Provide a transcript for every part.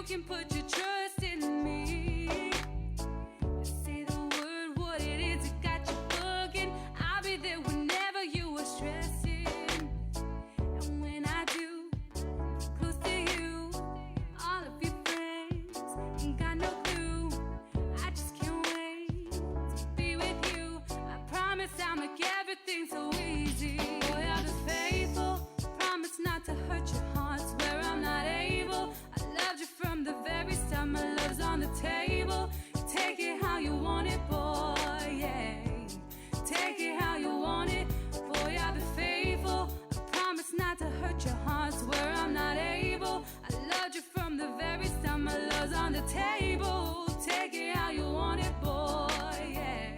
can put your trust in me. Say the word, what it is, it got you bugging. I'll be there whenever you are stressing. And when I do, close to you, all of your friends ain't got no clue. I just can't wait to be with you. I promise I'll make everything so easy. Boy, I'll be faithful, promise not to hurt your heart, swear I'm not able. I loved you from the very start, my love's on the table. Take it how you want it, boy, yeah. Take it how you want it, boy, I'll be faithful. I promise not to hurt your heart, swear I'm not able. I loved you from the very start, my love's on the table. Take it how you want it, boy, yeah.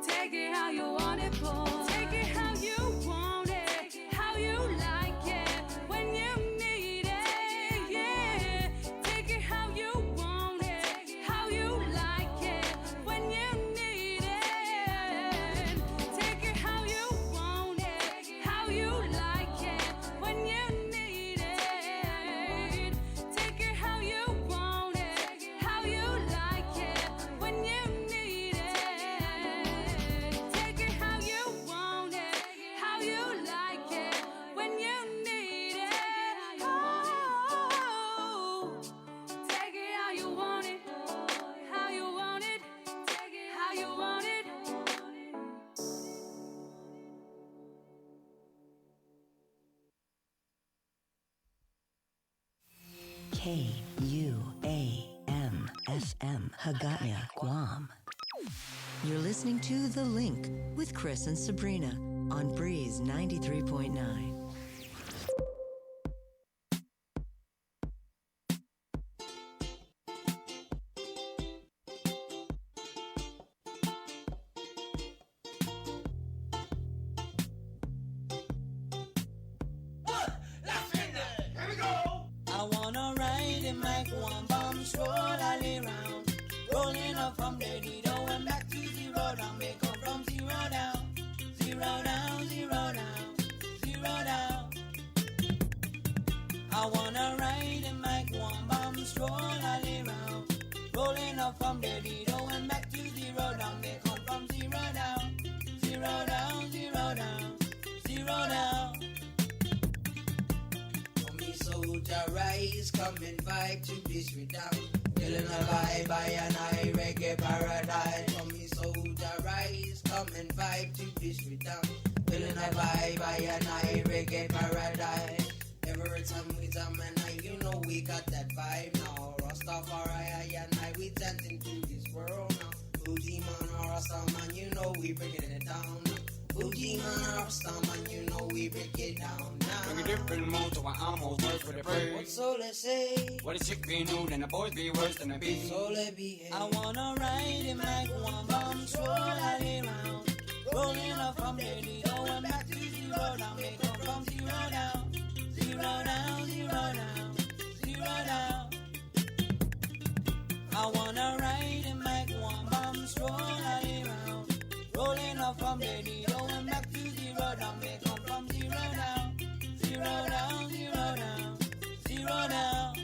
Take it how you want it, boy. Take it how you want it, how you like it, when you need it, yeah. Take it how you want it, how you like it, when you need it. Take it how you want it, how you like it, when you need it. Take it how you want it, how you like it, when you need it. Take it how you want it, how you like it, when you need it. Oh, take it how you want it, how you want it, take it how you want it. KUAM FM Hagaya, Guam. You're listening to The Link with Chris and Sabrina on Breeze 93.9. I wanna ride in my Guam bomb, stroll all around, rolling up from the Lido and back to zero down, make up from zero down, zero down, zero down, zero down. I wanna ride in my Guam bomb, stroll all around, rolling up from the Lido and back to zero down, make up from zero down, zero down, zero down, zero down. Soldier rise, come and vibe to this rhythm. Feeling a vibe, I and I reggae paradise. For me, soldier rise, come and vibe to this rhythm. Feeling a vibe, I and I reggae paradise. Every time we jam and I, you know we got that vibe now. Rastafari, I and I, we dancing to this world now. Fuji man or Rasta man, you know we breaking it down now. Fuji man or Rasta man, you know we break it down now. Bring a different mode to our almost words for the praise. What so let's say? What a chick be nude and the boys be worse than a bee. So let behave. I wanna ride in my Guam bomb, stroll all around, rolling up from the Lido and back to zero down, make up from zero down, zero down, zero down, zero down. I wanna ride in my Guam bomb, stroll all around, rolling up from the Lido and back to zero down, make up from zero down, zero down, zero down, zero down.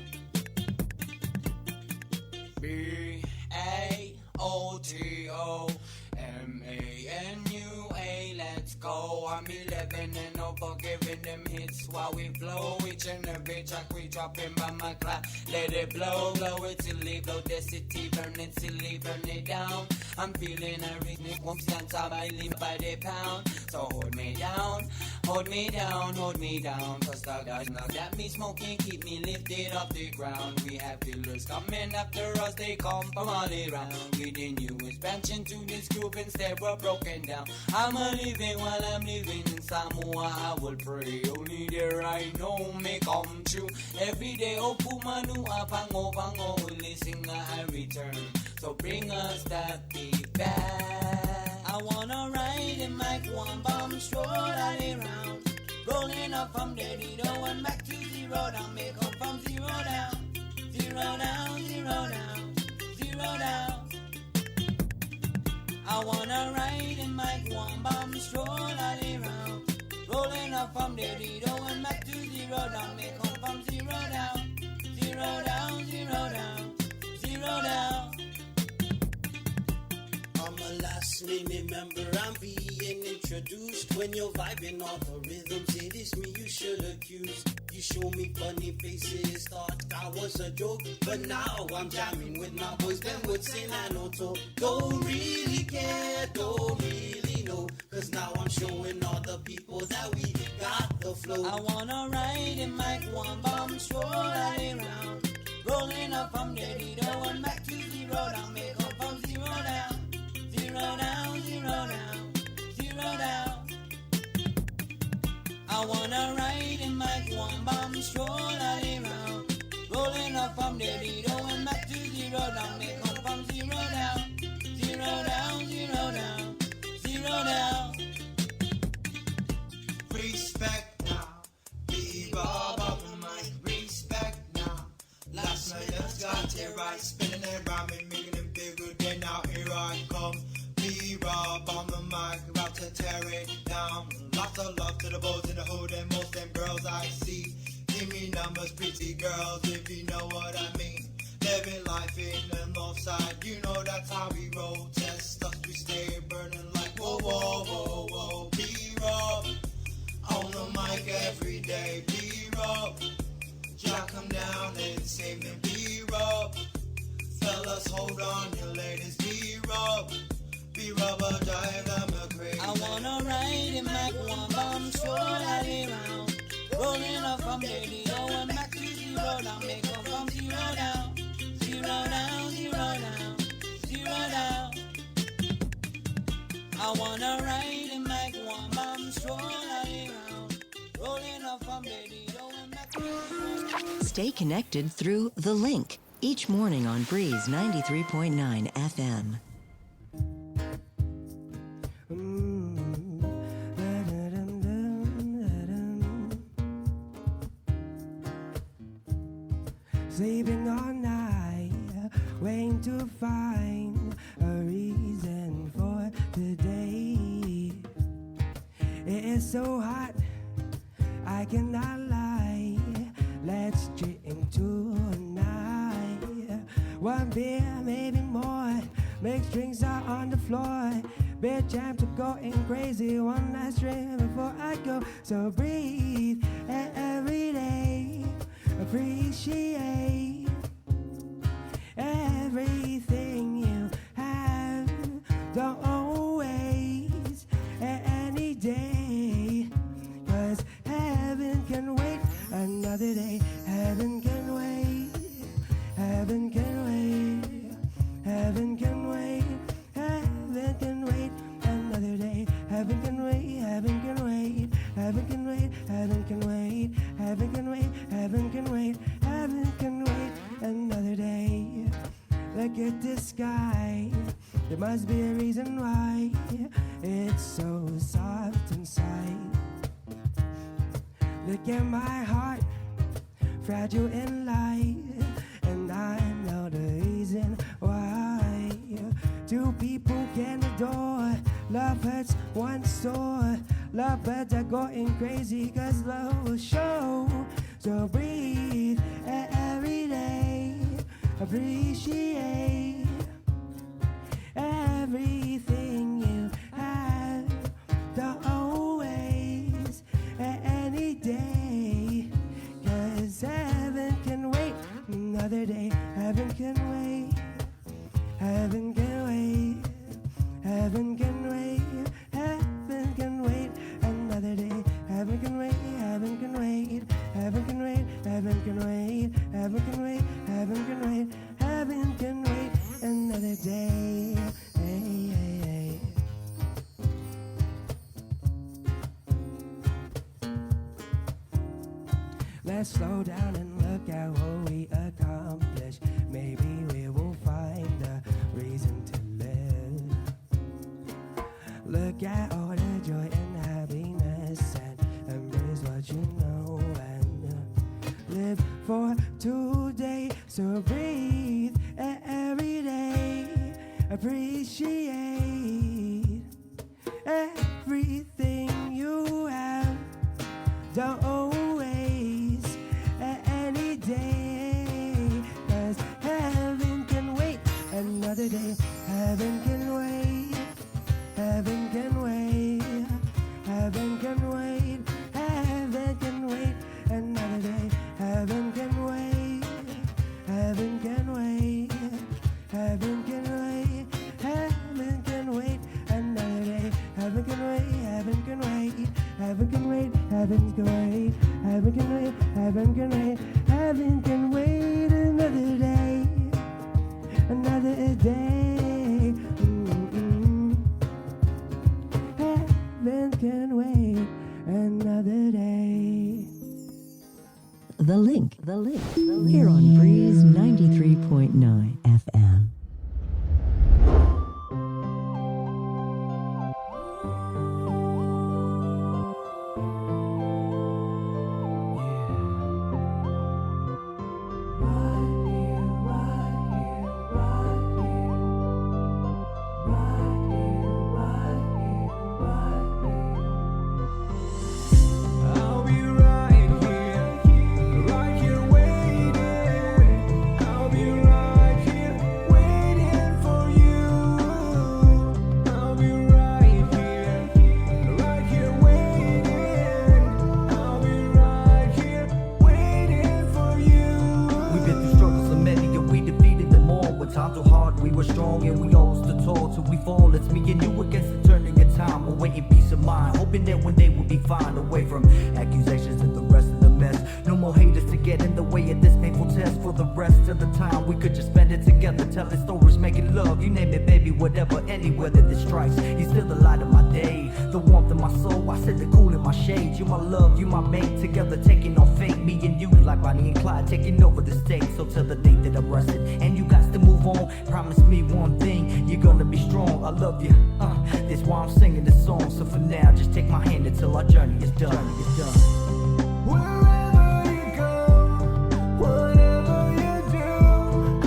BAOTOMANUA, let's go. I'm 11 and over giving them hits while we blow. Each and every track we dropping by my clock. Let it blow, blow it till it blow the city, burn it till it burn it down. I'm feeling a rhythmic won't stand top, I live by the pound. So hold me down, hold me down, hold me down. Cause the guys know that me smoking keep me lifted off the ground. We have killers coming after us, they come from all around. With the new expansion to this group instead we're broken down. I'm a living while I'm living in Samoa, I will pray. Only there I know may come true. Every day, oh Pumanu, Apango, Pango, listen, I return. So bring us that beat back. I wanna ride in my Guam bomb, stroll all around, rolling up from the Lido and back to zero down, make up from zero down, zero down, zero down, zero down. I wanna ride in my Guam bomb, stroll all around, rolling up from the Lido and back to zero down, make up from zero down, zero down, zero remember I'm being introduced. When you're vibing all the rhythms, it is me you should accuse. You show me funny faces, thought I was a joke, but now I'm jamming with my boys. Them would say I no talk. Don't really care, don't really know, cause now I'm showing all the people that we got the flow. I wanna ride in my Guam bomb, stroll all around, rolling up from the Lido and back to zero down, make up from zero down, zero down, zero down, zero down. I wanna ride in my Guam bomb, stroll all around, rolling up from the Lido and back to zero down, make up from zero down, zero down, zero down, zero down. Respect now, be Bob on the mic. Respect now. Last night I just got it right, spinning it round me, making it bigger. Then now here I come. Be Rob on the mic, about to tear it down. Lots of love to the boys in the hood and most them girls I see. Give me numbers, pretty girls, if you know what I mean. Living life in the north side, you know that's how we roll. Test us, we stay burning like whoa, whoa, whoa, whoa. Be Rob on the mic every day. Be Rob, Jack come down and save me. Be Rob, fellas hold on your ladies. Be Rob, a dive, I'm a crazy. I wanna ride in my Guam bomb, stroll all around, rolling up from the Lido and back to zero down, make up from zero down, zero down, zero down, zero down. I wanna ride in my Guam bomb, stroll all around, rolling up from the Lido and back to zero down. Stay connected through The Link each morning on Breeze 93.9 FM. Sleeping all night, waiting to find a reason for today. It is so hot, I cannot lie. Let's drink tonight. One beer, maybe more. Mixed drinks out on the floor. Beer jam to going crazy. One last drink before I go. So breathe every day. Appreciate everything you have. Don't always any day, 'cause heaven can wait another day. Heaven can wait. Heaven can wait. Heaven can wait. Heaven can wait another day. Heaven can wait. Heaven can wait. Heaven can wait. Heaven can wait. Heaven can wait. Heaven can wait. Heaven can wait another day. Look at the sky. There must be a reason why it's so soft inside. Look at my heart, fragile and light, and I know the reason why. Two people can adore. Love hurts one sore. Love birds are going crazy 'cause love will show. So breathe every day. Appreciate everything you have. Don't always any day, 'cause heaven can wait another day. Heaven can wait. Heaven can wait. Heaven can wait. Heaven can wait another day. Heaven can wait. Heaven can wait. Heaven can wait. Heaven can wait. Heaven can wait. Heaven can wait. Heaven can wait another day. Hey, hey, hey. Let's slow down and look at what we accomplished. Maybe we will find a reason to live. Look at all the joy and happiness and embrace what you know and live for today. So breathe every day. Appreciate everything you have. Don't always any day, 'cause heaven can wait another day. Heaven can wait. heaven can wait another day, another day. Heaven can wait another day. The link, here on Breeze 93.9 FM. I'll be right here waiting. I'll be right here waiting for you. I'll be right here waiting. I'll be right here waiting for you. We've been through struggles so many and we defeated them all. When times were hard, we were strong and we all stood tall till we fall. It's me and you against the turning of time, awaiting peace of mind, hoping that one day we'll be fine, away from accusations and the rest of the mess. No more haters to get in the way of this painful test. For the rest of the time, we could just spend it together, telling stories, making love. You name it, baby, whatever, anywhere that this strikes. You're still the light of my day, the warmth of my soul. I said the cool in my shades. You my love, you my mate. Together taking on fate, me and you like Bonnie and Clyde taking over the stage. So till the day that I'm rested, and you got to move on. Promise me one thing, you're gonna be strong. I love you. That's why I'm singing this song. So for now, just take my hand until our journey is done. Wherever you go, whatever you do,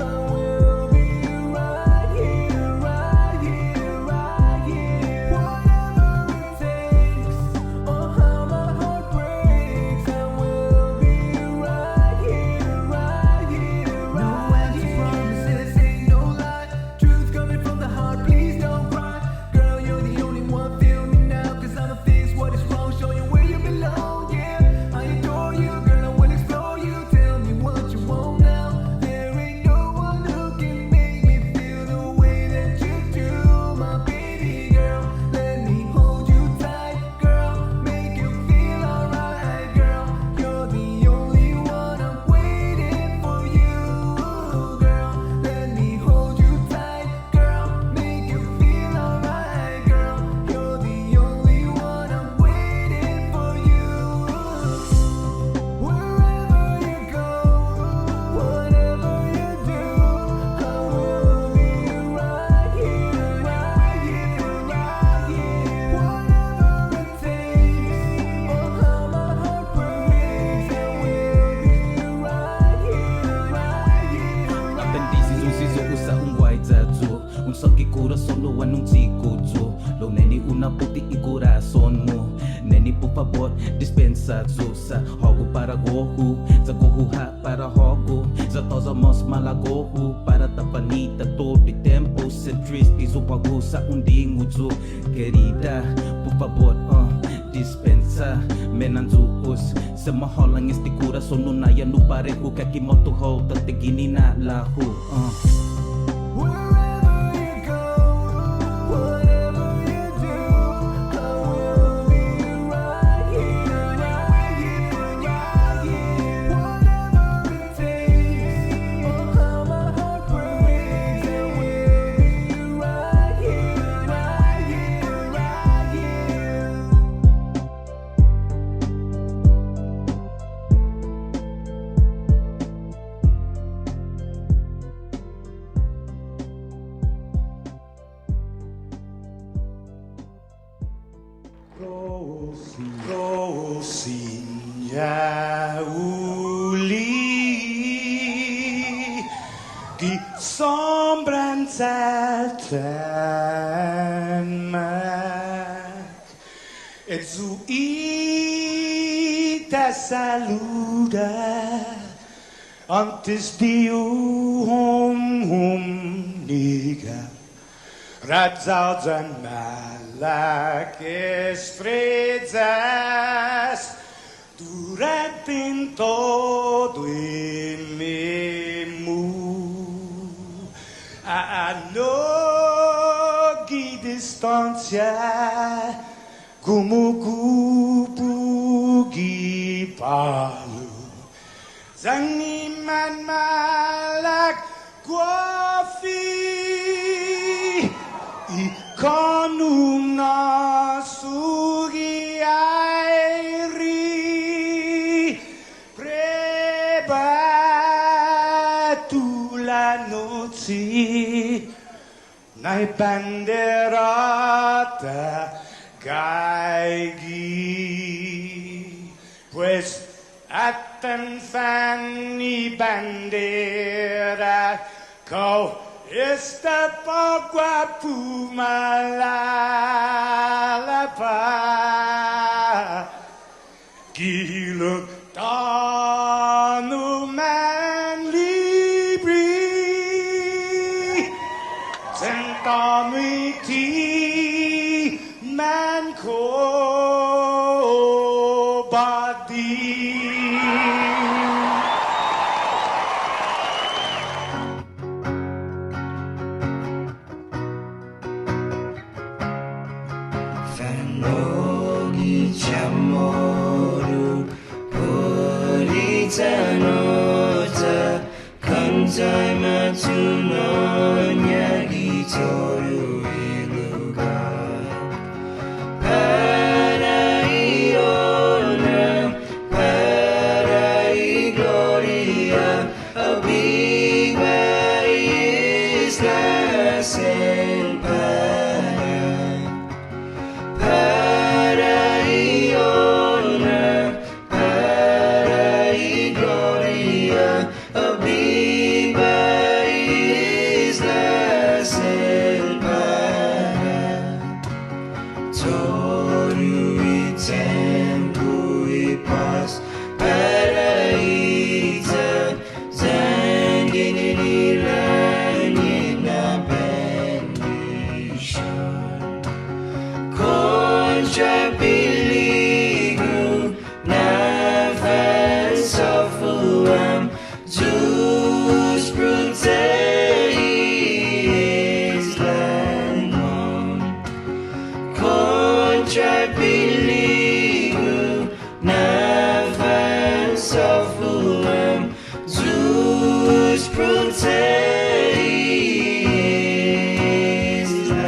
I will be right here, right here, right here. Whatever it takes, or how my heart breaks, I will be right here, right here, right here. No empty promises, ain't no lie. Truth coming from the heart, please don't cry. Girl, you're the only one, feel me now, 'cause I'ma fix what is wrong, show you where you belong, yeah. I adore you, girl, I will explore you. Tell me what you want now. There ain't no one who can make me feel the way that you do, my baby girl. Let me hold you tight, girl, make you feel alright, girl. You're the only one, I'm waiting for you, girl. Let me hold you tight, girl, make you feel alright, girl. You're the only one, I'm waiting for you. Wherever you go, whatever you do, I will be right here, right here, right here. Whatever it takes, or how my heart breaks, I will be right here, right here. Apendisi zusizo usa ungwaitatu unsaki coração no anong tikutu lo neni una puti i coração mo neni por favor dispensa sa hogo para gohu za gohu ha para hogo za toza mos malagohu para tapanita todo tempo centristas o pago sa undingo zu querida por favor dispensa menanzuos sa mahalang esti coração no naya no pareho kakimoto ho tatigini na lahu Wherever you go, whatever you do, I will be right here, right here, right here. Whatever it takes, or how my heart breaks, I will be right here, right here, right here. Rosinha uli di sombranza tanmak e zuita saluda antes di niga Radzaudzan malak estrezas durante todo em memu a nogi distância como cupo palo Saniman malak guafi ikonum nasugi airi prebatula noci nai banderata gaigi pues Atan Fanny Bandera Kau esta pagua pumalalapa Giluk tanu man libri Sentamiti man ko badi Fanogi chamoru politanota kantai matunonya gitoru iluga Paraiona Parai Gloria a big way is the same Paraiona, Parai Gloria, a viva isla selva. Toru I tempo I paz, paraíta, zangin na bendition. Contra perigo na avança fuam dos proteis langom. Contra perigo na avança fuam dos proteis langom.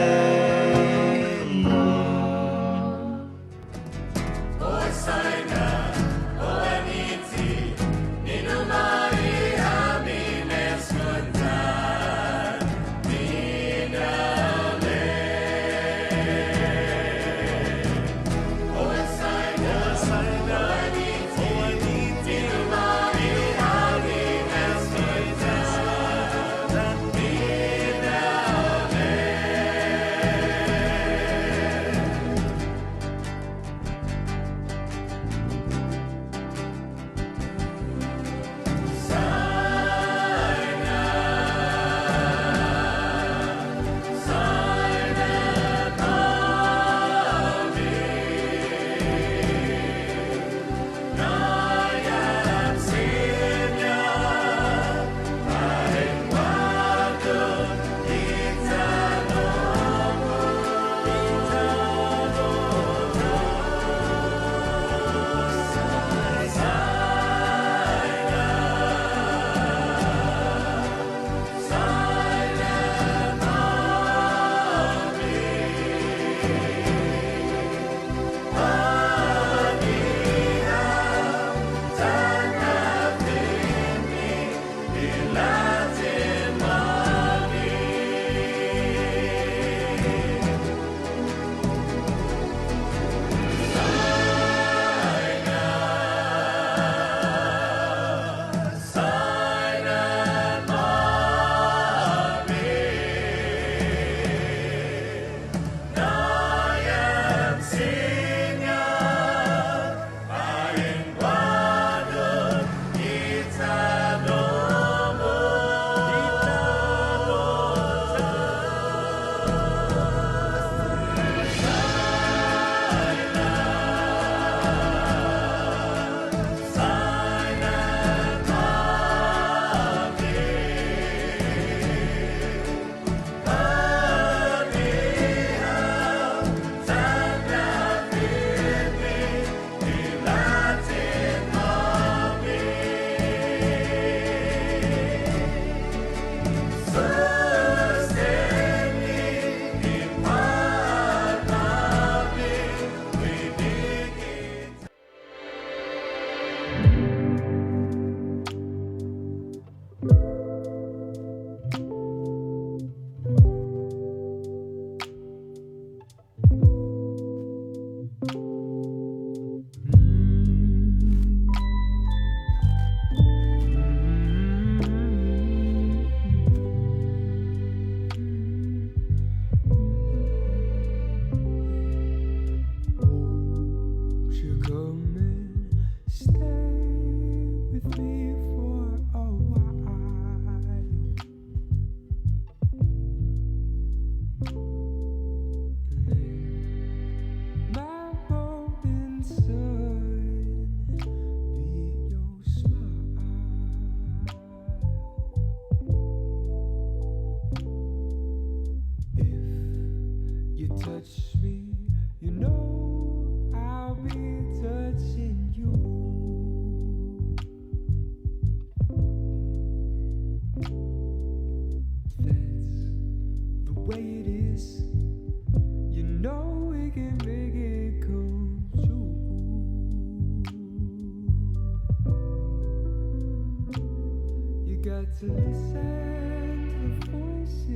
got to listen to the voices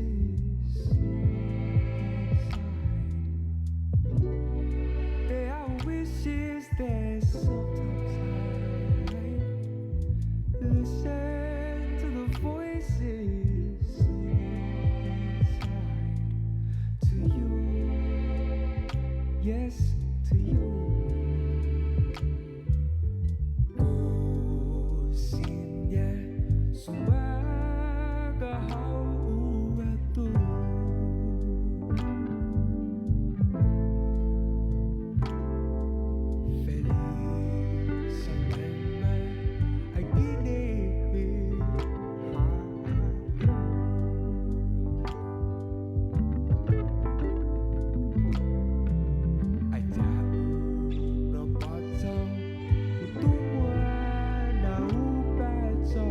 inside. There are wishes that sometimes hide. Listen to the voices inside. To you, yes, to you. Sinya subaga hauratu. Feliz September agine ay tahu no bato utumwa na ubato.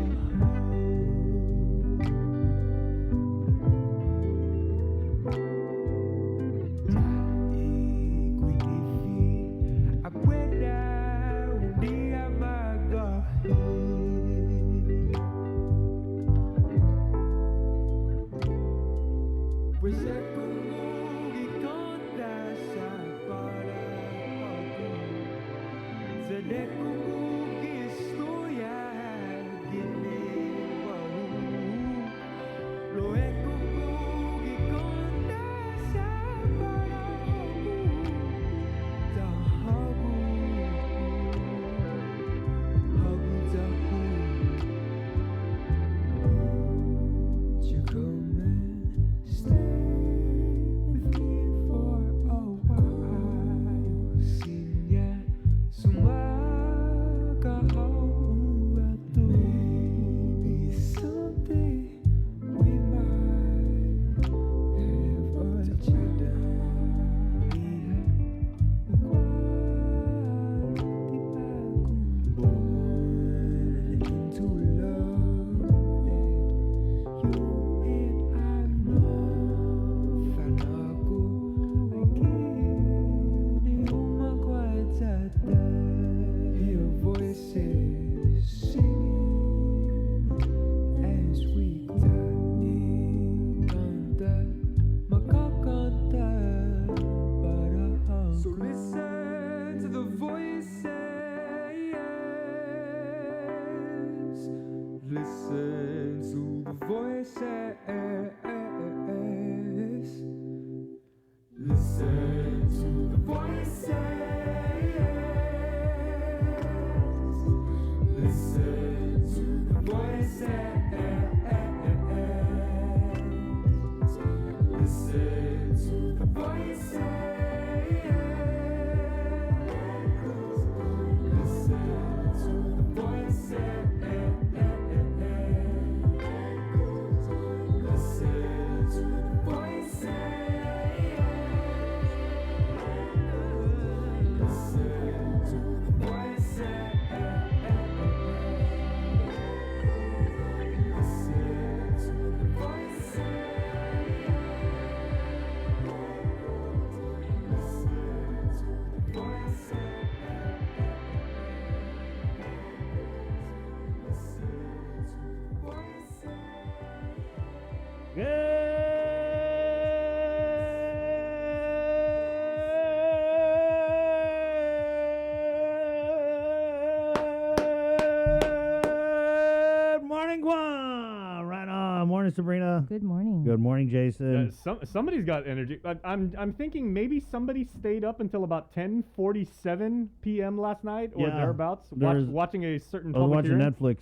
Good morning, Guam. Right on. Morning, Sabrina. Good morning. Good morning, Jason. Somebody's got energy. I'm thinking maybe somebody stayed up until about 10:47 p.m. last night or Yeah, thereabouts, there's- watching a certain I was public watching hearing. Netflix.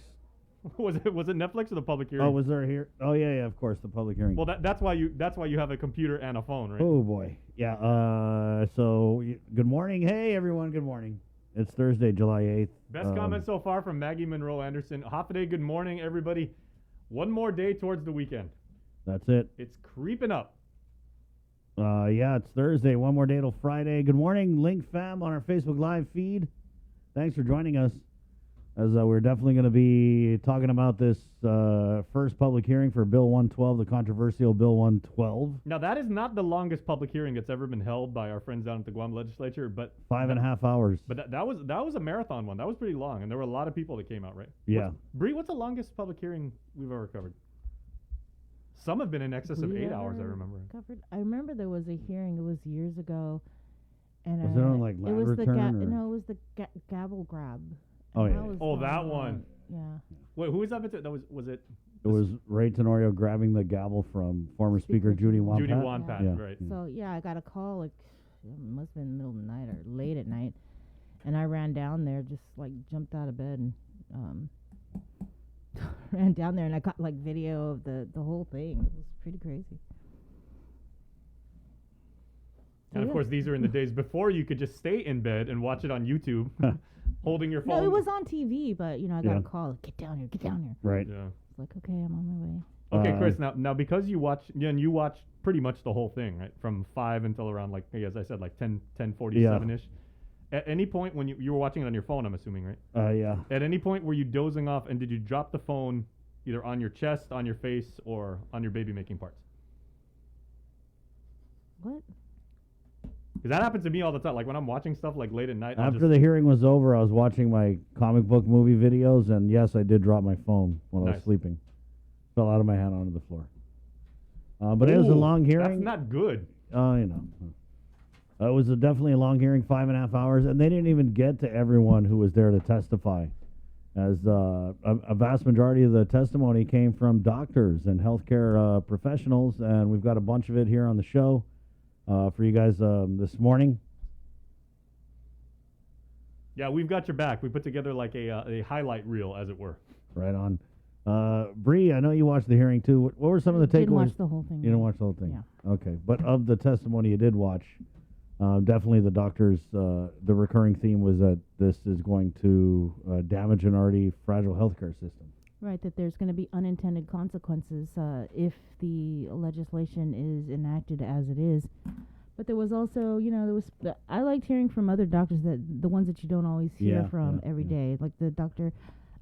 Was it Netflix or the public hearing? Oh, was there here? Oh, yeah, of course, the public hearing. Well, that's why you have a computer and a phone, right? Oh boy, yeah. Good morning, hey everyone. Good morning. It's Thursday, July 8th. Best comment so far from Maggie Monroe Anderson. Hafaday, good morning, everybody. One more day towards the weekend. That's it. It's creeping up. Yeah, it's Thursday. One more day till Friday. Good morning, Link Fam on our Facebook Live feed. Thanks for joining us. as we're definitely going to be talking about this first public hearing for Bill 112, the controversial Bill 112. Now, that is not the longest public hearing that's ever been held by our friends down at the Guam legislature, but 5.5 hours. But that was a marathon one. That was pretty long, and there were a lot of people that came out, right? Yeah. Bree, what's the longest public hearing we've ever covered? Some have been in excess of 8 hours, I remember. I remember there was a hearing. It was years ago, and Was it on, like, it was land the return, or- no, it was the gavel grab. Oh, And yeah. was Oh, the that one. Yeah. Wait, who was that? That was it? It was Ray Tenorio grabbing the gavel from former Speaker Judy Wampat. Judy Wampat, Yeah. right. So yeah, I got a call like it must have been the middle of the night or late at night, and I ran down there, just like jumped out of bed and ran down there, and I got like video of the whole thing. It was pretty crazy. And of course, these are in the days before you could just stay in bed and watch it on YouTube, holding your phone. No, it was on TV, but I got Yeah. a call. Get down here! Get down here! Right. Yeah. It's like, okay, I'm on my way. Okay, Chris. Now because you watched pretty much the whole thing, right, from 5 until around like as I said, like 10:47 ish. At any point when you were watching it on your phone, I'm assuming, right? Yeah. At any point were you dozing off, and did you drop the phone either on your chest, on your face, or on your baby making parts? What? Because that happens to me all the time. Like when I'm watching stuff like late at night. I'll After just, the hearing was over, I was watching my comic book movie videos, and yes, I did drop my phone while I was Nice. sleeping. Fell out of my hand onto the floor. But it was a Ooh, long hearing. That's not good. You know. It was definitely a long hearing, 5.5 hours, and they didn't even get to everyone who was there to testify, as a vast majority of the testimony came from doctors and healthcare professionals, and we've got a bunch of it here on the show for you guys this morning. Yeah, we've got your back. We put together like a highlight reel, as it were. Right on. Bree, I know you watched the hearing too. What were some of the takeaways? Didn't watch the whole thing. You didn't watch the whole thing? Yeah. Okay. But of the testimony you did watch, definitely the doctors, the recurring theme was that this is going to damage an already fragile healthcare system. Right, that there's going to be unintended consequences if the legislation is enacted as it is. But there was also, I liked hearing from other doctors, that the ones that you don't always hear from every day, like the Dr.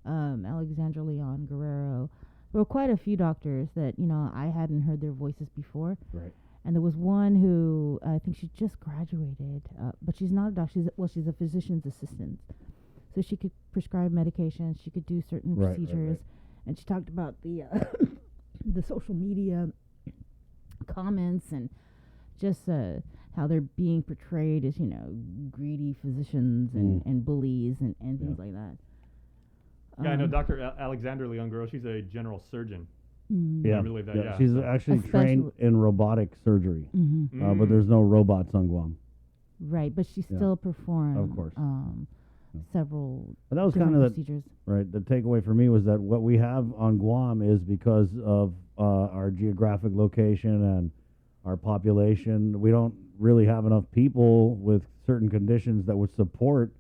Alexandra Leon Guerrero. There were quite a few doctors that, I hadn't heard their voices before. Right. And there was one who, I think she just graduated, but she's not a doctor. She's a physician's assistant. So she could prescribe medications, she could do certain procedures. And she talked about the the social media comments and just how they're being portrayed as, greedy physicians and bullies and things like that. Yeah, I know Dr. Alexander Leon Guerrero. She's a general surgeon. Yeah, I believe that, yeah. She's So- actually trained in robotic surgery, Mm-hmm. but there's no robots on Guam. Right, but she still performed Of course. several And that was different kind of procedures. the takeaway for me was that what we have on Guam is because of our geographic location and our population, we don't really have enough people with certain conditions that would support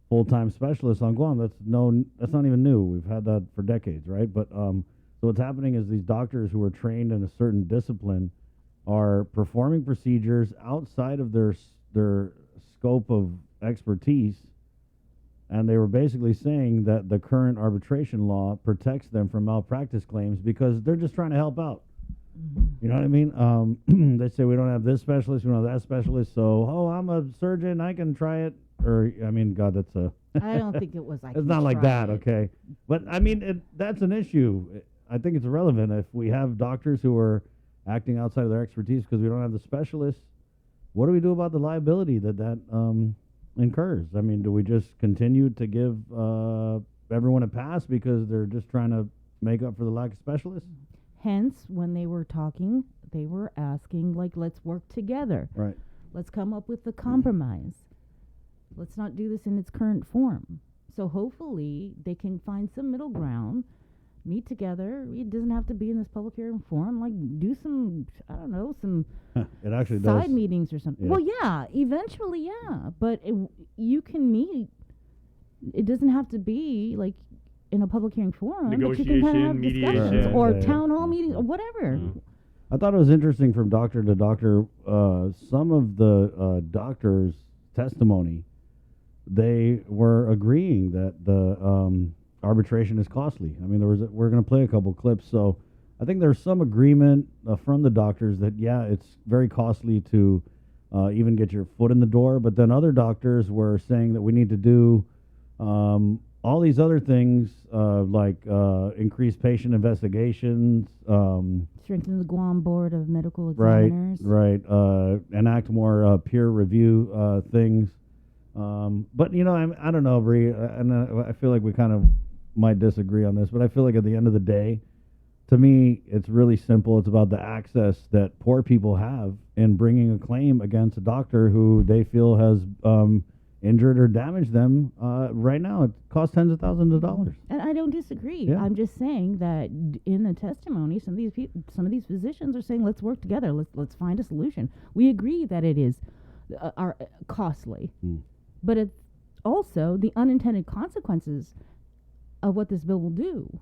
full-time specialists on Guam. That's not even new. We've had that for decades, right? But so what's happening is these doctors who are trained in a certain discipline are performing procedures outside of their scope of expertise, and they were basically saying that the current arbitration law protects them from malpractice claims because they're just trying to help out. You know what I mean? They say we don't have this specialist, we don't have that specialist, so I'm a surgeon, I can try it. Or I mean, God, that's a. I don't think it was. It's not like that, okay? But I mean, that's an issue. I think it's relevant if we have doctors who are acting outside of their expertise because we don't have the specialists. What do we do about the liability that incurs? I mean, do we just continue to give everyone a pass because they're just trying to make up for the lack of specialists? Hence, when they were talking, they were asking, like, let's work together. Right. Let's come up with a compromise. Let's not do this in its current form. So hopefully they can find some middle ground, meet together. It doesn't have to be in this public hearing forum. Like, do some, I don't know, some It actually side does. meetings or something. Yeah. Well, yeah, eventually, yeah. But you can meet. It doesn't have to be, like, in a public hearing forum. But you can Negotiation, have discussions mediation. or Yeah. town hall meetings or whatever. I thought it was interesting from doctor to doctor. Some of the doctors' testimony they were agreeing that the arbitration is costly. I mean, we're going to play a couple clips, so I think there's some agreement from the doctors that, yeah, it's very costly to even get your foot in the door, but then other doctors were saying that we need to do all these other things like increase patient investigations, strengthen the Guam Board of Medical right, Examiners. right, enact more peer review things. But you know, I don't know, Bree, and I feel like we kind of might disagree on this, but I feel like at the end of the day, to me, it's really simple. It's about the access that poor people have in bringing a claim against a doctor who they feel has injured or damaged them. Right now, it costs tens of thousands of dollars. And I don't disagree. Yeah. I'm just saying that in the testimony, some of these physicians are saying, let's work together. Let's find a solution. We agree that it is costly, but it's also the unintended consequences of what this bill will do.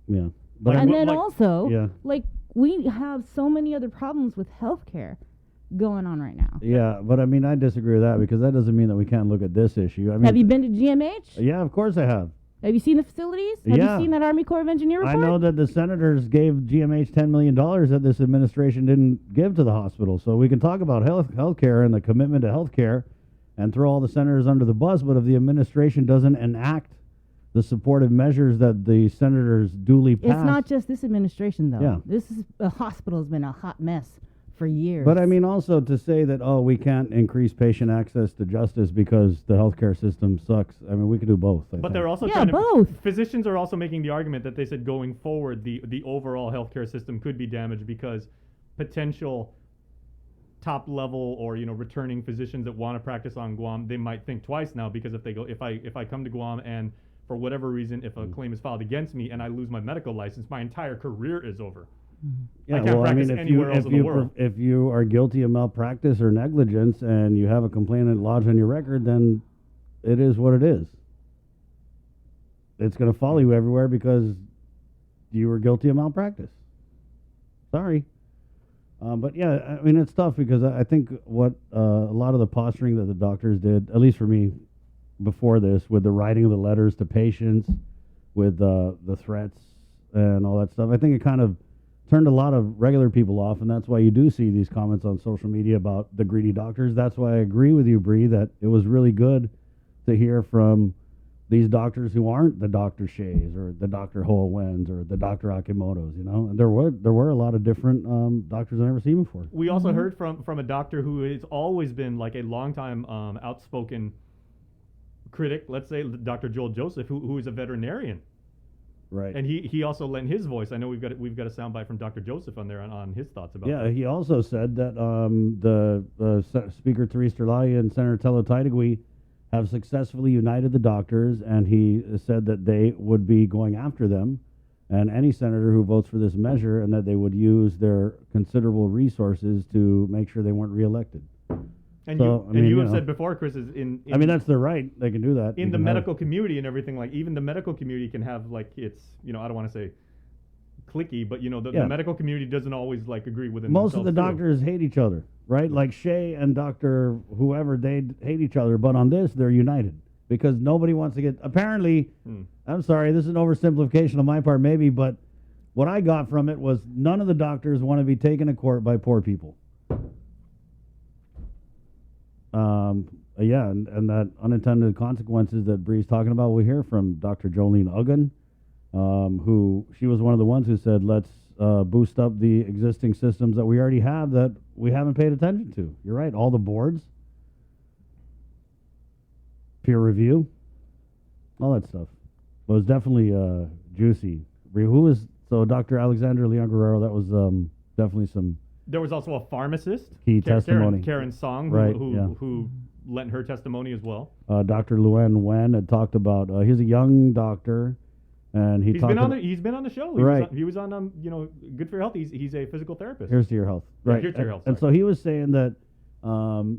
Yeah. But And then also, like, we have so many other problems with healthcare going on right now. Yeah, but I mean, I disagree with that because that doesn't mean that we can't look at this issue. I mean, Have you been to GMH? Yeah, of course I have. Have you seen the facilities? Have Yeah. you seen that Army Corps of Engineer report? I know that the senators gave GMH $10 million that this administration didn't give to the hospital. So we can talk about healthcare and the commitment to healthcare and throw all the senators under the bus, but if the administration doesn't enact the supportive measures that the senators duly passed. It's not just this administration, though. Yeah. The hospital has been a hot mess for years. But I mean, also to say that, oh, we can't increase patient access to justice because the healthcare system sucks. I mean, we could do both. I But think. they're also Yeah, trying to, both. Physicians are also making the argument that they said going forward, the overall healthcare system could be damaged because potential top level or returning physicians that want to practice on Guam, they might think twice now because if I come to Guam and for whatever reason, if a claim is filed against me and I lose my medical license, my entire career is over. Yeah, I can't well, I practice mean, anywhere else in the world. if you are guilty of malpractice or negligence and you have a complaint lodged on your record, then it is what it is. It's going to follow you everywhere because you were guilty of malpractice. Sorry. But yeah, I mean, it's tough because I think what a lot of the posturing that the doctors did, at least for me, before this, with the writing of the letters to patients, with the threats and all that stuff, I think it kind of turned a lot of regular people off, and that's why you do see these comments on social media about the greedy doctors. That's why I agree with you, Bree, that it was really good to hear from these doctors who aren't the Dr. Shays or the Dr. Hoawens or the Dr. Akimotos, And there were a lot of different doctors I've never seen before. We also heard from a doctor who has always been like a longtime outspoken critic, let's say Dr. Joel Joseph, who is a veterinarian. Right. And he also lent his voice. I know we've got a soundbite from Dr. Joseph on there on his thoughts about Yeah, that. he also said that the Speaker Therese Terlaia and Senator Tello Taitagui have successfully united the doctors, and he said that they would be going after them and any senator who votes for this measure, and that they would use their considerable resources to make sure they weren't realected. And So, you have said before, Chris, is in I mean, that's their right. They can do that. in the medical community and everything. Like even the medical community can have like it's I don't want to say cliquey, but the medical community doesn't always like agree with Most of the themselves, too. doctors hate each other, right? Like Shea and Dr. whoever, they hate each other, but on this, they're united because nobody wants to get, apparently, I'm sorry, this is an oversimplification on my part maybe, but what I got from it was none of the doctors want to be taken to court by poor people. Yeah, and that unintended consequences that Bree's talking about, we hear from Dr. Jolene Uggan, who she was one of the ones who said, let's boost up the existing systems that we already have that we haven't paid attention to. You're right, all the boards, peer review, all that stuff. It was definitely juicy. Bree, so Dr. Alexandra Leon Guerrero, that was definitely some There was also a pharmacist, key testimony. Karen Song, Right, who lent her testimony as well. Dr. Luen Wen had talked about, he's a young doctor, and he's been on the show. Right. He was on Good for Your Health. He's a physical therapist. Here's to Your Health. Yeah, Right. Here's to Your Health. And so he was saying that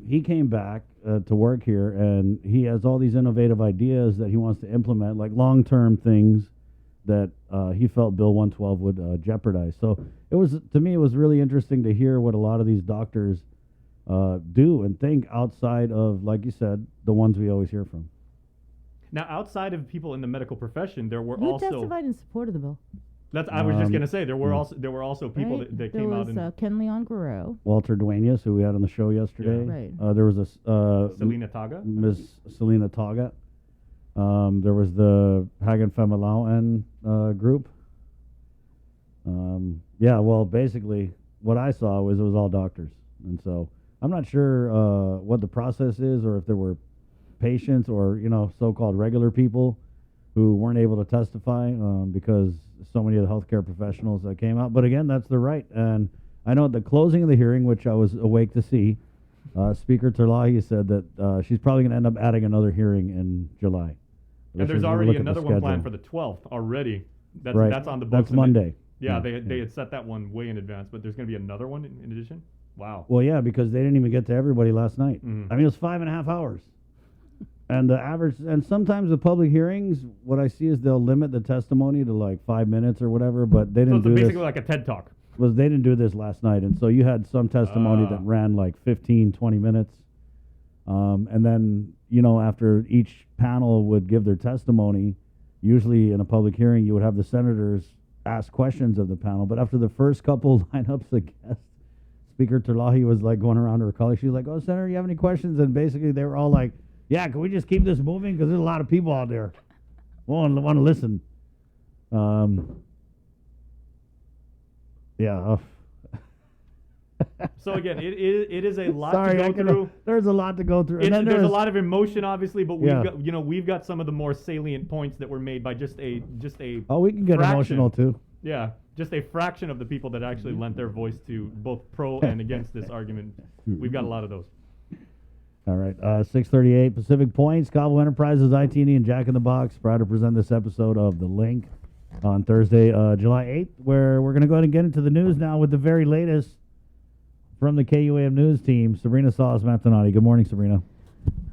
he came back to work here, and he has all these innovative ideas that he wants to implement, like long-term things that he felt Bill 112 would jeopardize. So it was really interesting to hear what a lot of these doctors do and think outside of, like you said, the ones we always hear from. Now, outside of people in the medical profession, there were Who also testified in support of the bill? That's I was just gonna say there were also people Right? that there came was, out and Ken Leon Guerrero. Walter Duenas, who we had on the show yesterday. Right. There was Selena Taga. Miss Selena Taga. There was the Hagen Femalauen group. Yeah, well, basically, what I saw was it was all doctors. And so I'm not sure what the process is or if there were patients or, so-called regular people who weren't able to testify because so many of the healthcare professionals that came out. But again, that's their right. And I know at the closing of the hearing, which I was awake to see, Speaker Terlahi said that she's probably going to end up adding another hearing in July. And there's already another one planned for the 12th already. That's on the books. That's Monday. Yeah, they had set that one way in advance, but there's going to be another one in addition? Wow. Well, yeah, because they didn't even get to everybody last night. I mean, it was 5.5 hours. And the average, and sometimes the public hearings, what I see is they'll limit the testimony to like 5 minutes or whatever, but they didn't do this. So it's basically like a TED Talk. They didn't do this last night, and so you had some testimony that ran like 15, 20 minutes. And then, after each panel would give their testimony, usually in a public hearing, you would have the senators ask questions of the panel. But after the first couple lineups of guests, Speaker Terlahi was like going around to her colleagues. She's like, "Oh, Senator, you have any questions?" And basically they were all like, "Yeah, can we just keep this moving? Because there's a lot of people out there want to listen." Yeah. So again, it is a lot Sorry, to go through. There's a lot to go through. And then there's a lot of emotion, obviously, but we've got some of the more salient points that were made by just a. Oh, we can get fraction. emotional too. Yeah, just a fraction of the people that actually lent their voice to both pro and against this argument. We've got a lot of those. All right, 6:38 Pacific Points, Cabo Enterprises, IT&E, and Jack in the Box. Proud to present this episode of The Link on Thursday, July 8th, where we're going to go ahead and get into the news now with the very latest from the KUAM News team, Sabrina Salas-Matanati. Good morning, Sabrina.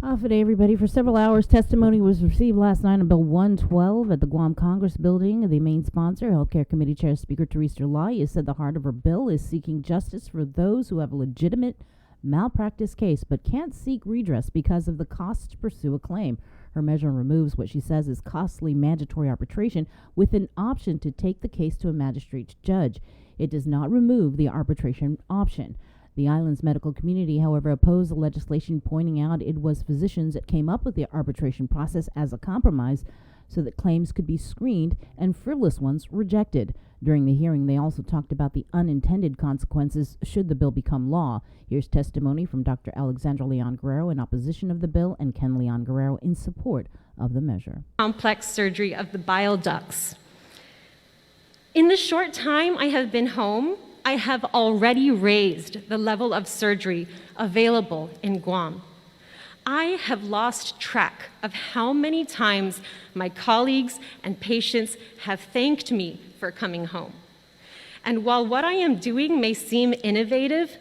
Off day, everybody. For several hours, testimony was received last night on Bill 112 at the Guam Congress building. The main sponsor, Healthcare Committee Chair Speaker Teresa Lai, has said the heart of her bill is seeking justice for those who have a legitimate malpractice case but can't seek redress because of the cost to pursue a claim. Her measure removes what she says is costly mandatory arbitration with an option to take the case to a magistrate judge. It does not remove the arbitration option. The island's medical community, however, opposed the legislation, pointing out it was physicians that came up with the arbitration process as a compromise so that claims could be screened and frivolous ones rejected. During the hearing, they also talked about the unintended consequences should the bill become law. Here's testimony from Dr. Alexandra Leon Guerrero in opposition of the bill and Ken Leon Guerrero in support of the measure. Complex surgery of the bile ducts. In the short time I have been home, I have already raised the level of surgery available in Guam. I have lost track of how many times my colleagues and patients have thanked me for coming home. And while what I am doing may seem innovative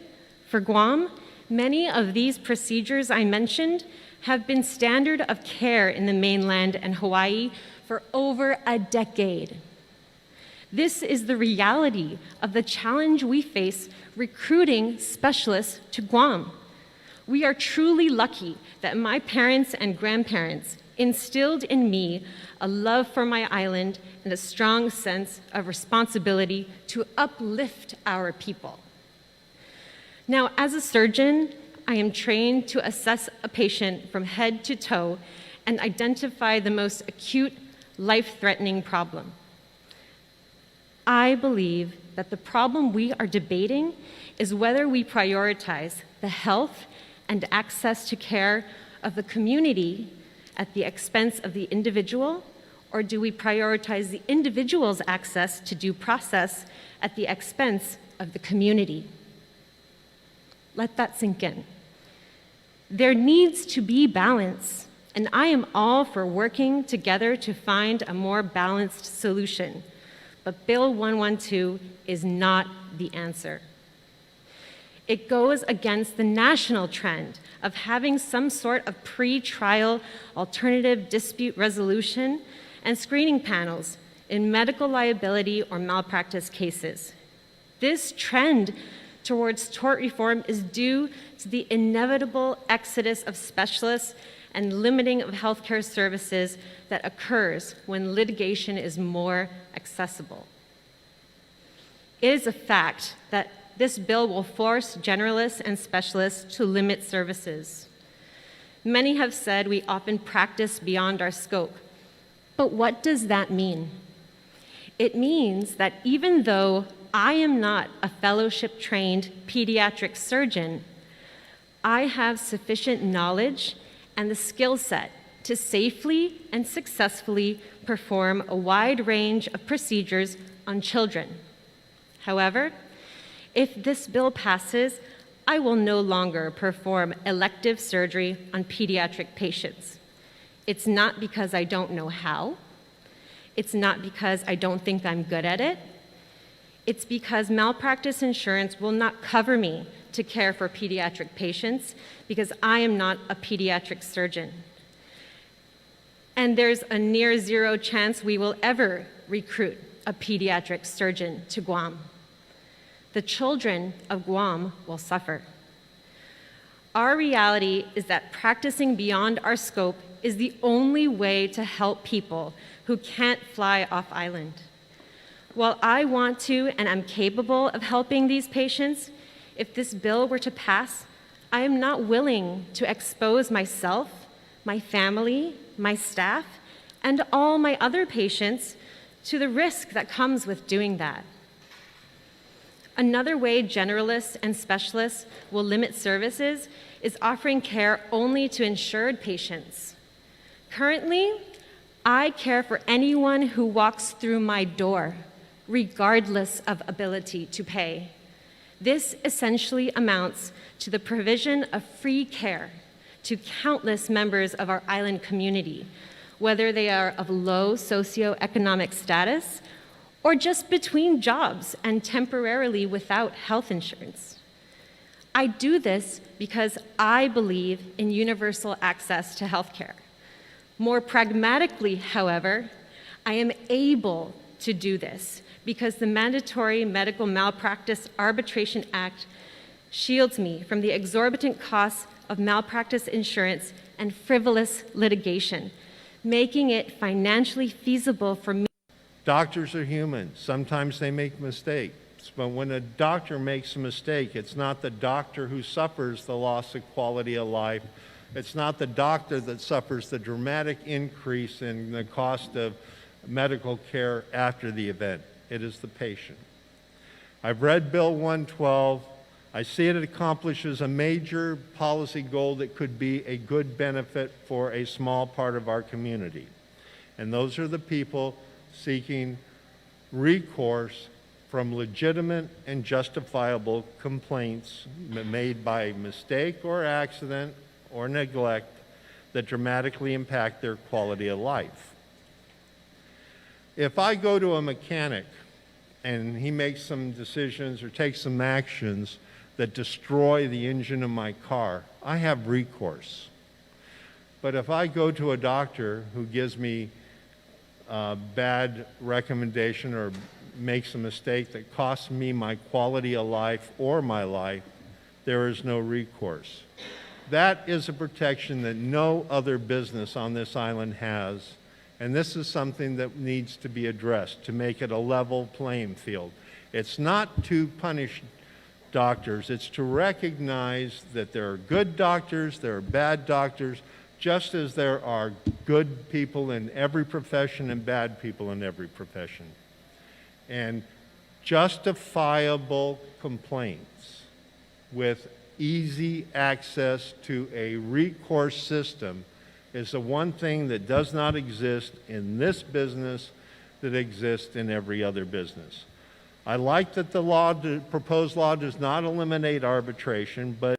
for Guam, many of these procedures I mentioned have been standard of care in the mainland and Hawaii for over a decade. This is the reality of the challenge we face recruiting specialists to Guam. We are truly lucky that my parents and grandparents instilled in me a love for my island and a strong sense of responsibility to uplift our people. Now, as a surgeon, I am trained to assess a patient from head to toe and identify the most acute, life-threatening problem. I believe that the problem we are debating is whether we prioritize the health and access to care of the community at the expense of the individual, or do we prioritize the individual's access to due process at the expense of the community? Let that sink in. There needs to be balance, and I am all for working together to find a more balanced solution. But Bill 112 is not the answer. It goes against the national trend of having some sort of pre-trial alternative dispute resolution and screening panels in medical liability or malpractice cases. This trend towards tort reform is due to the inevitable exodus of specialists and limiting of healthcare services that occurs when litigation is more accessible. It is a fact that this bill will force generalists and specialists to limit services. Many have said we often practice beyond our scope. But what does that mean? It means that even though I am not a fellowship-trained pediatric surgeon, I have sufficient knowledge and the skill set to safely and successfully perform a wide range of procedures on children. However, if this bill passes, I will no longer perform elective surgery on pediatric patients. It's not because I don't know how. It's not because I don't think I'm good at it. It's because malpractice insurance will not cover me to care for pediatric patients because I am not a pediatric surgeon. And there's a near zero chance we will ever recruit a pediatric surgeon to Guam. The children of Guam will suffer. Our reality is that practicing beyond our scope is the only way to help people who can't fly off island. While I want to and am capable of helping these patients, if this bill were to pass, I am not willing to expose myself, my family, my staff, and all my other patients to the risk that comes with doing that. Another way generalists and specialists will limit services is offering care only to insured patients. Currently, I care for anyone who walks through my door, regardless of ability to pay. This essentially amounts to the provision of free care to countless members of our island community, whether they are of low socioeconomic status or just between jobs and temporarily without health insurance. I do this because I believe in universal access to healthcare. More pragmatically, however, I am able to do this because the Mandatory Medical Malpractice Arbitration Act shields me from the exorbitant costs of malpractice insurance and frivolous litigation, making it financially feasible for me. Doctors are human. Sometimes they make mistakes. But when a doctor makes a mistake, it's not the doctor who suffers the loss of quality of life. It's not the doctor that suffers the dramatic increase in the cost of medical care after the event. It is the patient. I've read Bill 112. I see it accomplishes a major policy goal that could be a good benefit for a small part of our community. And those are the people seeking recourse from legitimate and justifiable complaints made by mistake or accident or neglect that dramatically impact their quality of life. If I go to a mechanic and he makes some decisions or takes some actions that destroy the engine of my car, I have recourse. But if I go to a doctor who gives me a bad recommendation or makes a mistake that costs me my quality of life or my life, there is no recourse. That is a protection that no other business on this island has, and this is something that needs to be addressed to make it a level playing field. It's not to punish doctors, it's to recognize that there are good doctors, there are bad doctors, just as there are good people in every profession and bad people in every profession. And justifiable complaints with easy access to a recourse system is the one thing that does not exist in this business that exists in every other business. I like that the proposed law does not eliminate arbitration, but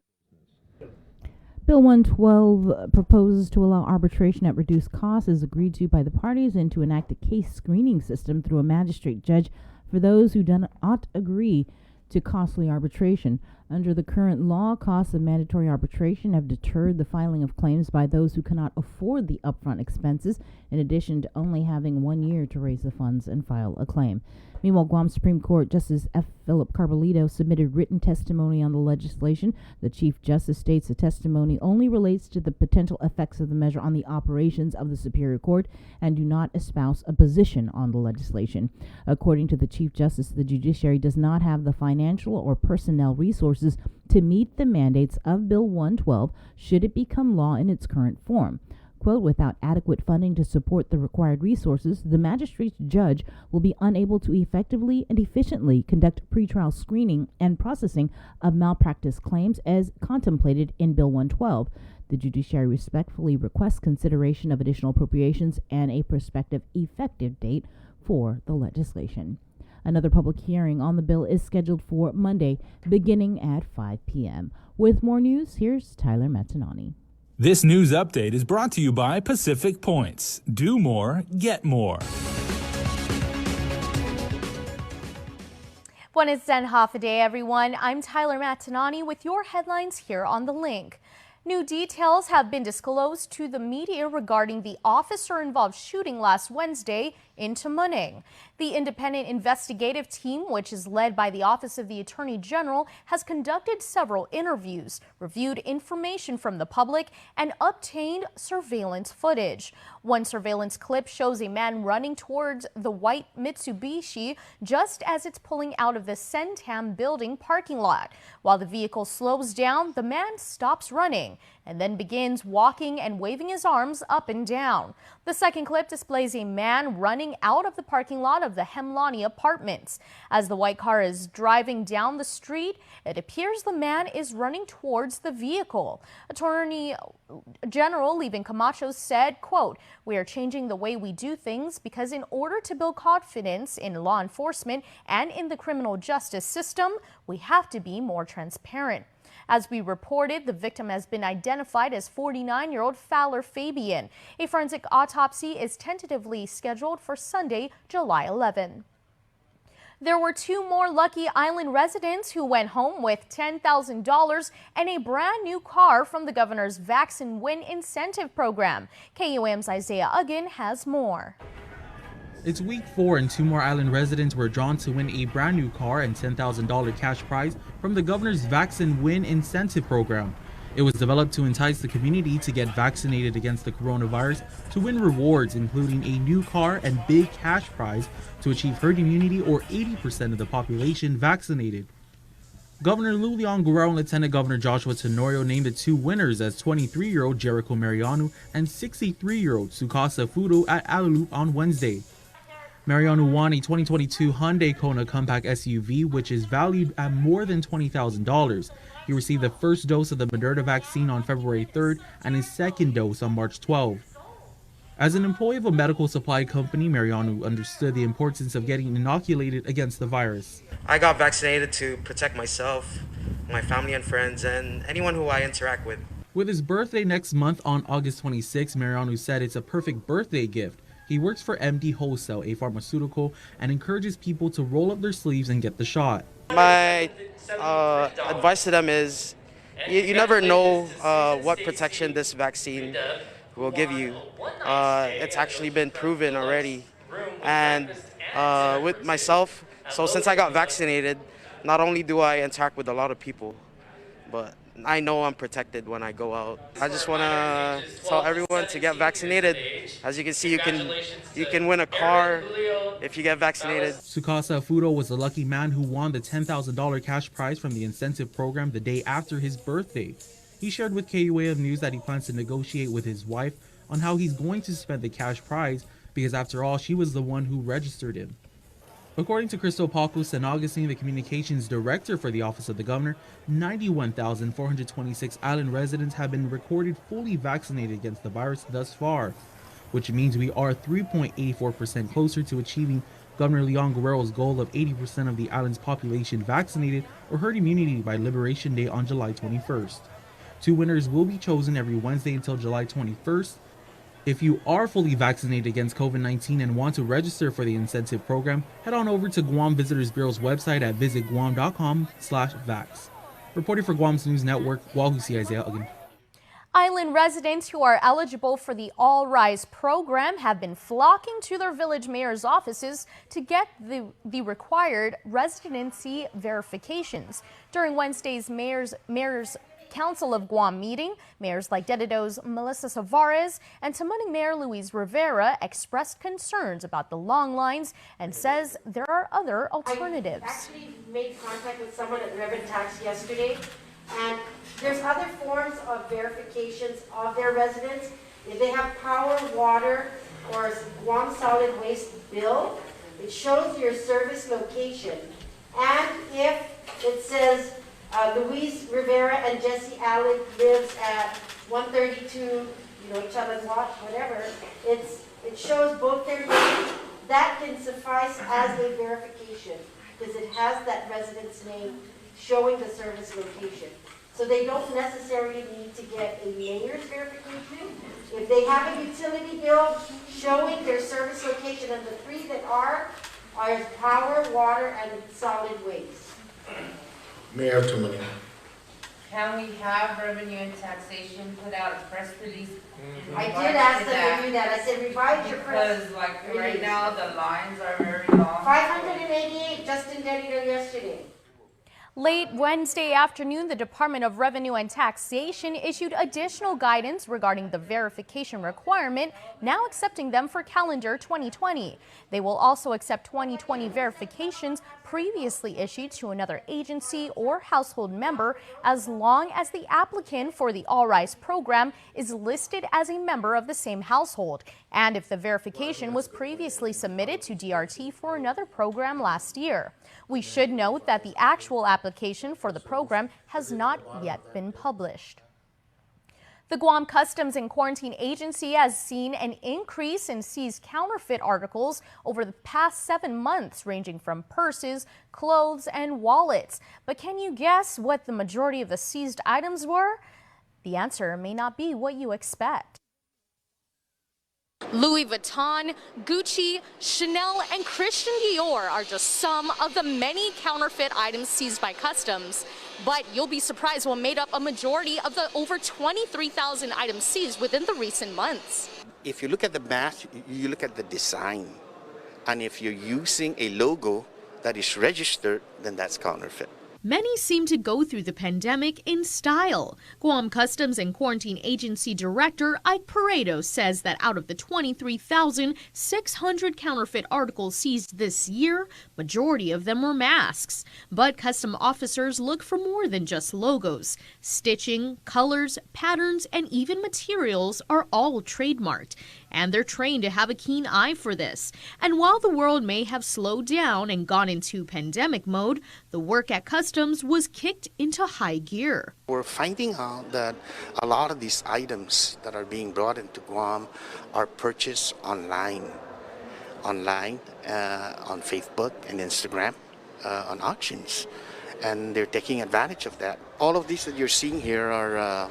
Bill 112 proposes to allow arbitration at reduced costs as agreed to by the parties and to enact a case screening system through a magistrate judge for those who do not agree to costly arbitration. Under the current law, costs of mandatory arbitration have deterred the filing of claims by those who cannot afford the upfront expenses, in addition to only having 1 year to raise the funds and file a claim. Meanwhile, Guam Supreme Court Justice F. Philip Carbolito submitted written testimony on the legislation. The Chief Justice states the testimony only relates to the potential effects of the measure on the operations of the Superior Court and do not espouse a position on the legislation. According to the Chief Justice, the judiciary does not have the financial or personnel resources to meet the mandates of Bill 112 should it become law in its current form. Quote, without adequate funding to support the required resources, the magistrate judge will be unable to effectively and efficiently conduct pretrial screening and processing of malpractice claims as contemplated in Bill 112. The judiciary respectfully requests consideration of additional appropriations and a prospective effective date for the legislation. Another public hearing on the bill is scheduled for Monday, beginning at 5 p.m. With more news, here's Tyler Matanani. This news update is brought to you by Pacific Points. Do more, get more. Buenos den half a day, everyone. I'm Tyler Matanani with your headlines here on The Link. New details have been disclosed to the media regarding the officer-involved shooting last Wednesday in Tamuning. The independent investigative team, which is led by the Office of the Attorney General, has conducted several interviews, reviewed information from the public, and obtained surveillance footage. One surveillance clip shows a man running towards the white Mitsubishi just as it's pulling out of the Centam building parking lot. While the vehicle slows down, the man stops running and then begins walking and waving his arms up and down. The second clip displays a man running out of the parking lot of the Hemlani Apartments. As the white car is driving down the street, it appears the man is running towards the vehicle. Attorney General Levin Camacho said, quote, "We are changing the way we do things because in order to build confidence in law enforcement and in the criminal justice system, we have to be more transparent." As we reported, the victim has been identified as 49-year-old Fowler Fabian. A forensic autopsy is tentatively scheduled for Sunday, July 11. There were two more lucky island residents who went home with $10,000 and a brand new car from the governor's Vax and Win incentive program. KUAM's Isaiah Uggan has more. It's week 4 and two more island residents were drawn to win a brand new car and $10,000 cash prize from the governor's Vax and Win incentive program. It was developed to entice the community to get vaccinated against the coronavirus to win rewards, including a new car and big cash prize to achieve herd immunity or 80% of the population vaccinated. Governor Lou Leon Guerrero and Lieutenant Governor Joshua Tenorio named the two winners as 23-year-old Jericho Mariano and 63-year-old Sukasa Fudo at Alalup on Wednesday. Mariano won a 2022 Hyundai Kona compact SUV, which is valued at more than $20,000. He received the first dose of the Moderna vaccine on February 3rd and his second dose on March 12th. As an employee of a medical supply company, Mariano understood the importance of getting inoculated against the virus. I got vaccinated to protect myself, my family and friends, and anyone who I interact with. With his birthday next month on August 26, Mariano said it's a perfect birthday gift. He works for MD Wholesale, a pharmaceutical, and encourages people to roll up their sleeves and get the shot. My advice to them is you never know what protection this vaccine will give you. It's actually been proven already. And with myself, so since I got vaccinated, not only do I interact with a lot of people, but I know I'm protected when I go out. I just want to tell everyone to get vaccinated. As you can see, you can win a car if you get vaccinated. Sukasa Fudo was the lucky man who won the $10,000 cash prize from the incentive program the day after his birthday. He shared with KUAM News that he plans to negotiate with his wife on how he's going to spend the cash prize because after all, she was the one who registered him. According to Crystal Pacu San Augustine, the communications director for the Office of the Governor, 91,426 island residents have been recorded fully vaccinated against the virus thus far, which means we are 3.84% closer to achieving Governor Leon Guerrero's goal of 80% of the island's population vaccinated or herd immunity by Liberation Day on July 21st. Two winners will be chosen every Wednesday until July 21st. If you are fully vaccinated against COVID-19 and want to register for the incentive program, head on over to Guam Visitors Bureau's website at visitguam.com/vax. Reporting for Guam's News Network, Wahusi Isaiah again. Island residents who are eligible for the All Rise program have been flocking to their village mayor's offices to get the required residency verifications. During Wednesday's Mayor's Council of Guam meeting, mayors like Dedido's Melissa Savares and Tamuning Mayor Luis Rivera expressed concerns about the long lines and says there are other alternatives. I actually made contact with someone at Revenue Tax yesterday, and there's other forms of verifications of their residents. If they have power, water, or Guam solid waste bill, it shows your service location. And if it says Luis Rivera and Jesse Allen lives at 132, Chavez Watch, whatever, it shows both their names. That can suffice as a verification because it has that resident's name showing the service location. So they don't necessarily need to get a mayor's verification. If they have a utility bill showing their service location, and the three that are power, water, and solid waste. Mayor Tumani. Can we have revenue and taxation put out a press release? I did ask them to do that. I said revise your press Because like right now the lines are very long. 588, Justin Dedido yesterday. Late Wednesday afternoon, the Department of Revenue and Taxation issued additional guidance regarding the verification requirement, now accepting them for calendar 2020. They will also accept 2020 verifications previously issued to another agency or household member as long as the applicant for the All Rise program is listed as a member of the same household, and if the verification was previously submitted to DRT for another program last year. We should note that the actual application for the program has not yet been published. The Guam Customs and Quarantine Agency has seen an increase in seized counterfeit articles over the past 7 months, ranging from purses, clothes, and wallets. But can you guess what the majority of the seized items were? The answer may not be what you expect. Louis Vuitton, Gucci, Chanel, and Christian Dior are just some of the many counterfeit items seized by customs. But you'll be surprised what made up a majority of the over 23,000 items seized within the recent months. If you look at the math, you look at the design. And if you're using a logo that is registered, then that's counterfeit. Many seem to go through the pandemic in style. Guam Customs and Quarantine Agency Director Ike Pareto says that out of the 23,600 counterfeit articles seized this year, majority of them were masks. But custom officers look for more than just logos. Stitching, colors, patterns, and even materials are all trademarked. And they're trained to have a keen eye for this. And while the world may have slowed down and gone into pandemic mode, the work at Customs was kicked into high gear. We're finding out that a lot of these items that are being brought into Guam are purchased online on Facebook and Instagram, on auctions. And they're taking advantage of that. All of these that you're seeing here are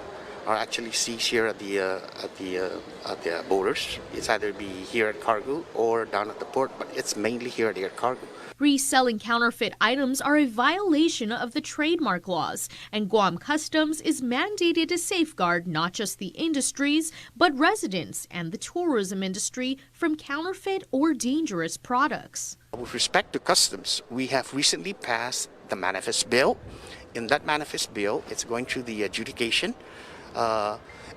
actually seized here at the borders. It's either be here at cargo or down at the port, but it's mainly here at air cargo. Reselling counterfeit items are a violation of the trademark laws, and Guam Customs is mandated to safeguard not just the industries, but residents and the tourism industry from counterfeit or dangerous products. With respect to customs, we have recently passed the manifest bill. In that manifest bill, it's going through the adjudication.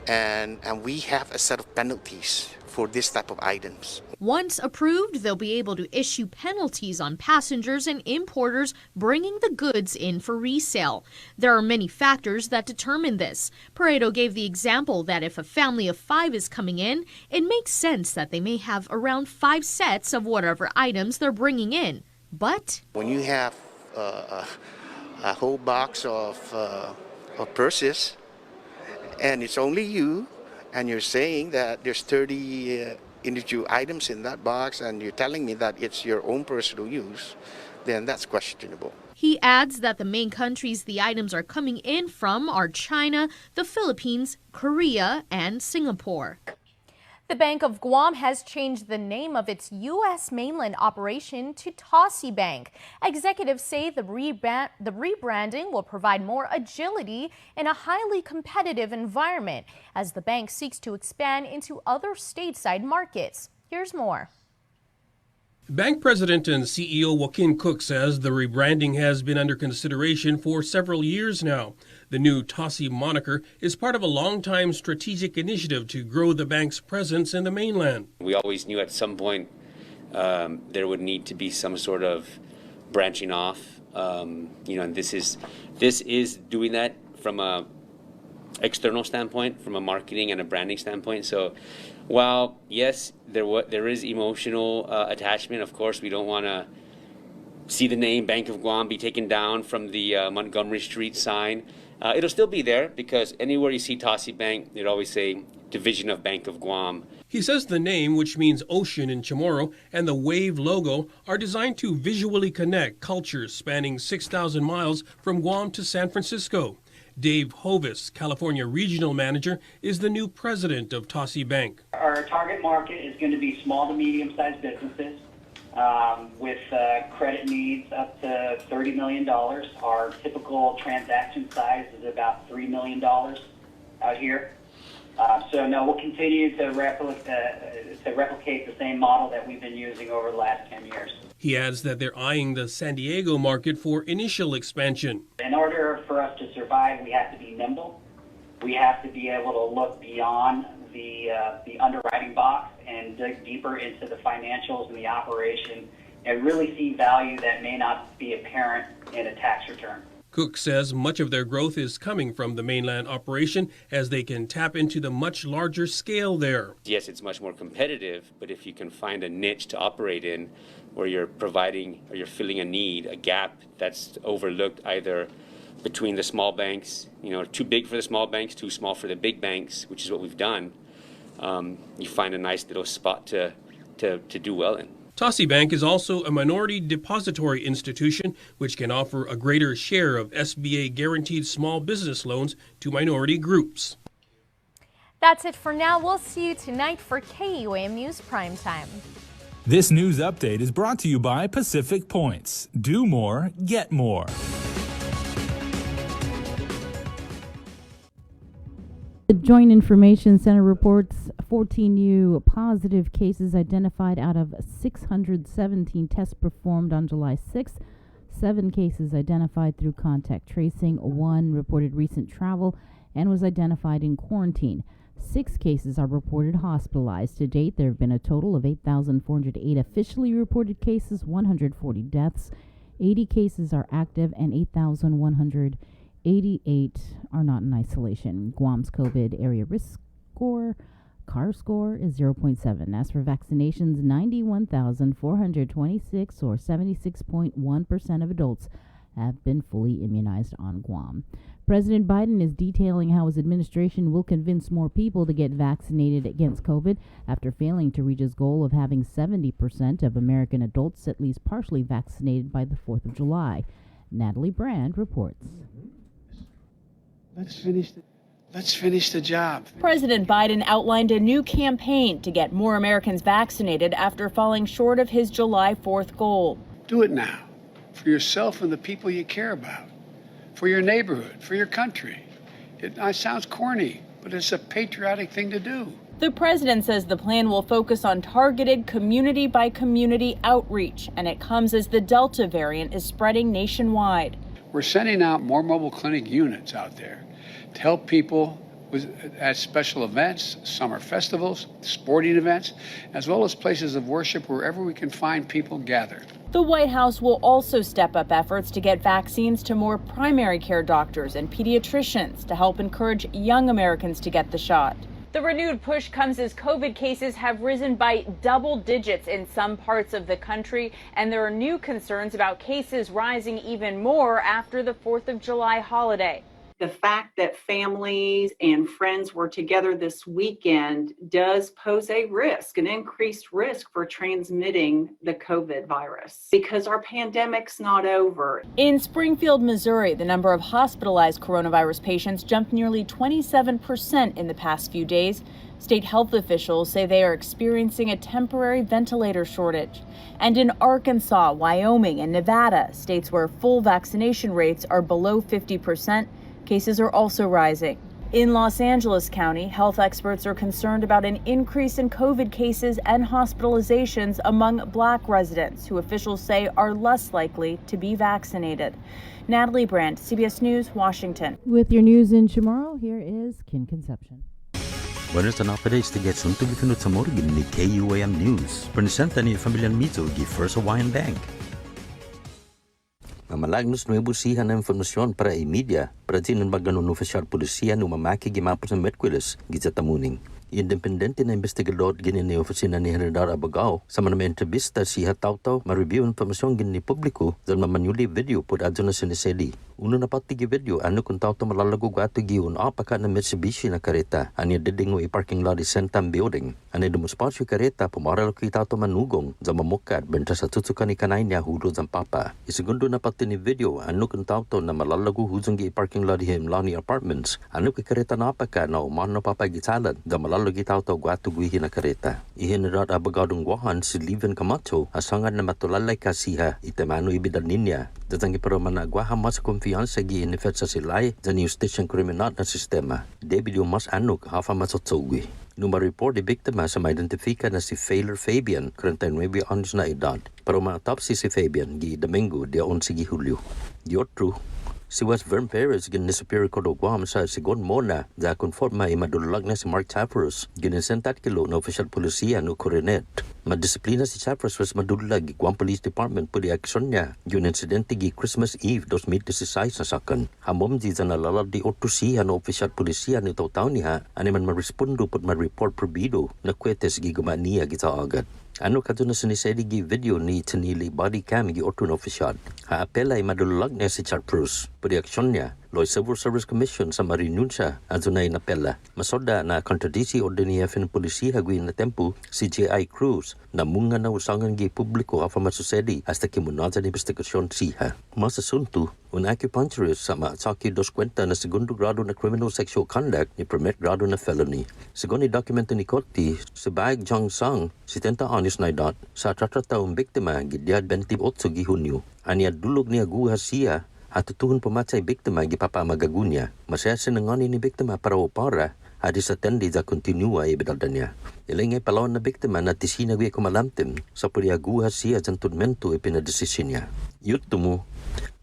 And we have a set of penalties for this type of items. Once approved, they'll be able to issue penalties on passengers and importers bringing the goods in for resale. There are many factors that determine this. Pareto gave the example that if a family of 5 is coming in, it makes sense that they may have around 5 sets of whatever items they're bringing in. But when you have a whole box of purses, and it's only you, and you're saying that there's 30 individual items in that box, and you're telling me that it's your own personal use, then that's questionable. He adds that the main countries the items are coming in from are China, the Philippines, Korea, and Singapore. The Bank of Guam has changed the name of its U.S. mainland operation to Tossie Bank. Executives say the rebranding will provide more agility in a highly competitive environment as the bank seeks to expand into other stateside markets. Here's more. Bank President and CEO Joaquin Cook says the rebranding has been under consideration for several years now. The new Tossie moniker is part of a long-time strategic initiative to grow the bank's presence in the mainland. We always knew at some point there would need to be some sort of branching off, and this is doing that from a external standpoint, from a marketing and a branding standpoint. So while yes, there is emotional attachment, of course, we don't want to see the name Bank of Guam be taken down from the Montgomery Street sign. It'll still be there because anywhere you see Tossie Bank, they'd always say Division of Bank of Guam. He says the name, which means ocean in Chamorro, and the wave logo are designed to visually connect cultures spanning 6,000 miles from Guam to San Francisco. Dave Hovis, California Regional Manager, is the new president of Tossie Bank. Our target market is going to be small to medium-sized businesses with credit needs up to $30 million. Our typical transaction size is about $3 million out here. We'll continue to replicate the same model that we've been using over the last 10 years. He adds that they're eyeing the San Diego market for initial expansion. In order for us to survive, we have to be nimble. We have to be able to look beyond the underwriting box and dig deeper into the financials and the operation and really see value that may not be apparent in a tax return. Cook says much of their growth is coming from the mainland operation as they can tap into the much larger scale there. Yes, it's much more competitive, but if you can find a niche to operate in where you're providing or you're filling a need, a gap that's overlooked either between the small banks, too big for the small banks, too small for the big banks, which is what we've done, you find a nice little spot to do well in. Tossie Bank is also a minority depository institution which can offer a greater share of SBA guaranteed small business loans to minority groups. That's it for now. We'll see you tonight for KUAM News Primetime. This news update is brought to you by Pacific Points. Do more, get more. The Joint Information Center reports 14 new positive cases identified out of 617 tests performed on July 6th. 7 cases identified through contact tracing. 1 reported recent travel and was identified in quarantine. 6 cases are reported hospitalized. To date, there have been a total of 8,408 officially reported cases, 140 deaths. 80 cases are active and 8,188 are not in isolation. Guam's COVID area risk score, CAR score, is 0.7. As for vaccinations, 91,426 or 76.1% of adults have been fully immunized on Guam. President Biden is detailing how his administration will convince more people to get vaccinated against COVID after failing to reach his goal of having 70% of American adults at least partially vaccinated by the 4th of July. Natalie Brand reports. Let's finish the job. President Biden outlined a new campaign to get more Americans vaccinated after falling short of his July 4th goal. Do it now, for yourself and the people you care about, for your neighborhood, for your country. It sounds corny, but it's a patriotic thing to do. The president says the plan will focus on targeted community-by-community outreach, and it comes as the Delta variant is spreading nationwide. We're sending out more mobile clinic units out there to help people at special events, summer festivals, sporting events, as well as places of worship wherever we can find people gathered. The White House will also step up efforts to get vaccines to more primary care doctors and pediatricians to help encourage young Americans to get the shot. The renewed push comes as COVID cases have risen by double digits in some parts of the country, and there are new concerns about cases rising even more after the 4th of July holiday. The fact that families and friends were together this weekend does pose a risk, an increased risk for transmitting the COVID virus because our pandemic's not over. In Springfield, Missouri, the number of hospitalized coronavirus patients jumped nearly 27% in the past few days. State health officials say they are experiencing a temporary ventilator shortage. And in Arkansas, Wyoming, and Nevada, states where full vaccination rates are below 50%, cases are also rising. In Los Angeles County, health experts are concerned about an increase in COVID cases and hospitalizations among Black residents, who officials say are less likely to be vaccinated. Natalie Brandt, CBS News, Washington. With your news in Chamorro, here is Kin Conception. Buenos updates to get some to gifinut sa morgin ni KUAM News. Presenta ni Familian Mizo gi First Hawaiian Bank. Mamalagnos nuevo sihan na informasyon para media para din ang maganon opisyal polisiya no mamaki gimapos ng Merkulis gizatamuning. Independente na investigador gini ni opisina ni General Abogao sa manama entrevista siya taw-taw ma-review informasyon gini ni publiko dahil mamanyuli video po adyo na sinisedi. Uno na pati gi video ano kung taw-taw malalago gato giyon apaka na Mitsubishi na kareta anya dedingo i-parking lot di Sentam Building. Ano dumuspasyo kareta pumaral ko taw-taw manugong za mamukad benta sa tutsukan ni kanay niya hudod ang papa. Segundo na pati ni video ano kung taw-taw na malalago hudong gi i-parking lot di Himlani Apartments ano ki kareta na apaka na umano papagitalan za malalago taw-taw gato guhi na kareta. Ihinarad abogadong Guam si Leven Camacho asangan na matulalay kasiha itemano ibidal niya. Datangi pero managwaha mas kumpiyansa gi inifet sa silay sa justisyan kriminal na sistema. David yung mas anok hafa masotsogwi. Numa report di biktima sa ma-identifika na si Failer Fabian, 49 anos na edad. Pero ma-autopsy si Fabian gi Domingo di 11 Hulyo. Di otro, si West Vern Perez gin ni Superior Court of Guam sa sigon mona da konforma imadulag na si Mark Chaffers ginisentat kilo na official polisiya no Coronet. Madisiplina si Chaffers was madulag gi Guam Police Department puli aksyon niya yun insidente gi Christmas Eve 2016 na sakan. Hamom di sa nalalad di otro siya no official polisiya ni taw-taw niya animan marespondo pot ma-report probido na kwetes gi gumaniya gita agad. Ano kadto na sinisedi gi video ni tinili body cam gi otro na opisyal. Haapela ay madulag na si Chaffers. Puli aksyon niya Loy Civil Service Commission sa marinunsya adunay na pela. Masoda na kontradisi ordiniyef ng polisiya gwi na tempo si J.I. Cruz na munga na usangan gi publiko hafa masusedi hasta kimunada na investigasyon siya. Masasunto, un acupuncturist sa maatsaki 2 na segundo grado na criminal sexual conduct ni permit grado na felony. Según ni dokumento ni Korte, si Baig Jong Sang, 70 anos na edad, sa 30 taong biktima gidyad 28 gi Hunyo. Anya dulog ni aguha siya at tutuhon pumatay biktima gipapamagagunya. Masaya sinangani ni biktima para opara adi sa tendi za kontinua ibidalda niya. Ilingay palawan na biktima na tisinagwi kumalamtim sa puriaguha siya sa tunmento ipinadesisyon niya. Yutumo,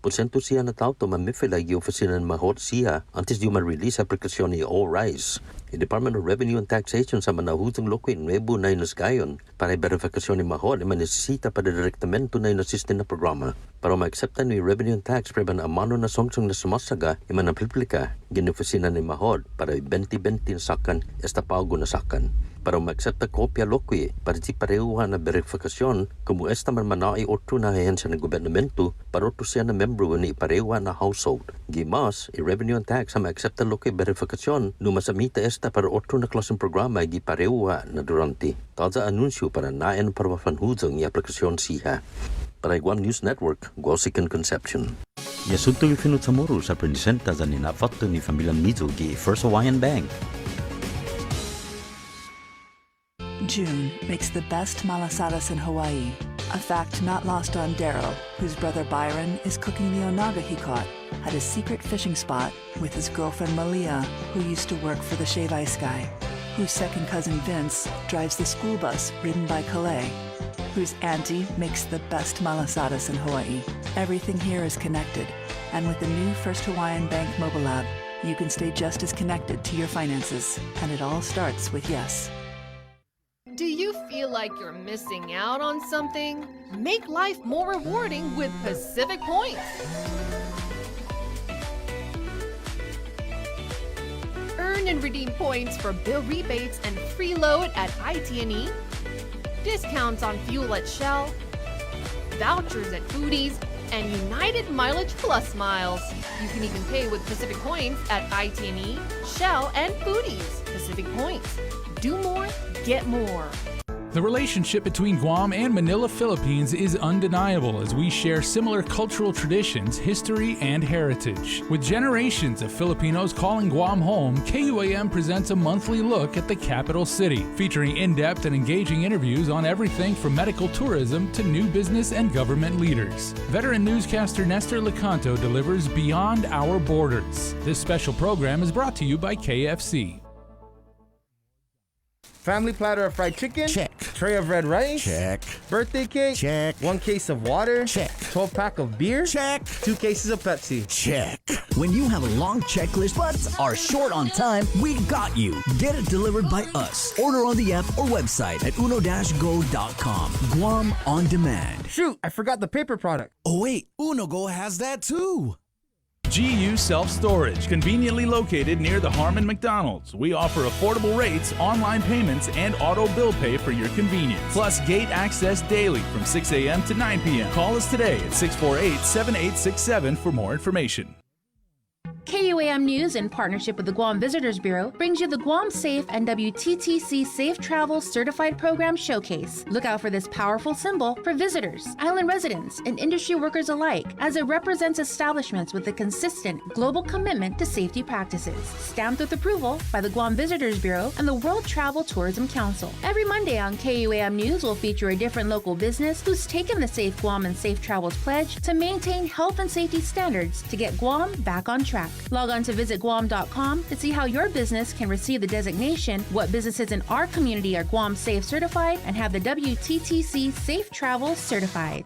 porsyento siya na tao to mamifila gi ofisinan mahot siya antes di ma-release aplikasyon ni All Rise. The Department of Revenue and Taxation sa manahutong lokoy nuevo na inasgayon para verifikasyon ni mahot ay manesisita para direktamento na inasisten na programa. Para ma-accepta ni Revenue and Tax preban amano na songsong na sumasaga iman ang publika ginofisinan ni mahot para 20-20 na sakan estapago na sakan. Para ma-accepta kopya lokoy para di pareuha na verifikasyon kumu esta man manai otro na ahensya ng gobernamento para otro siya na membro ni pareuha na household. Gimas, i-Revenue and Tax sa ma-accepta lokoy verifikasyon no masamita esta para otro na klaseng programa gi pareuha na durante. Taza anunsyo para naen para mafanhudong i aplikasyon siya. Para Guam News Network, Guasican Conception. Yasunto ifinut sa moro sa presenta sa ninafato ni Familian Mizo gi First Hawaiian Bank. June makes the best malasadas in Hawaii, a fact not lost on Daryl, whose brother Byron is cooking the onaga he caught at a secret fishing spot with his girlfriend Malia, who used to work for the Shave Ice Guy, whose second cousin Vince drives the school bus ridden by Calais, whose auntie makes the best malasadas in Hawaii. Everything here is connected, and with the new First Hawaiian Bank mobile app, you can stay just as connected to your finances, and it all starts with yes. Do you feel like you're missing out on something? Make life more rewarding with Pacific Points. Earn and redeem points for bill rebates and free load at IT&E, discounts on fuel at Shell, vouchers at Foodies, and United Mileage Plus miles. You can even pay with Pacific Points at IT&E, Shell, and Foodies. Pacific Points. Do more, get more. The relationship between Guam and Manila, Philippines is undeniable as we share similar cultural traditions, history, and heritage. With generations of Filipinos calling Guam home, KUAM presents a monthly look at the capital city, featuring in-depth and engaging interviews on everything from medical tourism to new business and government leaders. Veteran newscaster Nestor Lecanto delivers Beyond Our Borders. This special program is brought to you by KFC. Family platter of fried chicken? Check. Tray of red rice? Check. Birthday cake? Check. 1 case of water? Check. 12-pack of beer? Check. 2 cases of Pepsi? Check. When you have a long checklist but are short on time, we've got you. Get it delivered by us. Order on the app or website at uno-go.com. Guam on demand. Shoot, I forgot the paper product. Oh wait, UnoGo has that too. GU Self-Storage, conveniently located near the Harmon McDonald's. We offer affordable rates, online payments, and auto bill pay for your convenience. Plus gate access daily from 6 a.m. to 9 p.m. Call us today at 648-7867 for more information. KUAM News, in partnership with the Guam Visitors Bureau, brings you the Guam Safe and WTTC Safe Travel Certified Program Showcase. Look out for this powerful symbol for visitors, island residents, and industry workers alike, as it represents establishments with a consistent global commitment to safety practices. Stamped with approval by the Guam Visitors Bureau and the World Travel Tourism Council. Every Monday on KUAM News will feature a different local business who's taken the Safe Guam and Safe Travels pledge to maintain health and safety standards to get Guam back on track. Log on to visitguam.com to see how your business can receive the designation, what businesses in our community are Guam Safe certified, and have the WTTC Safe Travel certified.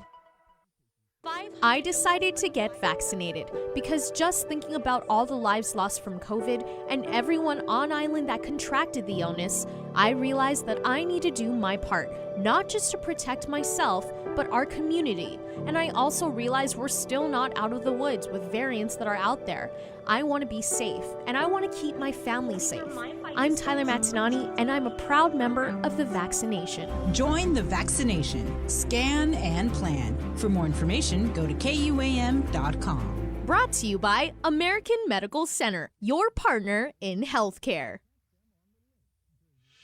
I decided to get vaccinated because just thinking about all the lives lost from COVID and everyone on island that contracted the illness, I realized that I need to do my part, not just to protect myself, but our community. And I also realized we're still not out of the woods with variants that are out there. I want to be safe, and I want to keep my family safe. I'm Tyler Matinani, and I'm a proud member of the vaccination. Join the vaccination. Scan and plan. For more information, go to KUAM.com. Brought to you by American Medical Center, your partner in healthcare.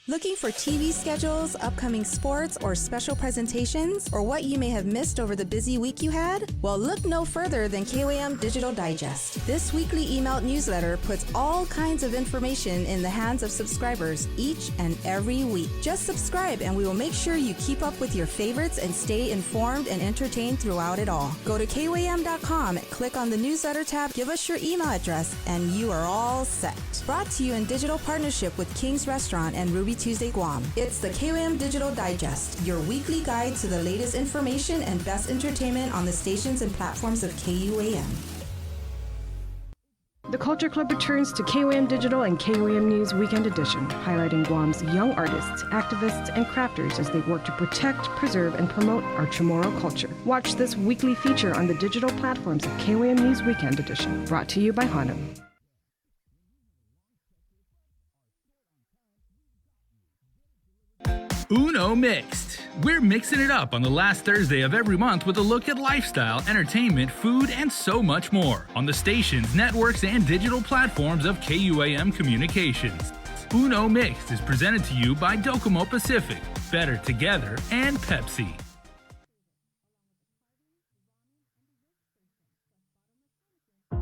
Looking for TV schedules, upcoming sports, or special presentations, or what you may have missed over the busy week you had? Well, look no further than KUAM Digital Digest. This weekly emailed newsletter puts all kinds of information in the hands of subscribers each and every week. Just subscribe and we will make sure you keep up with your favorites and stay informed and entertained throughout it all. Go to KUAM.com, click on the newsletter tab, give us your email address, and you are all set. Brought to you in digital partnership with King's Restaurant and Ruby Tuesday Guam. It's the KUAM Digital Digest, your weekly guide to the latest information and best entertainment on the stations and platforms of KUAM. The Culture Club returns to KUAM Digital and KUAM News Weekend Edition, highlighting Guam's young artists, activists, and crafters as they work to protect, preserve, and promote our Chamorro culture. Watch this weekly feature on the digital platforms of KUAM News Weekend Edition, brought to you by Hanum. Uno Mixed. We're mixing it up on the last Thursday of every month with a look at lifestyle, entertainment, food, and so much more on the stations, networks, and digital platforms of KUAM Communications. Uno Mixed is presented to you by Docomo Pacific, Better Together, and Pepsi.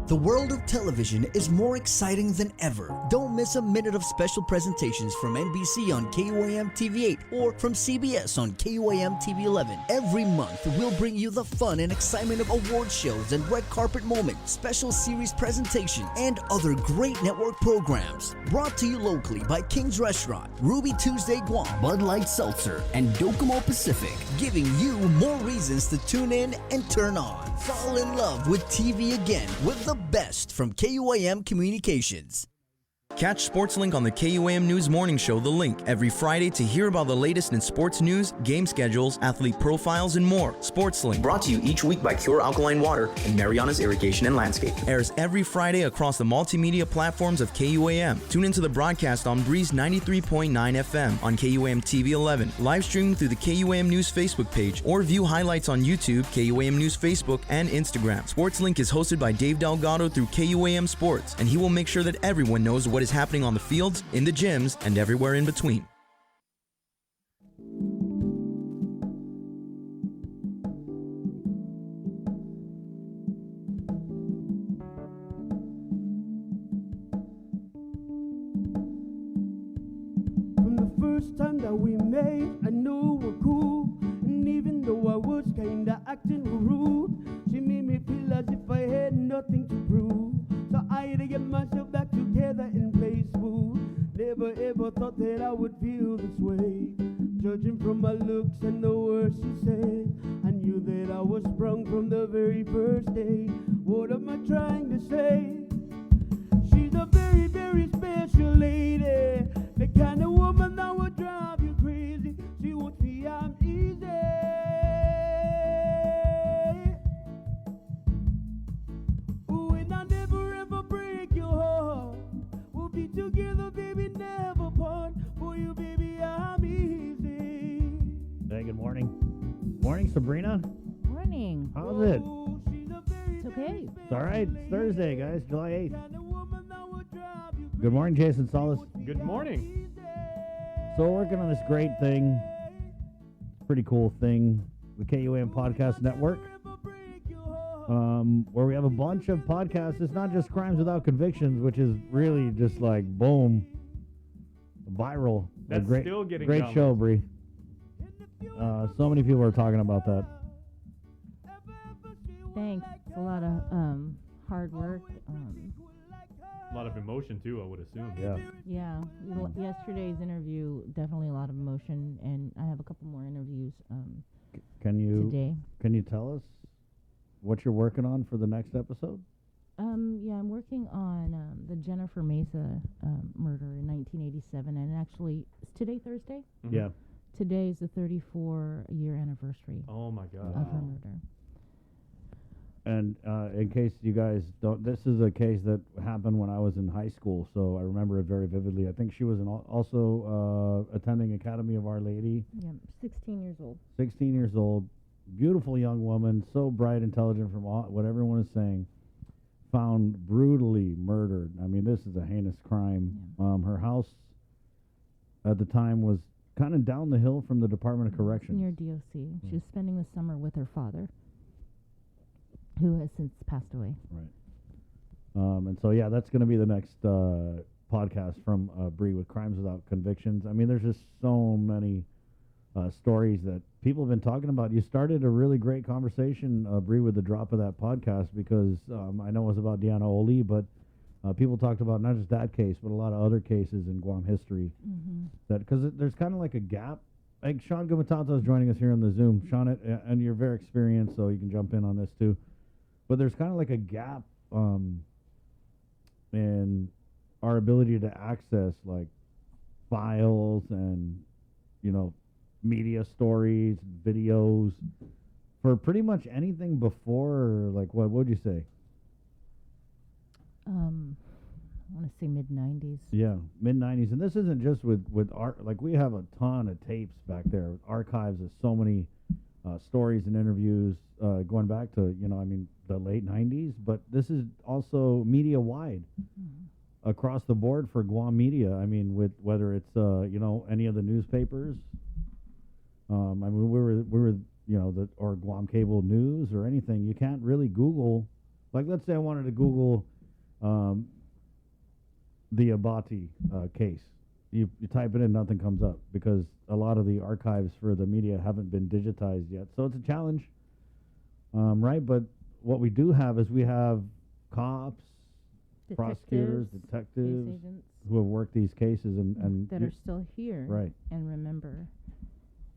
The world of television is more exciting than ever. Don't miss a minute of special presentations from NBC on KUAM TV 8 or from CBS on KUAM TV 11. Every month, we'll bring you the fun and excitement of award shows and red carpet moments, special series presentations, and other great network programs. Brought to you locally by King's Restaurant, Ruby Tuesday Guam, Bud Light Seltzer, and Docomo Pacific, giving you more reasons to tune in and turn on. Fall in love with TV again with the best from KUAM Communications. Catch SportsLink on the KUAM News Morning Show, The Link, every Friday to hear about the latest in sports news, game schedules, athlete profiles, and more. SportsLink, brought to you each week by Cure Alkaline Water and Mariana's Irrigation and Landscape, airs every Friday across the multimedia platforms of KUAM. Tune into the broadcast on Breeze 93.9 FM on KUAM TV 11, live streaming through the KUAM News Facebook page, or view highlights on YouTube, KUAM News Facebook, and Instagram. SportsLink is hosted by Dave Delgado through KUAM Sports, and he will make sure that everyone knows what is happening on the fields, in the gyms, and everywhere in between. From the first time that we made, I knew we were cool. And even though I was kinda acting rude, she made me feel as if I had nothing to prove. So I had to get myself back together and play smooth. Never ever thought that I would feel this way. Judging from my looks and the words she said, I knew that I was sprung from the very first day. What am I trying to say? She's a very, very special lady. The kind of woman that would drive you crazy. She won't be I'm easy. Ooh, and I never ever break your heart. We'll be together, baby, never part. For you, baby, I'm easy. Hey, good morning. Morning, Sabrina. Morning. How's it? It's okay. It's all right. It's Thursday, guys, July 8th. Good morning, Jason Solis. Good morning. So we're working on this great thing, pretty cool thing, the KUAM Podcast Network, where we have a bunch of podcasts. It's not just Crimes Without Convictions, which is really just like, boom, viral. That's great, still getting great going. show, Bree. So many people are talking about that. Thanks. It's a lot of hard work. A lot of emotion too, I would assume. Yeah. Yeah. Yesterday's interview, definitely a lot of emotion, and I have a couple more interviews Can you today. Can you tell us what you're working on for the next episode? Yeah, I'm working on the Jennifer Mesa murder in 1987, and actually, is today Thursday? Mm-hmm. Yeah. Today's the 34-year anniversary. Oh my God. Of her murder. And in case you guys don't, this is a case that happened when I was in high school, so I remember it very vividly. I think she was also attending Academy of Our Lady. Yeah, 16 years old. 16 years old, beautiful young woman, so bright, intelligent from what everyone is saying. Found brutally murdered. I mean, this is a heinous crime. Yeah. Her house at the time was kind of down the hill from the Department of Corrections. Near DOC. She was spending the summer with her father, who has since passed away. Right. And so, yeah, that's going to be the next podcast from Bree with Crimes Without Convictions. I mean, there's just so many stories that people have been talking about. You started a really great conversation, Bree, with the drop of that podcast because I know it was about Deanna Oli, but people talked about not just that case, but a lot of other cases in Guam history. Mm-hmm. That because there's kind of like a gap. Like Sean Gumatata is joining us here on the Zoom. Sean, and you're very experienced, so you can jump in on this too. But there's kind of like a gap in our ability to access like files and, you know, media stories, videos for pretty much anything before, like, what would you say? I want to say mid-90s. Yeah, mid-90s. And this isn't just with art. Like, we have a ton of tapes back there, archives of so many stories and interviews going back to, you know, I mean, the late 90s. But this is also media-wide across the board for Guam media. I mean, with whether it's, you know, any of the newspapers. I mean, we were, you know, or Guam Cable News or anything. You can't really Google. Like, let's say I wanted to Google the Abati case. You type it in, nothing comes up because a lot of the archives for the media haven't been digitized yet. So it's a challenge, right? But what we do have is we have cops, prosecutors, detectives who have worked these cases and that are still here, right, and remember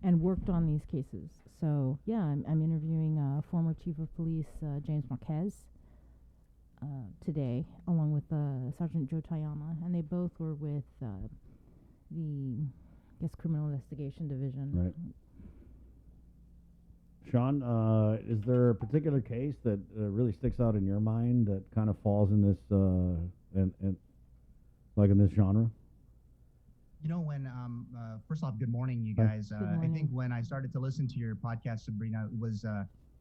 and worked on these cases. So yeah, I'm interviewing former Chief of Police James Marquez. today, along with Sergeant Joe Tayama, and they both were with the, Criminal Investigation Division. Right. Sean, is there a particular case that really sticks out in your mind that kind of falls in this, like in this genre? You know, when first off, good morning, you guys. I think when I started to listen to your podcast, Sabrina, it was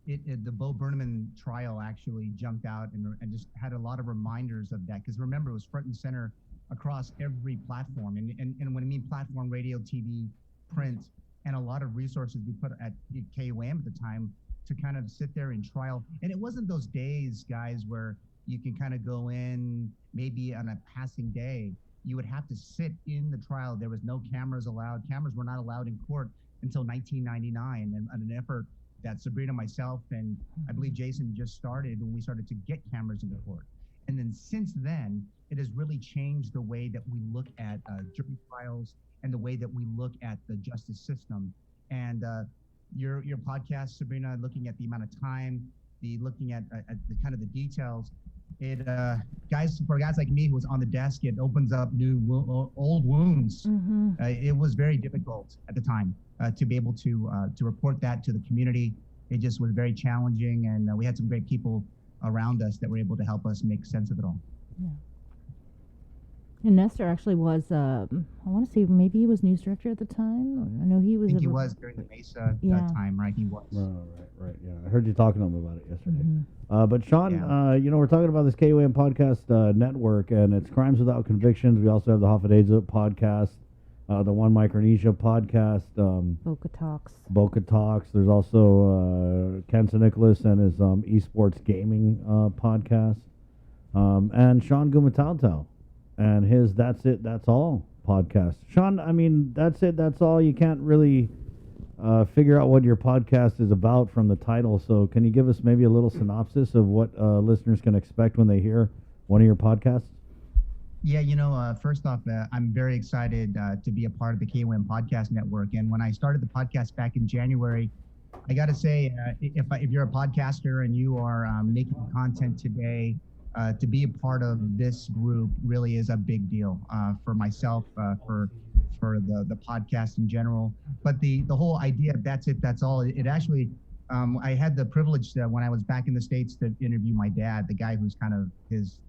the Bo Burnham trial actually jumped out and just had a lot of reminders of that. Because remember, it was front and center across every platform, and when I mean platform, radio, TV, print, and a lot of resources we put at KUAM at the time to kind of sit there in trial. And it wasn't those days, guys, where you can kind of go in maybe on a passing day. You would have to sit in the trial. There was no cameras allowed. Cameras were not allowed in court until 1999, and an effort that Sabrina, myself, and I believe Jason just started when we started to get cameras in the court. And then since then, it has really changed the way that we look at jury trials and the way that we look at the justice system. And your podcast, Sabrina, looking at the amount of time, looking at the kind of the details, it for guys like me who was on the desk, it opens up old wounds. It was very difficult at the time to be able to report that to the community. It just was very challenging, and we had some great people around us that were able to help us make sense of it all. Yeah. And Nestor actually was, I want to say maybe he was news director at the time. Or I know he was. I think he was during the Mesa time, right? He was. Right. Yeah, I heard you talking to him about it yesterday. But Sean, we're talking about this KUAM podcast network, and it's Crimes Without Convictions. We also have the Hafideza podcast, the One Micronesia podcast, Boca Talks. There's also Ken Nicholas and his esports gaming podcast, and Sean Gumatautal and his That's It, That's All podcast. Sean, I mean, that's it, that's all. You can't really figure out what your podcast is about from the title. So can you give us maybe a little synopsis of what listeners can expect when they hear one of your podcasts? Yeah, first off, I'm very excited to be a part of the KUAM Podcast Network. And when I started the podcast back in January, I got to say, if you're a podcaster and you are making content today, to be a part of this group really is a big deal for myself, for the podcast in general. But the whole idea of That's It, That's All, it actually, I had the privilege when I was back in the States to interview my dad, the guy who's kind of his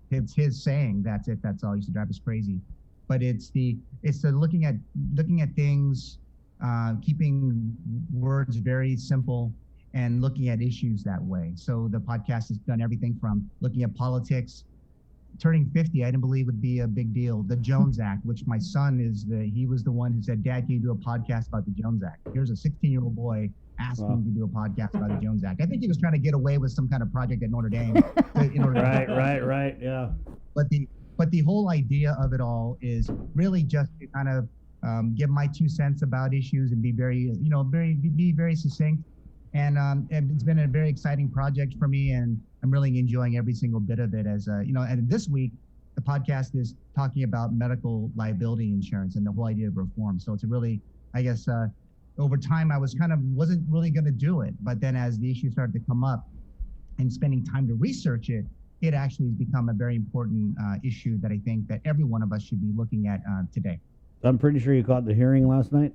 saying, that's it, that's all, used to drive us crazy. But it's the looking at things, keeping words very simple, and looking at issues that way. So the podcast has done everything from looking at politics. Turning 50, I didn't believe would be a big deal. The Jones Act, which my son he was the one who said, "Dad, can you do a podcast about the Jones Act?" Here's a 16-year-old boy asking to do a podcast about the Jones Act. I think he was trying to get away with some kind of project at Notre Dame. Right, yeah. But the whole idea of it all is really just to kind of give my 2 cents about issues and be very succinct. And it's been a very exciting project for me, and I'm really enjoying every single bit of it. And this week, the podcast is talking about medical liability insurance and the whole idea of reform. So it's a really, I guess, over time, I wasn't really going to do it. But then as the issue started to come up and spending time to research it, it actually has become a very important issue that I think that every one of us should be looking at today. I'm pretty sure you caught the hearing last night.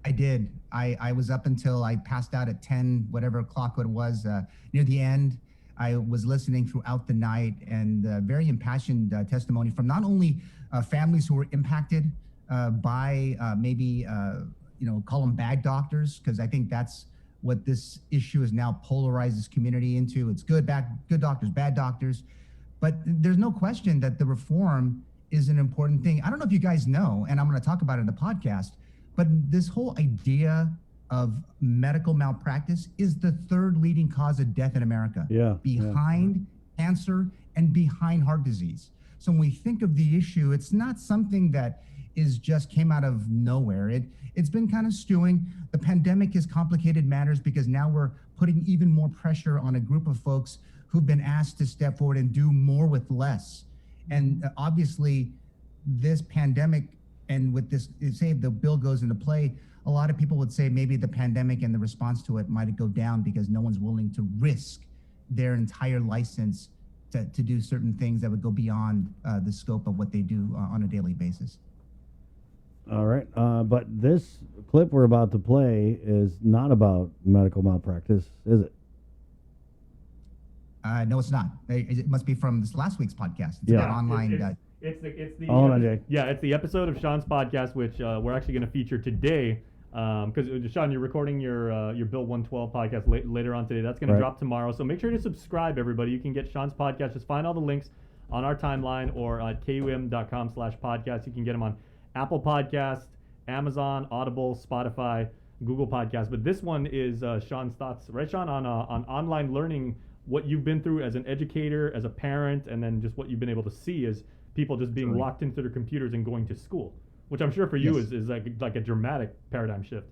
I did. I was up until I passed out at 10, whatever o'clock it was, near the end. I was listening throughout the night, and very impassioned testimony from not only families who were impacted by maybe, call them bad doctors, because I think that's what this issue has now polarized this community into. It's good doctors, bad doctors. But there's no question that the reform is an important thing. I don't know if you guys know, and I'm going to talk about it in the podcast, but this whole idea of medical malpractice is the 3rd leading cause of death in America. Behind cancer and behind heart disease. So when we think of the issue, it's not something that just came out of nowhere. It's been kind of stewing. The pandemic has complicated matters because now we're putting even more pressure on a group of folks who've been asked to step forward and do more with less. And obviously, this pandemic, and with this, say the bill goes into play, a lot of people would say maybe the pandemic and the response to it might go down because no one's willing to risk their entire license to do certain things that would go beyond the scope of what they do on a daily basis. All right. But this clip we're about to play is not about medical malpractice, is it? No, it's not. It must be from this last week's podcast. It's about online. It's the hold on, Jay. Yeah, it's the episode of Sean's podcast, which we're actually going to feature today. Because Sean, you're recording your Bill 112 podcast later on today. That's going to drop tomorrow. So make sure to subscribe, everybody. You can get Sean's podcast. Just find all the links on our timeline or at KUM.com/podcast. You can get them on Apple Podcast, Amazon, Audible, Spotify, Google Podcast. But this one is Sean's thoughts, right, Sean, on online learning, what you've been through as an educator, as a parent, and then just what you've been able to see as people just being locked into their computers and going to school, which I'm sure for you is like a dramatic paradigm shift.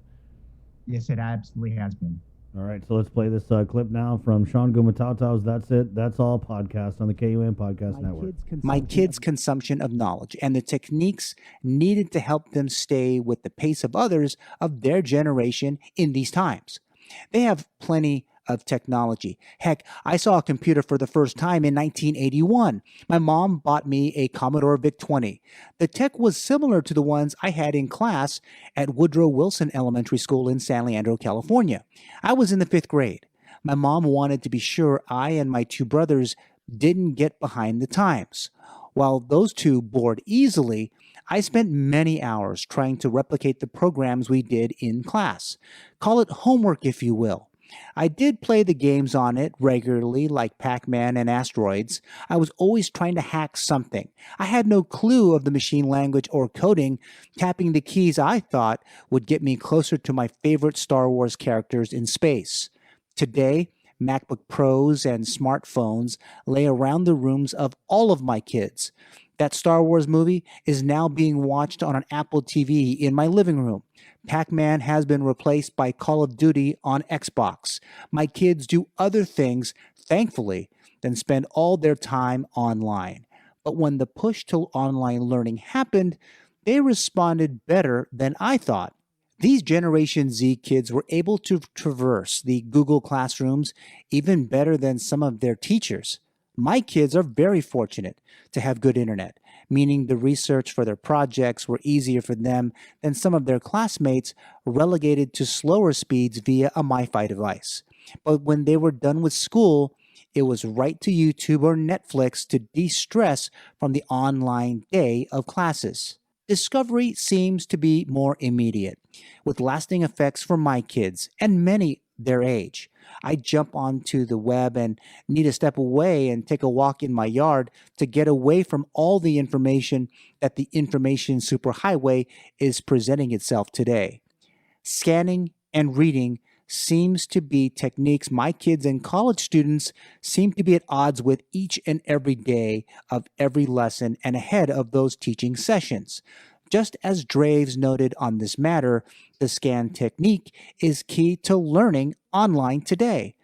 Yes, it absolutely has been. All right, so let's play this clip now from Sean Gumatautau's That's It, That's All podcast on the KUM Podcast Network. My kids' consumption of knowledge and the techniques needed to help them stay with the pace of others of their generation in these times. They have plenty of technology. Heck, I saw a computer for the first time in 1981. My mom bought me a Commodore VIC-20. The tech was similar to the ones I had in class at Woodrow Wilson Elementary School in San Leandro, California. I was in the 5th grade. My mom wanted to be sure I and my 2 brothers didn't get behind the times. While those 2 bored easily, I spent many hours trying to replicate the programs we did in class. Call it homework, if you will. I did play the games on it regularly, like Pac-Man and Asteroids. I was always trying to hack something. I had no clue of the machine language or coding, tapping the keys I thought would get me closer to my favorite Star Wars characters in space. Today, MacBook Pros and smartphones lay around the rooms of all of my kids. That Star Wars movie is now being watched on an Apple TV in my living room. Pac-Man has been replaced by Call of Duty on Xbox. My kids do other things, thankfully, than spend all their time online. But when the push to online learning happened, they responded better than I thought. These Generation Z kids were able to traverse the Google classrooms even better than some of their teachers. My kids are very fortunate to have good internet, meaning the research for their projects were easier for them than some of their classmates relegated to slower speeds via a MiFi device. But when they were done with school, it was right to YouTube or Netflix to de-stress from the online day of classes. Discovery seems to be more immediate, with lasting effects for my kids and many their age. I jump onto the web and need to step away and take a walk in my yard to get away from all the information that the information superhighway is presenting itself today. Scanning and reading seems to be techniques my kids and college students seem to be at odds with each and every day of every lesson and ahead of those teaching sessions. Just as Draves noted on this matter, the scan technique is key to learning online today.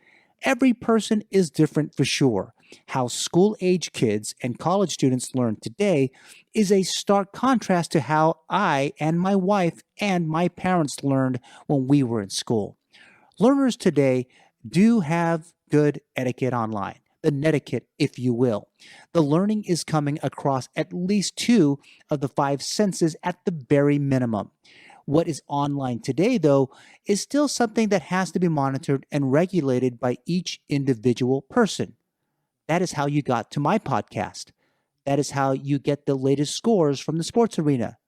Every person is different for sure. How school-age kids and college students learn today is a stark contrast to how I and my wife and my parents learned when we were in school. Learners today do have good etiquette online. The netiquette, if you will. The learning is coming across at least 2 of the 5 senses at the very minimum. What is online today, though, is still something that has to be monitored and regulated by each individual person. That is how you got to my podcast. That is how you get the latest scores from the sports arena.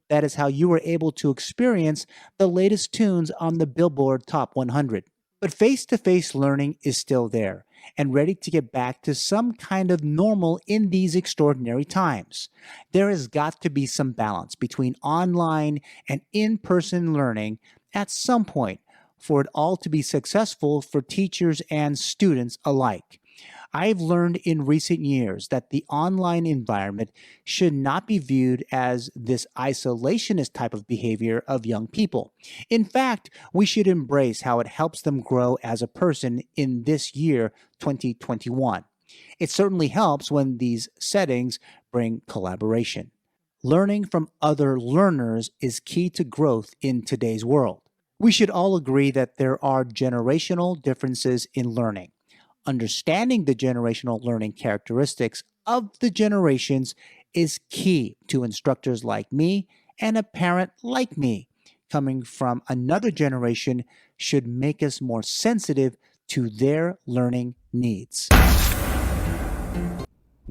That is how you were able to experience the latest tunes on the Billboard Top 100. But face-to-face learning is still there and ready to get back to some kind of normal in these extraordinary times. There has got to be some balance between online and in-person learning at some point for it all to be successful for teachers and students alike. I've learned in recent years that the online environment should not be viewed as this isolationist type of behavior of young people. In fact, we should embrace how it helps them grow as a person in this year, 2021. It certainly helps when these settings bring collaboration. Learning from other learners is key to growth in today's world. We should all agree that there are generational differences in learning. Understanding the generational learning characteristics of the generations is key to instructors like me and a parent like me. Coming from another generation should make us more sensitive to their learning needs.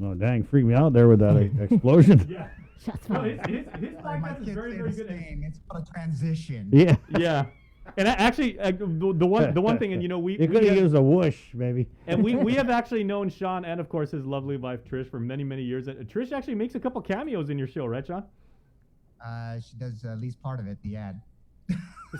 Oh, dang, freaked me out there with that explosion. Yeah. Shots No, fired. his Sorry, my podcast is kids very, say very the good. same. It's called a transition. Yeah. Yeah. And actually, the one thing, and you know, we You could have- have used a whoosh, maybe. and we have actually known Sean and of course his lovely wife Trish for many, many years. And Trish actually makes a couple cameos in your show, right, Sean? She does at least part of it, the ad.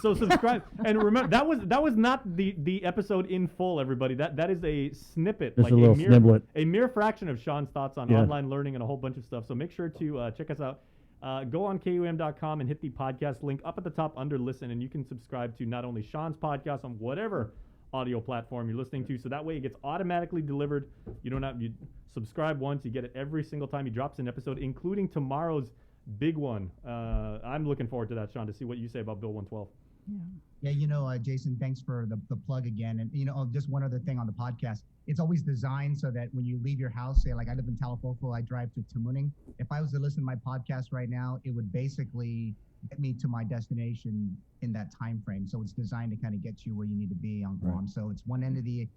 So subscribe and remember that was not the episode in full, everybody. That is a snippet, Just a little sniblet. a mere fraction of Sean's thoughts on Yeah. online learning and a whole bunch of stuff. So make sure to check us out. Go on KUM.com and hit the podcast link up at the top under listen, and you can subscribe to not only Sean's podcast on whatever audio platform you're listening to, so that way it gets automatically delivered. You don't have you subscribe once, you get it every single time he drops an episode, including tomorrow's big one. I'm looking forward to that, Sean, to see what you say about Bill 112. Yeah, Jason, thanks for the plug again. And, just one other thing on the podcast. It's always designed so that when you leave your house, say, like I live in Talapofo, I drive to Tamuning. If I was to listen to my podcast right now, it would basically get me to my destination in that time frame. So it's designed to kind of get you where you need to be on Guam. Right. So it's one end of the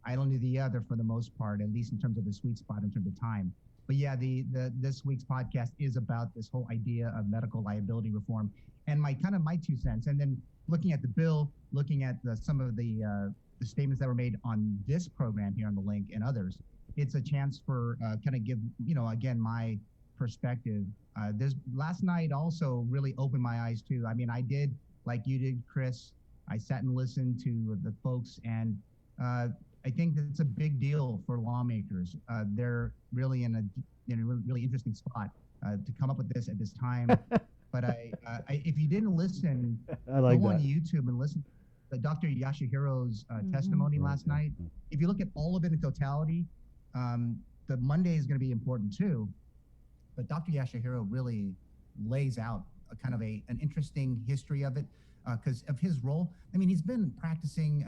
island to the other for the most part, at least in terms of the sweet spot in terms of time. But yeah, this week's podcast is about this whole idea of medical liability reform and my 2 cents. And then looking at the bill, looking at some of the statements that were made on this program here on the link and others, it's a chance for kind of give, again, my perspective. This last night also really opened my eyes too. I mean, I did, like you did, Chris, I sat and listened to the folks, and I think that it's a big deal for lawmakers. They're really in a really interesting spot to come up with this at this time. But if you didn't listen, I like go that. on YouTube and listen to Dr. Yashihiro's testimony last night. If you look at all of it in totality, the Monday is going to be important too. But Dr. Yashihiro really lays out a kind of an interesting history of it because of his role. I mean, he's been practicing,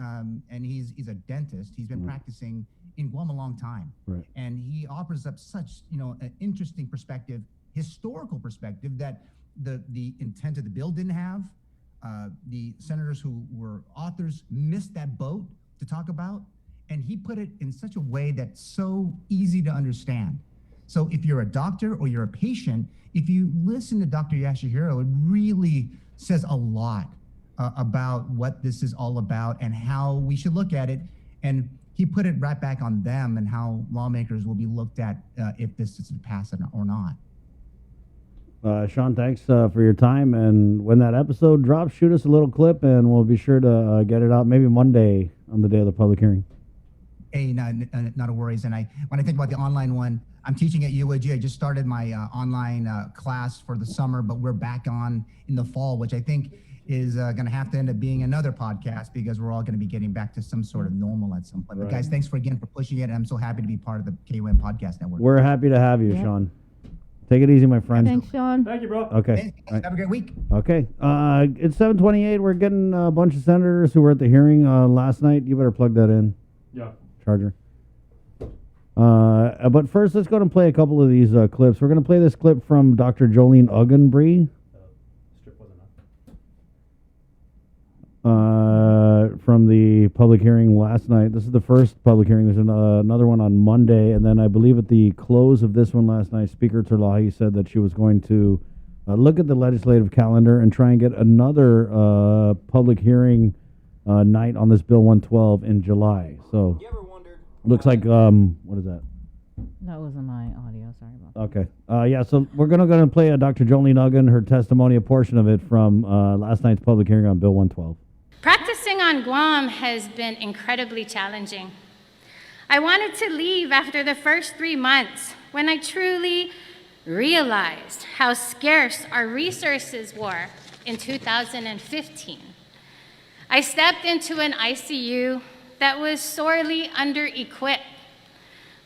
and he's a dentist. He's been practicing in Guam a long time, right. And he offers up such an interesting perspective, historical perspective that the intent of the bill didn't have. The senators who were authors missed that boat to talk about, and he put it in such a way that's so easy to understand. So if you're a doctor or you're a patient, if you listen to Dr. Yashihiro, it really says a lot about what this is all about and how we should look at it. And he put it right back on them and how lawmakers will be looked at if this is passed or not. Sean, thanks for your time. And when that episode drops, shoot us a little clip, and we'll be sure to get it out maybe Monday on the day of the public hearing. Hey, not a worries. And when I think about the online one, I'm teaching at UAG. I just started my online class for the summer, but we're back on in the fall, which I think is going to have to end up being another podcast because we're all going to be getting back to some sort of normal at some point. Right. But guys, thanks for pushing it. And I'm so happy to be part of the KUM Podcast Network. We're happy to have you, Sean. Take it easy, my friend. Thanks, Sean. Thank you, bro. Okay. Have a great week. Okay. It's 7:28. We're getting a bunch of senators who were at the hearing last night. You better plug that in. Yeah. Charger. But first, let's go and play a couple of these clips. We're going to play this clip from Dr. Jolene Uggenbree. From the public hearing last night. This is the first public hearing. There's another one on Monday, and then I believe at the close of this one last night, Speaker Terlahi said that she was going to look at the legislative calendar and try and get another public hearing night on this Bill 112 in July. So, looks like, what is that? That wasn't my audio. Sorry about that. Okay. Yeah, so we're going to play Dr. Jolene Uggen, her testimony, a portion of it from last night's public hearing on Bill 112. Practicing on Guam has been incredibly challenging. I wanted to leave after the first 3 months when I truly realized how scarce our resources were in 2015. I stepped into an ICU that was sorely under-equipped.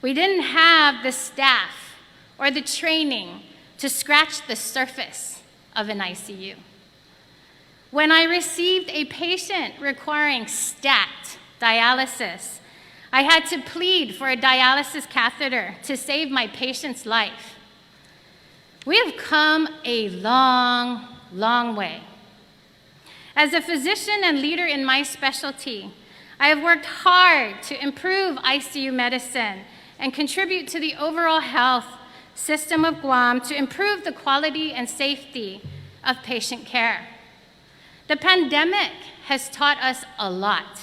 We didn't have the staff or the training to scratch the surface of an ICU. When I received a patient requiring stat dialysis, I had to plead for a dialysis catheter to save my patient's life. We have come a long, long way. As a physician and leader in my specialty, I have worked hard to improve ICU medicine and contribute to the overall health system of Guam to improve the quality and safety of patient care. The pandemic has taught us a lot.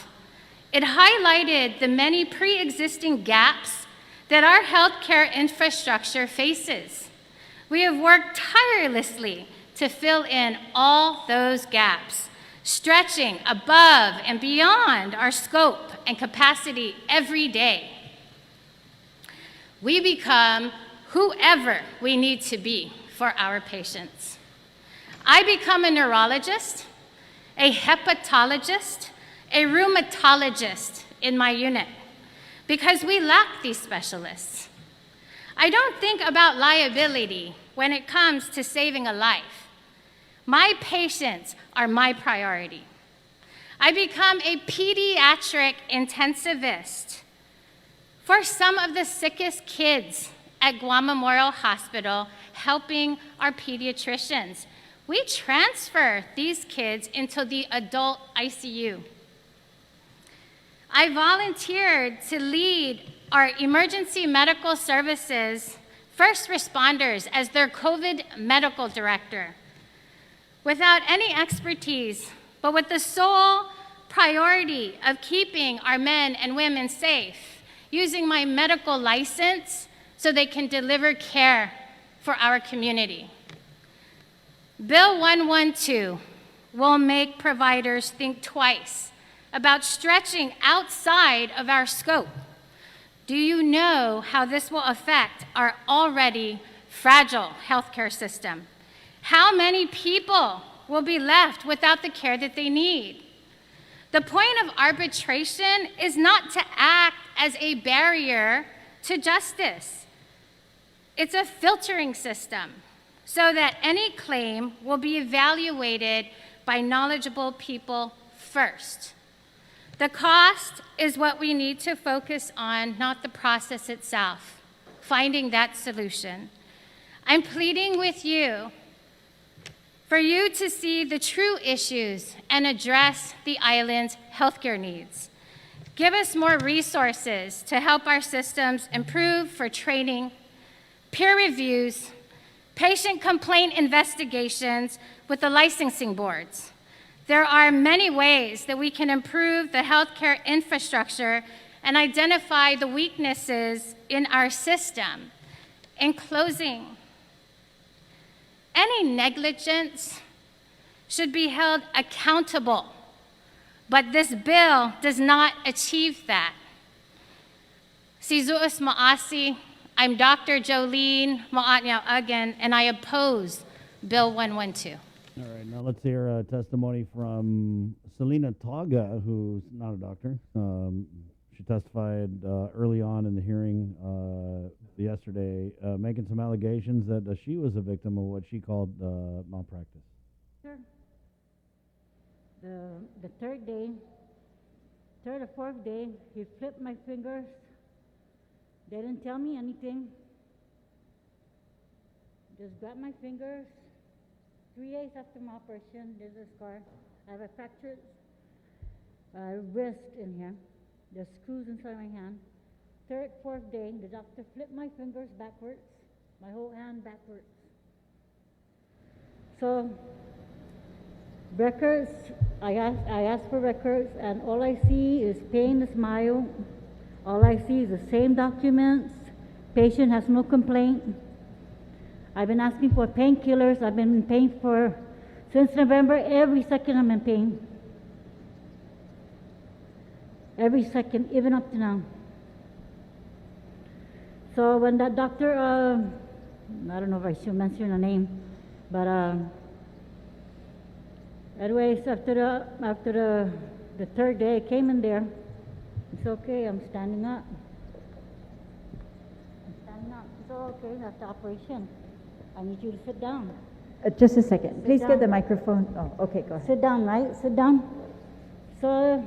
It highlighted the many pre-existing gaps that our healthcare infrastructure faces. We have worked tirelessly to fill in all those gaps, stretching above and beyond our scope and capacity every day. We become whoever we need to be for our patients. I become a neurologist, a hepatologist, a rheumatologist in my unit because we lack these specialists. I don't think about liability when it comes to saving a life. My patients are my priority. I become a pediatric intensivist for some of the sickest kids at Guam Memorial Hospital, helping our pediatricians. We transfer these kids into the adult ICU. I volunteered to lead our emergency medical services first responders as their COVID medical director. Without any expertise, but with the sole priority of keeping our men and women safe, using my medical license so they can deliver care for our community. Bill 112 will make providers think twice about stretching outside of our scope. Do you know how this will affect our already fragile healthcare system? How many people will be left without the care that they need? The point of arbitration is not to act as a barrier to justice. It's a filtering system so that any claim will be evaluated by knowledgeable people first. The cost is what we need to focus on, not the process itself, finding that solution. I'm pleading with you for you to see the true issues and address the island's healthcare needs. Give us more resources to help our systems improve for training, peer reviews, patient complaint investigations with the licensing boards. There are many ways that we can improve the healthcare infrastructure and identify the weaknesses in our system. In closing, any negligence should be held accountable, but this bill does not achieve that. Sizuus Maasi, I'm Dr. Jolene Maatnyao again, and I oppose Bill 112. All right, now let's hear a testimony from Selena Taga, who's not a doctor. She testified early on in the hearing yesterday, making some allegations that she was a victim of what she called malpractice. Sure. The third or fourth day, he flipped my fingers. They didn't tell me anything. Just grabbed my fingers. 3 days after my operation, there's a scar. I have a fractured wrist in here. There's screws inside my hand. Third, fourth day, the doctor flipped my fingers backwards, my whole hand backwards. So, records, I asked for records, and all I see is pain, a smile. All I see is the same documents. Patient has no complaint. I've been asking for painkillers. I've been in pain since November. Every second I'm in pain. Every second, even up to now. So when that doctor, I don't know if I should mention a name, but anyways, after the third day I came in there, it's okay, I'm standing up. It's all okay, that's the operation. I need you to sit down. Just a second. Please get the microphone. Oh, okay, go ahead. Sit down, right? Sit down. So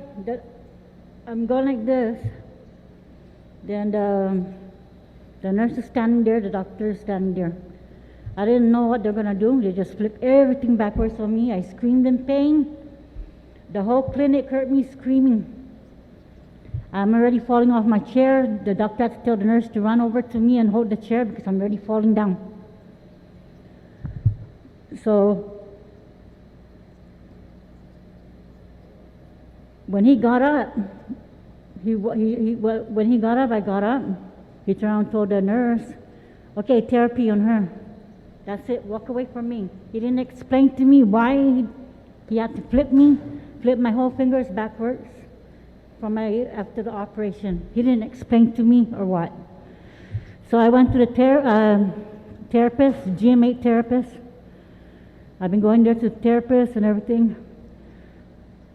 I'm going like this. Then the nurse is standing there, the doctor is standing there. I didn't know what they're gonna do. They just flipped everything backwards on me. I screamed in pain. The whole clinic heard me screaming. I'm already falling off my chair. The doctor had to tell the nurse to run over to me and hold the chair because I'm already falling down. So when he got up, when he got up, I got up. He turned around and told the nurse, okay, therapy on her. That's it, walk away from me. He didn't explain to me why he had to flip my whole fingers backwards after the operation. He didn't explain to me or what. So I went to the therapist, GM8 therapist. I've been going there to the therapist and everything.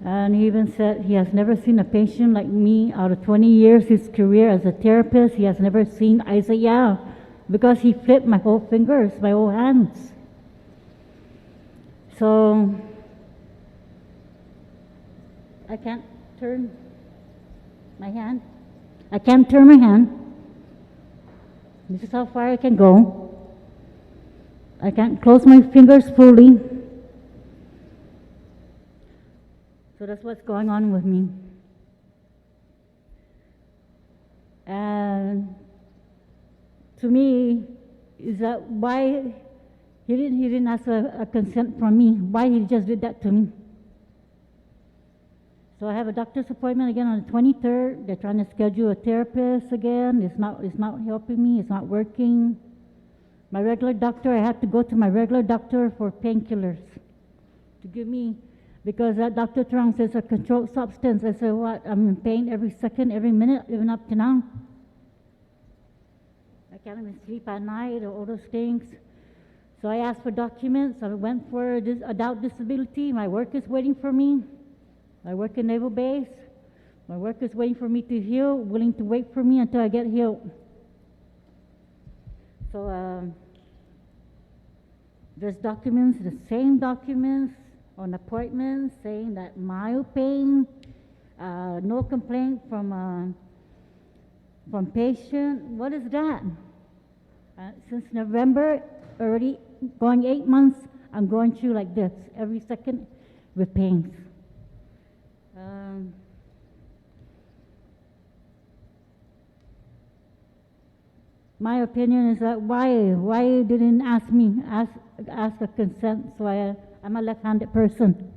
And he even said he has never seen a patient like me out of 20 years his career as a therapist. He has never seen. I said, yeah, because he flipped my whole fingers, my whole hands. So I can't turn my hand. I can't turn my hand. This is how far I can go. I can't close my fingers fully. So that's what's going on with me. And to me, is that why he didn't ask a consent from me? Why he just did that to me? So I have a doctor's appointment again on the 23rd. They're trying to schedule a therapist again. It's not helping me. It's not working. My regular doctor, I have to go to my regular doctor for painkillers to give me, because that Dr. Trong says a controlled substance. I said, what? I'm in pain every second, every minute, even up to now. I can't even sleep at night or all those things. So I asked for documents. I went for adult disability. My work is waiting for me. I work in Naval Base. My work is waiting for me to heal, willing to wait for me until I get healed. So there's documents, the same documents on appointments saying that mild pain, no complaint from patient. What is that? Since November, already going 8 months, I'm going through like this every second with pains. My opinion is that why didn't ask a consent? So I'm a left-handed person.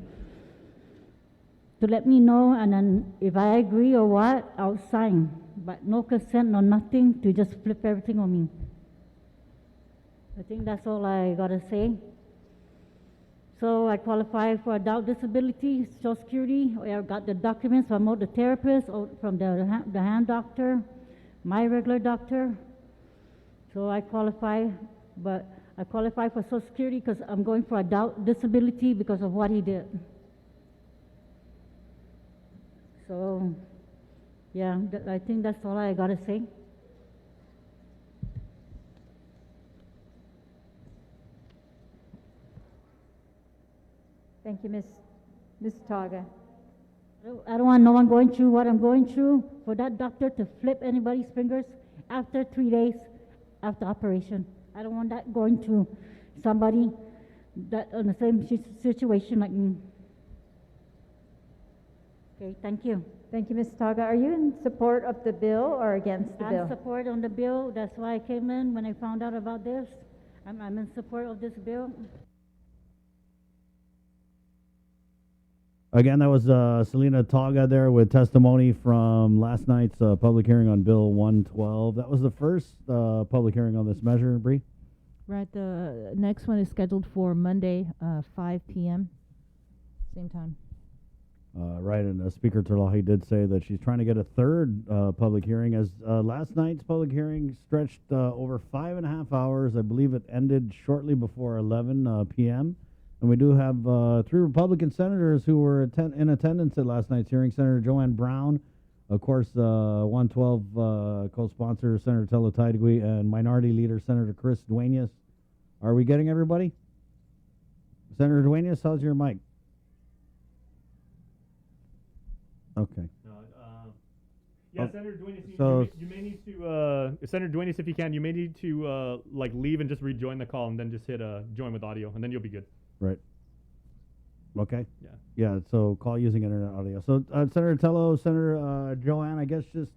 To let me know, and then if I agree or what, I'll sign. But no consent, no nothing, to just flip everything on me. I think that's all I gotta say. So I qualify for adult disability, Social Security. I got the documents from all the therapists, from the hand doctor, my regular doctor. So I qualify, but I qualify for Social Security because I'm going for adult disability because of what he did. So, yeah, I think that's all I gotta say. Thank you, Ms. Taga. I don't want no one going through what I'm going through. For that doctor to flip anybody's fingers after 3 days after operation. I don't want that going to somebody that in the same situation like me. Okay, thank you. Thank you, Ms. Taga. Are you in support of the bill or against the bill? I'm support on the bill. That's why I came in when I found out about this. I'm in support of this bill. Again, that was Selena Taga there with testimony from last night's public hearing on Bill 112. That was the first public hearing on this measure, Bree? Right, the next one is scheduled for Monday, 5 p.m., same time. Right, and Speaker Terlahi did say that she's trying to get a third public hearing, as last night's public hearing stretched over 5.5 hours. I believe it ended shortly before 11 p.m., and we do have 3 Republican senators who were in attendance at last night's hearing. Senator Joanne Brown, of course, 112 co-sponsor Senator Teletaidegui, and Minority Leader Senator Chris Duenas. Are we getting everybody? Senator Duenas, how's your mic? Okay. Yeah, Senator Duenas, So you may need to, Senator Duenas, if you can, you may need to like leave and just rejoin the call and then just hit join with audio, and then you'll be good. right. Okay. Yeah. Yeah. So call using internet audio. So Senator Tello, Senator Joanne, I guess just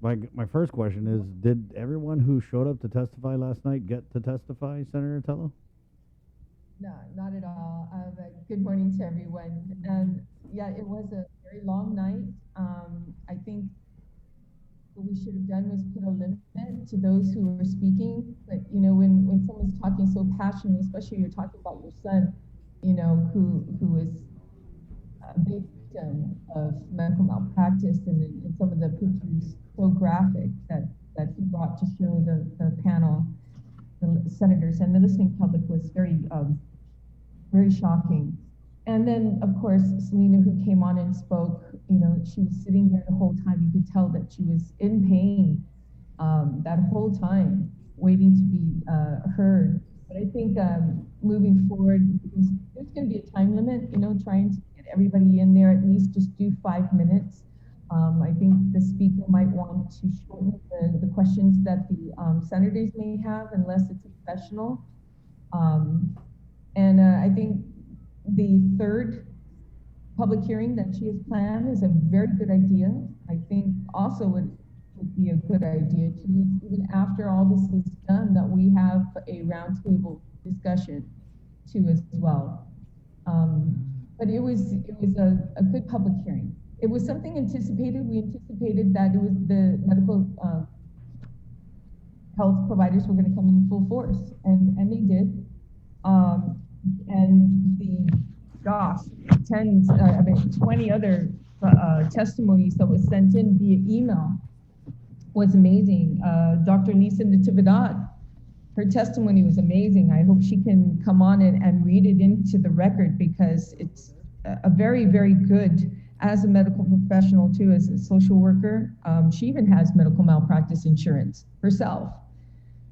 my first question is: did everyone who showed up to testify last night get to testify, Senator Tello? No, not at all. Good morning to everyone. And yeah, it was a very long night. I think what we should have done was put a limit to those who were speaking. But you know, when someone's talking so passionately, especially you're talking about your son, you know, who was a victim of medical malpractice, and some of the pictures so graphic that he brought to show the panel, the senators and the listening public, was very very shocking. And then of course Selena, who came on and spoke, you know, she was sitting there the whole time. You could tell that she was in pain that whole time, waiting to be heard. But I think moving forward, there's going to be a time limit, you know, trying to get everybody in there, at least just do 5 minutes. I think the speaker might want to shorten the questions that the senators may have, unless it's a professional. And I think the third public hearing that she has planned is a very good idea. I think also it would be a good idea to, even after all this is done, that we have a roundtable discussion too as well. But it was a good public hearing. It was something anticipated. We anticipated that it was the medical health providers were going to come in full force, and they did. And the 20 other testimonies that was sent in via email was amazing. Dr. Lisa Natividad, her testimony was amazing. I hope she can come on and read it into the record, because it's a very, very good, as a medical professional too, as a social worker. She even has medical malpractice insurance herself.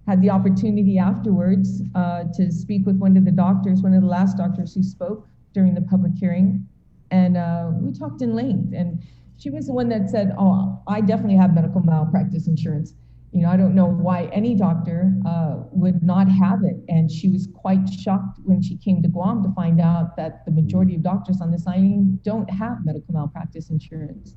Had the opportunity afterwards to speak with one of the doctors, one of the last doctors who spoke during the public hearing. And we talked in length. And she was the one that said, oh, I definitely have medical malpractice insurance. You know, I don't know why any doctor would not have it. And she was quite shocked when she came to Guam to find out that the majority of doctors on this island don't have medical malpractice insurance.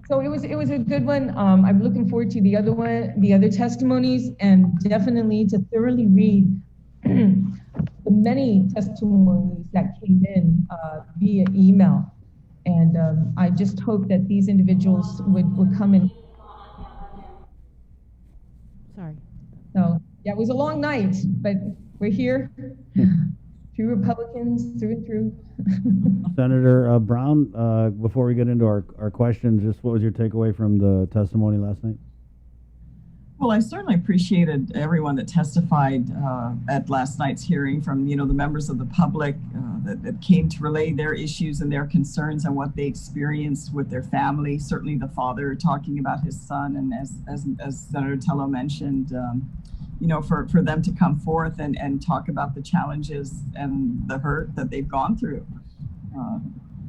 So it was a good one. I'm looking forward to the other testimonies, and definitely to thoroughly read the many testimonies that came in via email. And I just hope that these individuals would come in. Sorry. So yeah, it was a long night, but we're here. True Republicans through and through. Senator Brown, before we get into our questions, just what was your takeaway from the testimony last night? Well, I certainly appreciated everyone that testified at last night's hearing, from, you know, the members of the public that came to relay their issues and their concerns and what they experienced with their family. Certainly the father talking about his son, and as Senator Tello mentioned, you know, for them to come forth and talk about the challenges and the hurt that they've gone through.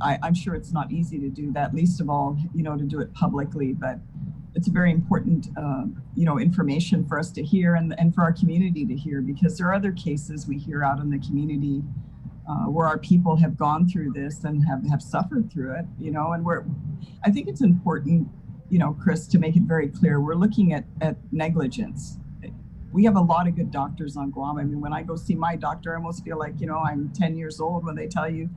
I'm sure it's not easy to do that, least of all, you know, to do it publicly, but it's a very important, you know, information for us to hear, and for our community to hear, because there are other cases we hear out in the community where our people have gone through this and have suffered through it, you know, and I think it's important, you know, Chris, to make it very clear, we're looking at negligence. We have a lot of good doctors on Guam. I mean, when I go see my doctor, I almost feel like, you know, I'm 10 years old when they tell you,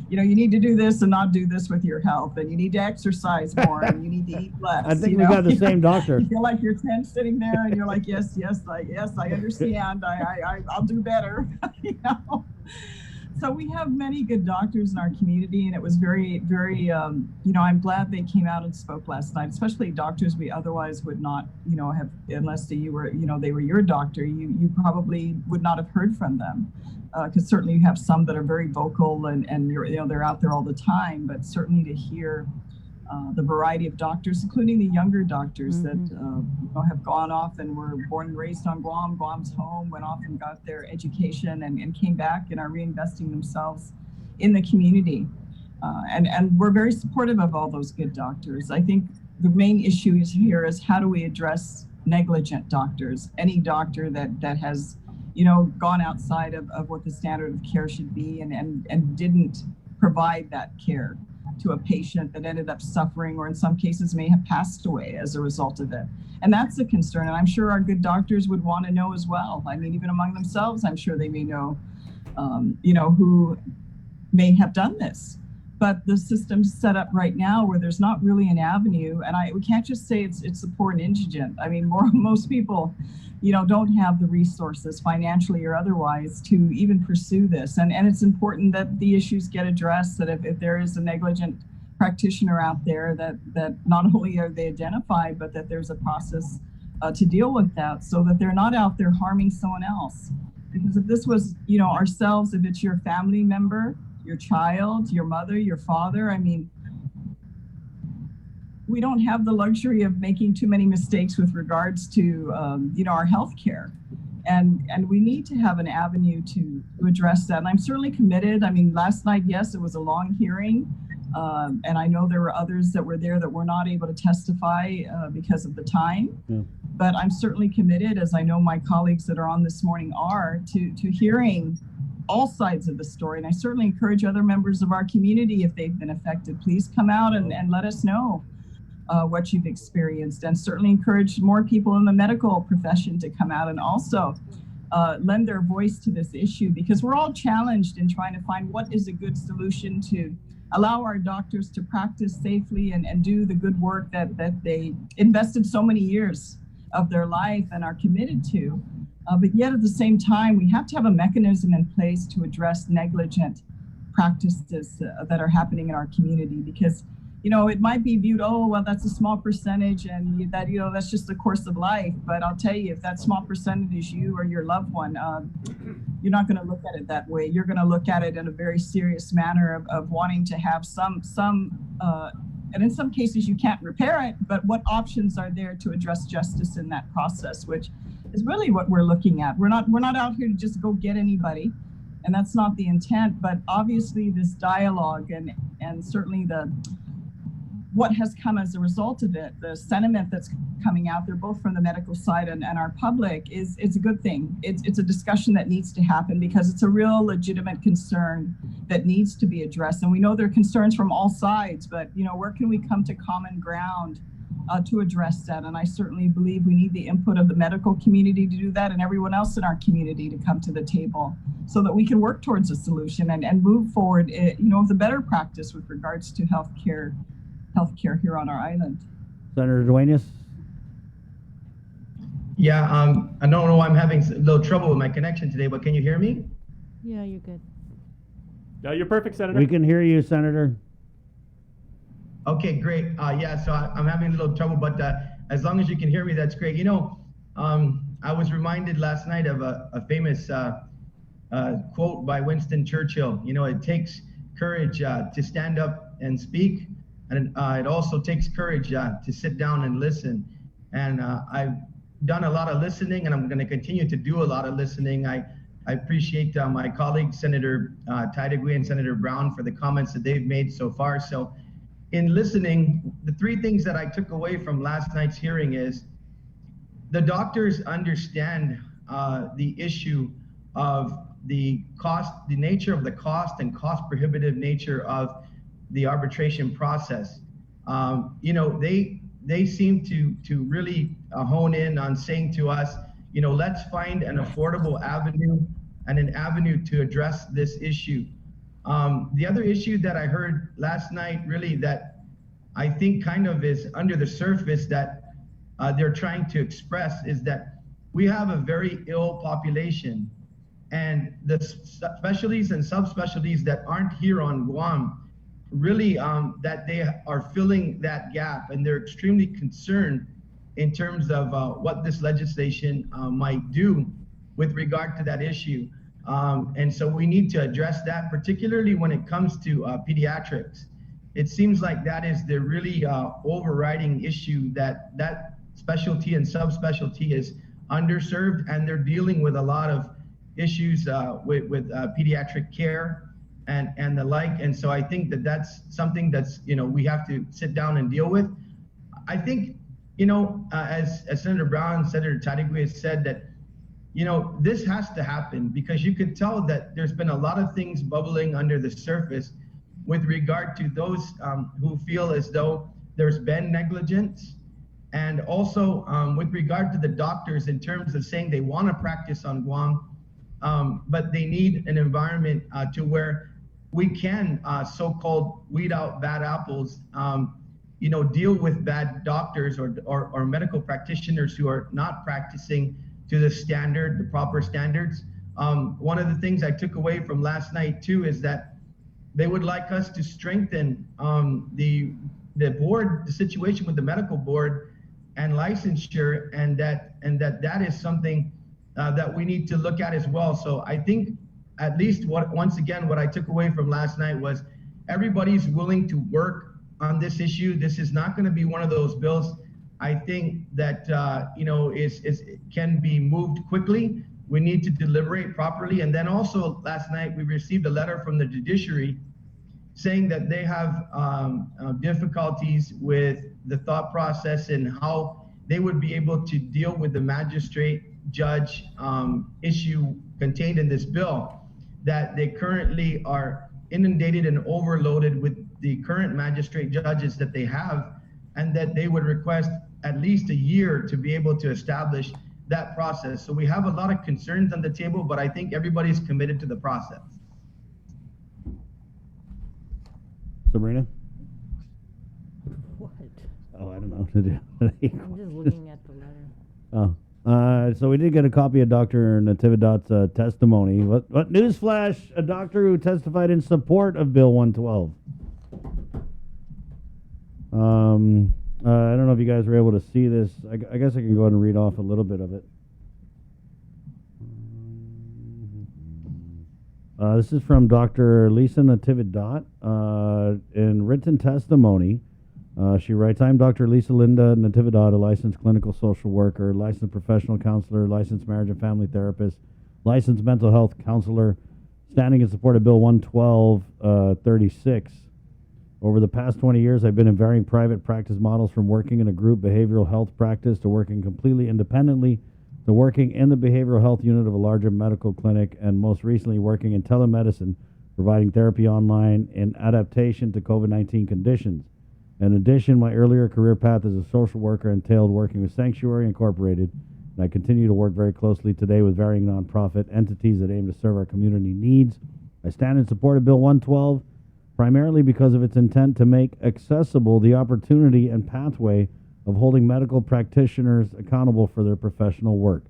you know, you need to do this and not do this with your health, and you need to exercise more, and you need to eat less. I think we got the same doctor. You feel like you're 10 sitting there, and you're like, yes, I understand. I'll do better. You know. So we have many good doctors in our community, and it was very, very, you know, I'm glad they came out and spoke last night, especially doctors we otherwise would not, you know, have, unless you were, you know, they were your doctor, you probably would not have heard from them. Because certainly you have some that are very vocal and you're, you know, they're out there all the time, but certainly to hear the variety of doctors, including the younger doctors that you know, have gone off and were born and raised on Guam, Guam's home, went off and got their education and came back and are reinvesting themselves in the community. And we're very supportive of all those good doctors. I think the main issue here is how do we address negligent doctors, any doctor that has, gone outside of what the standard of care should be and didn't provide that care to a patient that ended up suffering, or in some cases may have passed away as a result of it. And that's a concern. And I'm sure our good doctors would want to know as well. I mean, even among themselves, I'm sure they may know, who may have done this. But the system's set up right now where there's not really an avenue, and we can't just say it's the poor and indigent. I mean, most people, don't have the resources, financially or otherwise, to even pursue this. And it's important that the issues get addressed. That if there is a negligent practitioner out there, that not only are they identified, but that there's a process to deal with that, so that they're not out there harming someone else. Because if this was, ourselves, if it's your family member, your child, your mother, your father, I mean, we don't have the luxury of making too many mistakes with regards to, our health care. And we need to have an avenue to address that. And I'm certainly committed. I mean, last night, yes, it was a long hearing. And I know there were others that were there that were not able to testify because of the time. Yeah. But I'm certainly committed, as I know my colleagues that are on this morning are, to hearing all sides of the story. And I certainly encourage other members of our community, if they've been affected, please come out and let us know what you've experienced. And certainly encourage more people in the medical profession to come out and also lend their voice to this issue, because we're all challenged in trying to find what is a good solution to allow our doctors to practice safely and do the good work that they invested so many years of their life and are committed to. But yet at the same time, we have to have a mechanism in place to address negligent practices that are happening in our community, because, it might be viewed, oh, well, that's a small percentage and that, that's just the course of life. But I'll tell you, if that small percentage is you or your loved one, you're not going to look at it that way. You're going to look at it in a very serious manner of wanting to have some, and in some cases you can't repair it, but what options are there to address justice in that process, which is really what we're looking at. We're not out here to just go get anybody, and that's not the intent. But obviously this dialogue and certainly what has come as a result of it, the sentiment that's coming out there, both from the medical side and our public, it's a good thing. It's a discussion that needs to happen, because it's a real legitimate concern that needs to be addressed. And we know there are concerns from all sides, but where can we come to common ground to address that? And I certainly believe we need the input of the medical community to do that, and everyone else in our community to come to the table, so that we can work towards a solution and move forward, with a better practice with regards to healthcare here on our island. Senator Duenas? Yeah, I don't know why I'm having a little trouble with my connection today, but can you hear me? Yeah, you're good. Yeah, you're perfect, Senator. We can hear you, Senator. Okay, great. So I'm having a little trouble, but as long as you can hear me, that's great. I was reminded last night of a famous quote by Winston Churchill. It takes courage to stand up and speak, and it also takes courage to sit down and listen. And I've done a lot of listening, and I'm going to continue to do a lot of listening. I appreciate my colleagues, Senator Tydegui and Senator Brown, for the comments that they've made so far. So in listening, the three things that I took away from last night's hearing is the doctors understand the issue of the cost, the nature of the cost and cost prohibitive nature of the arbitration process. They seem to really hone in on saying to us, let's find an affordable avenue and an avenue to address this issue. The other issue that I heard last night, really, that I think kind of is under the surface that they're trying to express, is that we have a very ill population, and the specialties and subspecialties that aren't here on Guam, really that they are filling that gap, and they're extremely concerned in terms of what this legislation might do with regard to that issue. And so we need to address that, particularly when it comes to pediatrics. It seems like that is the really overriding issue, that specialty and subspecialty is underserved, and they're dealing with a lot of issues with pediatric care. and the like. And so I think that that's something that's, we have to sit down and deal with. I think, as Senator Brown and Senator Tadigwe has said, that, this has to happen, because you could tell that there's been a lot of things bubbling under the surface with regard to those who feel as though there's been negligence, and also with regard to the doctors in terms of saying they want to practice on Guam, but they need an environment to where we can so-called weed out bad apples, deal with bad doctors or medical practitioners who are not practicing to the proper standards. One of the things I took away from last night too is that they would like us to strengthen the board, the situation with the medical board and licensure, and that is something that we need to look at as well. So I think at least once again, what I took away from last night was everybody's willing to work on this issue. This is not going to be one of those bills, I think, that can be moved quickly. We need to deliberate properly. And then also last night we received a letter from the judiciary saying that they have difficulties with the thought process and how they would be able to deal with the magistrate judge issue contained in this bill, that they currently are inundated and overloaded with the current magistrate judges that they have, and that they would request at least a year to be able to establish that process. So we have a lot of concerns on the table, but I think everybody's committed to the process. Sabrina? What? Oh, I don't know. I'm just looking at the letter. Oh. So we did get a copy of Dr. Natividad's testimony. What newsflash? A doctor who testified in support of Bill 112. I don't know if you guys were able to see this. I guess I can go ahead and read off a little bit of it. This is from Dr. Lisa Natividad. In written testimony, she writes, I'm Dr. Lisa Linda Natividad, a licensed clinical social worker, licensed professional counselor, licensed marriage and family therapist, licensed mental health counselor, standing in support of Bill 112-36. Over the past 20 years, I've been in varying private practice models, from working in a group behavioral health practice to working completely independently to working in the behavioral health unit of a larger medical clinic, and most recently working in telemedicine, providing therapy online in adaptation to COVID-19 conditions. In addition, my earlier career path as a social worker entailed working with Sanctuary Incorporated, and I continue to work very closely today with varying nonprofit entities that aim to serve our community needs. I stand in support of Bill 112, primarily because of its intent to make accessible the opportunity and pathway of holding medical practitioners accountable for their professional work.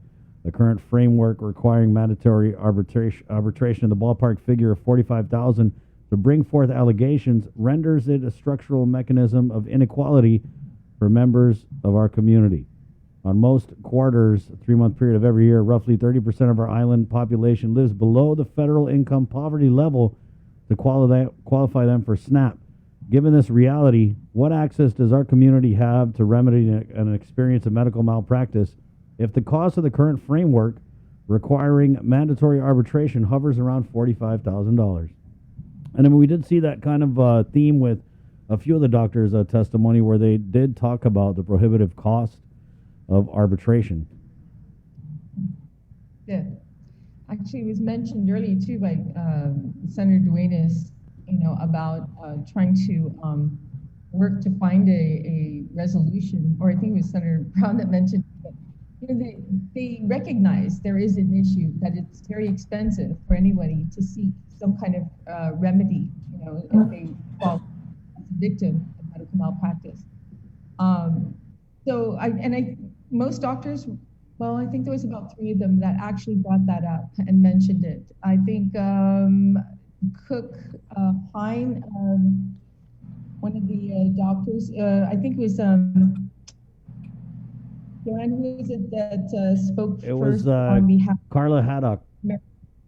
The current framework requiring mandatory arbitration in the ballpark figure of $45,000 to bring forth allegations renders it a structural mechanism of inequality for members of our community. On most quarters, 3-month period of every year, roughly 30% of our island population lives below the federal income poverty level to qualify them for SNAP. Given this reality, what access does our community have to remedy an experience of medical malpractice if the cost of the current framework requiring mandatory arbitration hovers around $45,000? And I mean, we did see that kind of theme with a few of the doctors' testimony, where they did talk about the prohibitive cost of arbitration. Yeah. Actually, it was mentioned earlier too by Senator Duenas, about trying to work to find a resolution, or I think it was Senator Brown that mentioned, but they recognize there is an issue, that it's very expensive for anybody to seek some kind of remedy, if they fall as a victim of medical malpractice. Most doctors, well, I think there was about 3 of them that actually brought that up and mentioned it. I think Cook Pine, one of the doctors, I think it was Joanne, who is it that spoke It first was on behalf? Carla Haddock.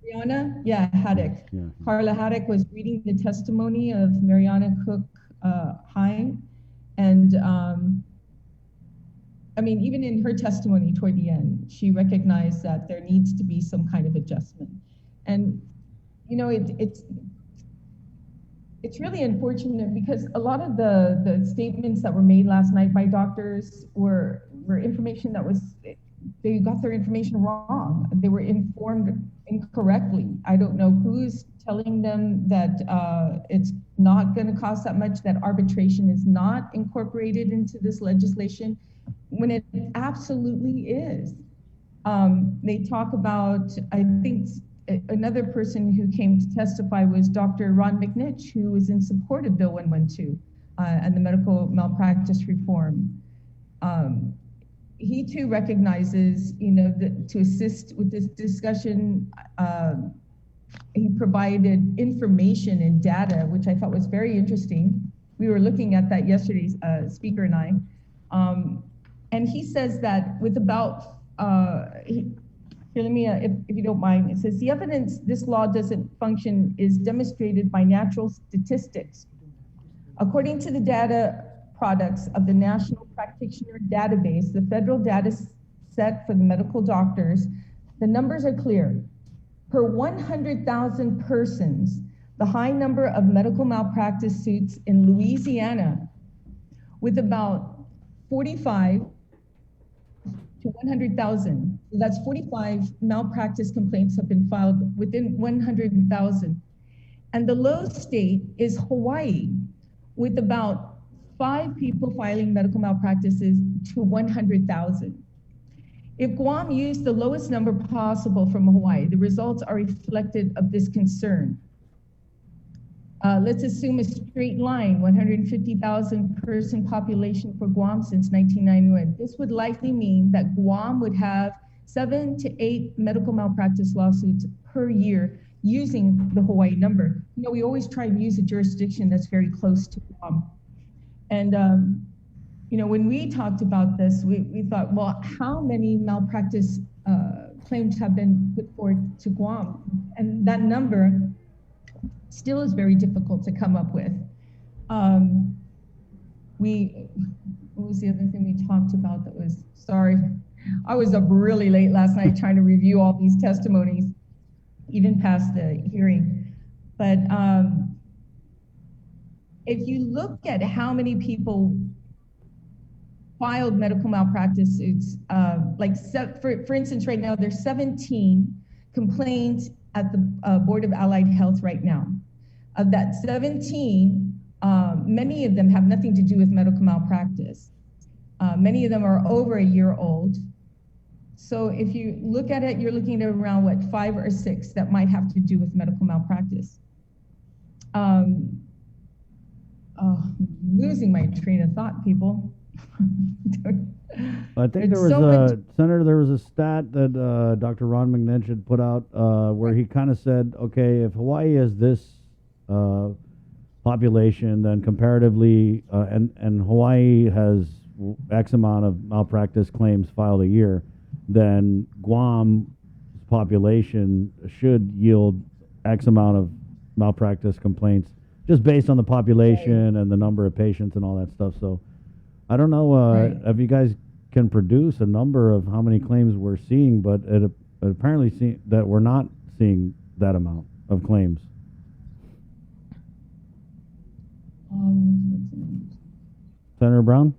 Mariana? Yeah, Haddock. Yeah. Carla Haddock was reading the testimony of Mariana Cook Pine, and even in her testimony toward the end, she recognized that there needs to be some kind of adjustment. And, it's really unfortunate because a lot of the statements that were made last night by doctors were information that was, they got their information wrong. They were informed incorrectly. I don't know who's telling them that it's not going to cost that much, that arbitration is not incorporated into this legislation, when it absolutely is. They talk about, I think another person who came to testify was Dr. Ron McNitch, who was in support of Bill 112 and the medical malpractice reform. He too recognizes, that to assist with this discussion, he provided information and data, which I thought was very interesting. We were looking at that yesterday, speaker and I. And he says that with about, here, let me, if you don't mind, it says the evidence this law doesn't function is demonstrated by natural statistics. According to the data products of the National Practitioner Database, the federal data set for the medical doctors, the numbers are clear. Per 100,000 persons, the high number of medical malpractice suits in Louisiana, with about 45 to 100,000. So that's 45 malpractice complaints have been filed within 100,000. And the low state is Hawaii, with about 5 people filing medical malpractices to 100,000. If Guam used the lowest number possible from Hawaii, the results are reflective of this concern. Let's assume a straight line, 150,000 person population for Guam since 1991. This would likely mean that Guam would have 7 to 8 medical malpractice lawsuits per year using the Hawaii number. We always try and use a jurisdiction that's very close to Guam. And when we talked about this, we thought, well, how many malpractice claims have been put forward to Guam? And that number still is very difficult to come up with. What was the other thing we talked about that was, sorry, I was up really late last night trying to review all these testimonies, even past the hearing. But if you look at how many people filed medical malpractice suits, for instance, right now, there's 17 complaints at the Board of Allied Health right now. Of that 17, many of them have nothing to do with medical malpractice. Many of them are over a year old. So if you look at it, you're looking at around, 5 or 6 that might have to do with medical malpractice. I'm losing my train of thought, people. I think there was Senator, there was a stat that Dr. Ron McNitch had put out where he kind of said, okay, if Hawaii has this population, then comparatively, and Hawaii has X amount of malpractice claims filed a year, then Guam's population should yield X amount of malpractice complaints just based on the population and the number of patients and all that stuff. So I don't know if you guys can produce a number of how many claims we're seeing, but it apparently seems that we're not seeing that amount of claims. Senator Brown?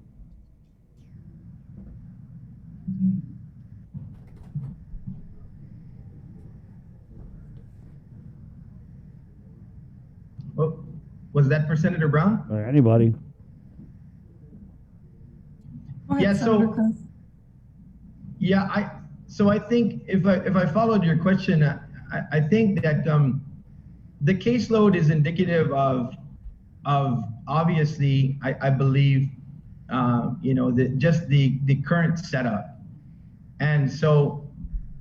Oh, was that for Senator Brown? Or anybody? Yeah, so I think if I followed your question, I think that the caseload is indicative of obviously, I believe, just the current setup. And so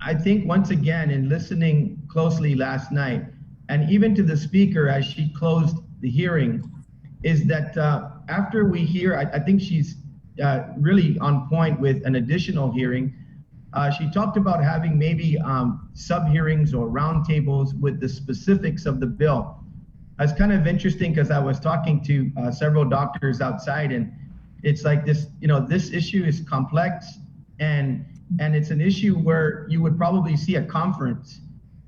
I think once again, in listening closely last night, and even to the speaker as she closed the hearing, is that after we hear, I think she's really on point with an additional hearing. She talked about having maybe sub-hearings or roundtables with the specifics of the bill. It's kind of interesting because I was talking to several doctors outside, and it's like this, this issue is complex, and it's an issue where you would probably see a conference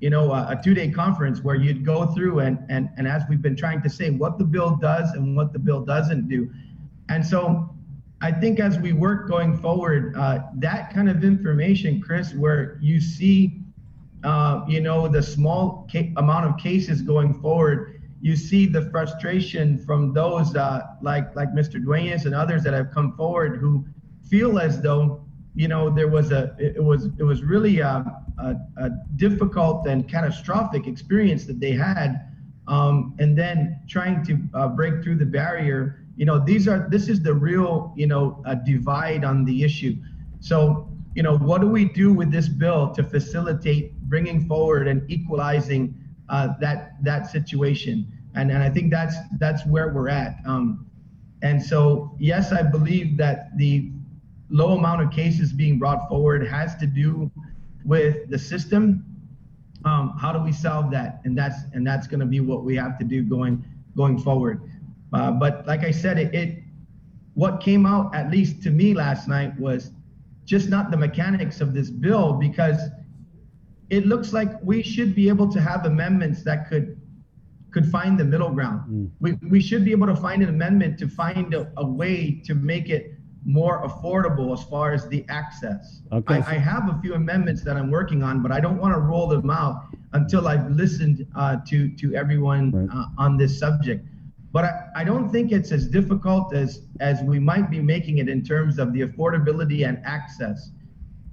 a 2-day conference where you'd go through and as we've been trying to say, what the bill does and what the bill doesn't do. And so I think as we work going forward, that kind of information, Chris, where you see, the small amount of cases going forward, you see the frustration from those like Mr. Duenas and others that have come forward who feel as though, it was really a difficult and catastrophic experience that they had, and then trying to break through the barrier. This is the real, divide on the issue. So, what do we do with this bill to facilitate bringing forward and equalizing that situation? And I think that's where we're at. And so, yes, I believe that the low amount of cases being brought forward has to do with the system. How do we solve that? And that's going to be what we have to do going forward. But like I said, what came out, at least to me last night, was just not the mechanics of this bill, because it looks like we should be able to have amendments that could find the middle ground. We should be able to find an amendment to find a way to make it more affordable as far as the access. Okay. I have a few amendments that I'm working on, but I don't want to roll them out until I've listened to everyone on this subject. But I don't think it's as difficult as we might be making it in terms of the affordability and access.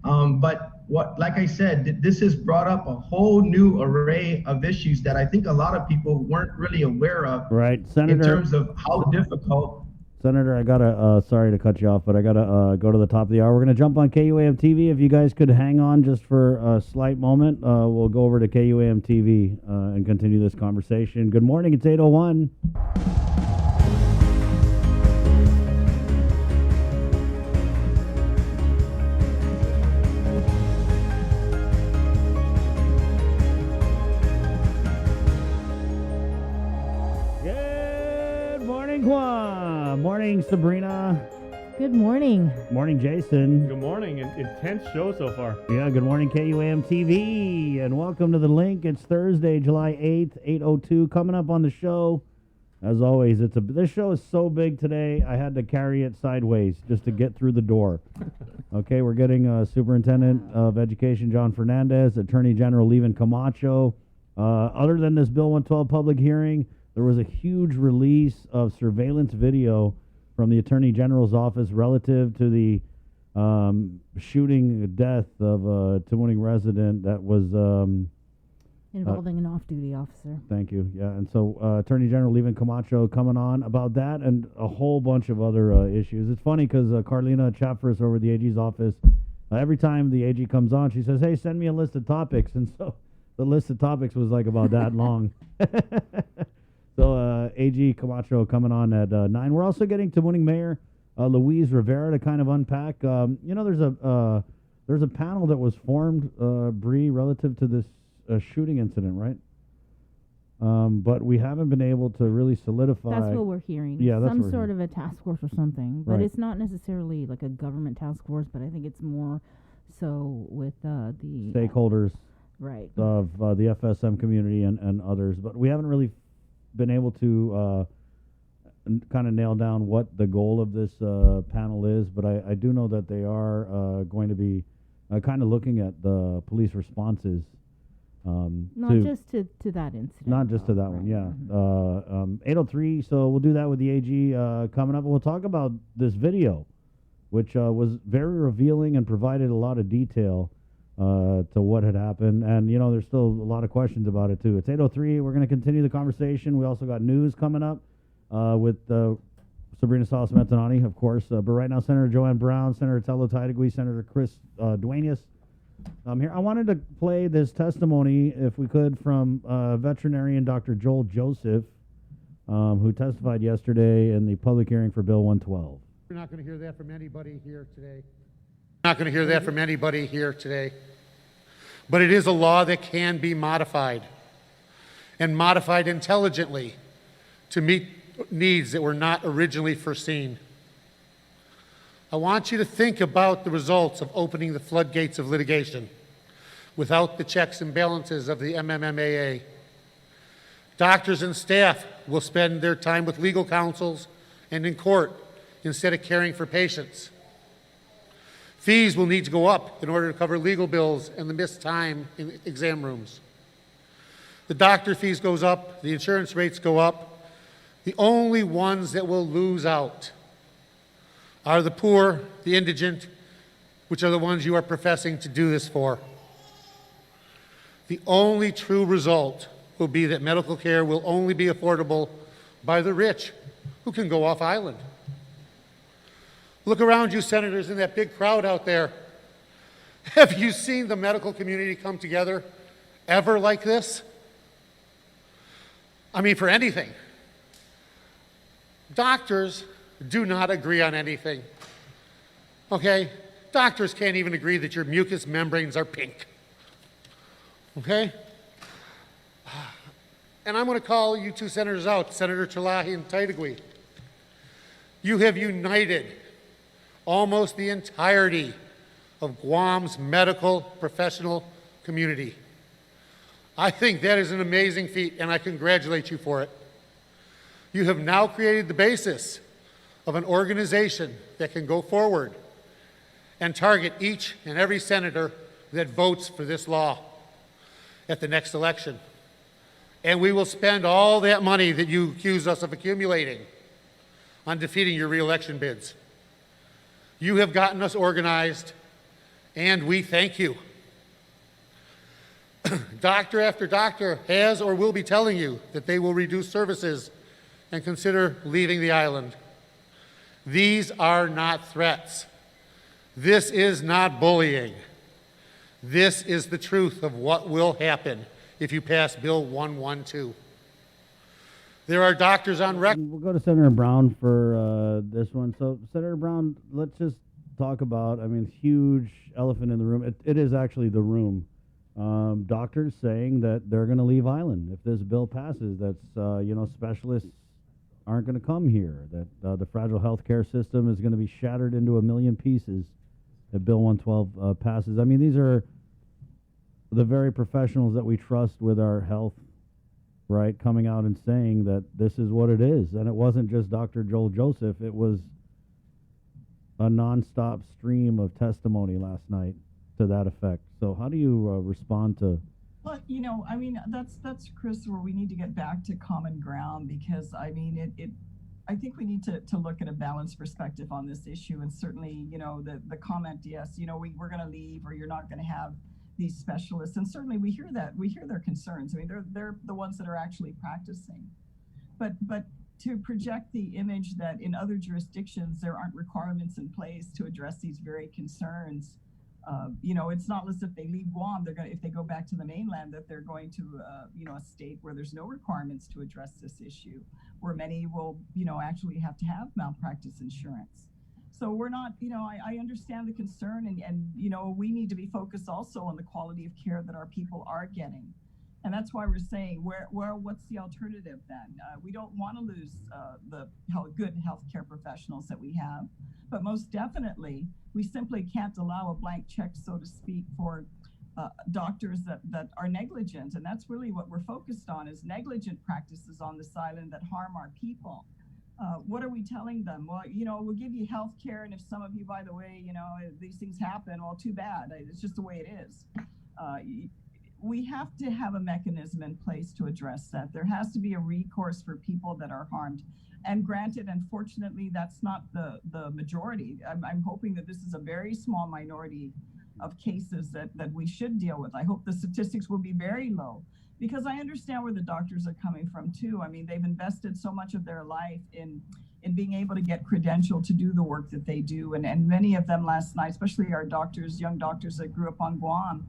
But like I said, this has brought up a whole new array of issues that I think a lot of people weren't really aware of. Right, Senator. In terms of how difficult. Senator, I gotta, sorry to cut you off, but I gotta go to the top of the hour. We're gonna jump on KUAM TV. If you guys could hang on just for a slight moment, we'll go over to KUAM TV and continue this conversation. Good morning, it's 8:01. Guam. Morning, Sabrina. Good morning. Morning, Jason. Good morning. An intense show so far. Yeah, good morning, KUAM TV, and welcome to The Link. It's Thursday, July 8th, 8:02. Coming up on the show, as always, this show is so big today, I had to carry it sideways just to get through the door. Okay, we're getting Superintendent of Education John Fernandez, Attorney General Levin Camacho. Other than this Bill 112 public hearing, there was a huge release of surveillance video from the Attorney General's office relative to the shooting death of a Tamuning resident that was involving an off-duty officer. Thank you. Yeah, and so Attorney General Levin Camacho coming on about that and a whole bunch of other issues. It's funny because Carlina Chafris over at the AG's office, every time the AG comes on, she says, "Hey, send me a list of topics," and so the list of topics was like about that long. So AG Camacho coming on at 9. We're also getting Tamuning Mayor Louise Rivera to kind of unpack. There's a panel that was formed, Bree, relative to this shooting incident, right? But we haven't been able to really solidify. That's what we're hearing. Yeah, that's some sort of a task force or something. But Right. it's not necessarily like a government task force, but I think it's more so with the stakeholders right. of the FSM community and others. But we haven't really been able to kind of nail down what the goal of this panel is, but I do know that they are going to be kind of looking at the police responses. Not just to that incident. Not just to that one, yeah. 8:03, so we'll do that with the AG coming up. We'll talk about this video, which was very revealing and provided a lot of detail to what had happened. And, there's still a lot of questions about it, too. It's 8:03. We're going to continue the conversation. We also got news coming up with Sabrina Salas-Metanani, of course. But right now, Senator Joanne Brown, Senator Tello Taitagui, Senator Chris Duenas. Here, I wanted to play this testimony, if we could, from veterinarian Dr. Joel Joseph, who testified yesterday in the public hearing for Bill 112. You're not going to hear that from anybody here today. Not going to hear that from anybody here today. But it is a law that can be modified, and modified intelligently to meet needs that were not originally foreseen. I want you to think about the results of opening the floodgates of litigation. without the checks and balances of the MMMAA. Doctors and staff will spend their time with legal counsels and in court instead of caring for patients. Fees will need to go up in order to cover legal bills and the missed time in exam rooms. The doctor fees goes up, the insurance rates go up. The only ones that will lose out are the poor, the indigent, which are the ones you are professing to do this for. The only true result will be that medical care will only be affordable by the rich who can go off island. Look around you, senators, in that big crowd out there. Have you seen the medical community come together ever like this? I mean, for anything. Doctors do not agree on anything. Okay? Doctors can't even agree that your mucous membranes are pink. Okay? And I'm going to call you two senators out, Senator Terlahi and Titagui. You have united almost the entirety of Guam's medical professional community. I think that is an amazing feat, and I congratulate you for it. You have now created the basis of an organization that can go forward and target each and every senator that votes for this law at the next election. And we will spend all that money that you accuse us of accumulating on defeating your re-election bids. You have gotten us organized, and we thank you. Doctor after doctor has or will be telling you that they will reduce services and consider leaving the island. These are not threats. This is not bullying. This is the truth of what will happen if you pass Bill 112. There are doctors on record. We'll go to Senator Brown for this one. So, Senator Brown, let's just talk about, I mean, huge elephant in the room. It is actually the room. Doctors saying that they're going to leave island if this bill passes. That's, specialists aren't going to come here, that the fragile health care system is going to be shattered into a million pieces if Bill 112 passes. I mean, these are the very professionals that we trust with our health, right, coming out and saying that this is what it is. And it wasn't just Dr. Joel Joseph. It was a nonstop stream of testimony last night to that effect. So how do you respond to... Well, I mean, that's Chris, where we need to get back to common ground, because I mean, I think we need to look at a balanced perspective on this issue. And certainly, the comment, yes, we're going to leave, or you're not going to have these specialists. And certainly we hear their concerns. I mean, they're the ones that are actually practicing. But to project the image that in other jurisdictions there aren't requirements in place to address these very concerns. It's not as if they leave Guam, if they go back to the mainland, that they're going to, a state where there's no requirements to address this issue, where many will, actually have to have malpractice insurance. So we're not, I understand the concern, and we need to be focused also on the quality of care that our people are getting. And that's why we're saying, what's the alternative then? We don't want to lose the good healthcare professionals that we have, but most definitely, we simply can't allow a blank check, so to speak, for doctors that are negligent. And that's really what we're focused on, is negligent practices on this island that harm our people. What are we telling them? Well, we'll give you health care, and if some of you, by the way, these things happen, well, too bad. It's just the way it is. We have to have a mechanism in place to address that. There has to be a recourse for people that are harmed. And granted, unfortunately, that's not the majority. I'm hoping that this is a very small minority of cases that we should deal with. I hope the statistics will be very low, because I understand where the doctors are coming from too. I mean, they've invested so much of their life in being able to get credentialed to do the work that they do. And many of them last night, especially our doctors, young doctors that grew up on Guam,